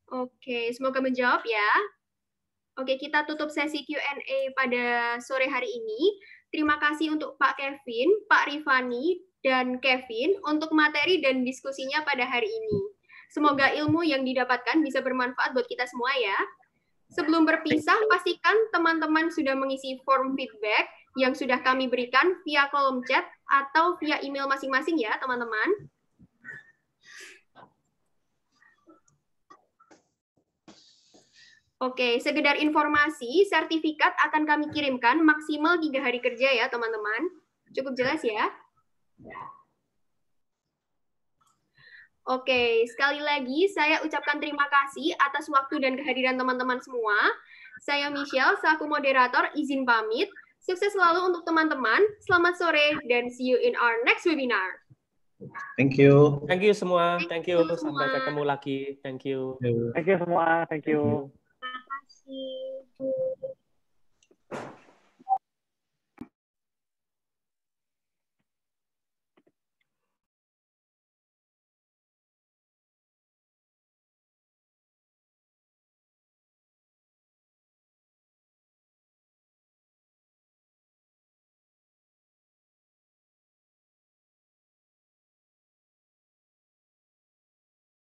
Oke, semoga menjawab ya. Oke, kita tutup sesi Q&A pada sore hari ini. Terima kasih untuk Pak Kevin, Pak Rifani, dan Kevin untuk materi dan diskusinya pada hari ini. Semoga ilmu yang didapatkan bisa bermanfaat buat kita semua ya. Sebelum berpisah, pastikan teman-teman sudah mengisi form feedback yang sudah kami berikan via kolom chat atau via email masing-masing ya, teman-teman. Oke, sekedar informasi, sertifikat akan kami kirimkan maksimal 3 hari kerja ya, teman-teman. Cukup jelas ya? Oke, sekali lagi saya ucapkan terima kasih atas waktu dan kehadiran teman-teman semua. Saya Michelle, selaku moderator, izin pamit. Sukses selalu untuk teman-teman. Selamat sore, dan see you in our next webinar. Thank you. Thank you semua. Thank you. Thank you Sampai semua. ketemu lagi. Thank you. Thank you semua. Thank you. Terima kasih.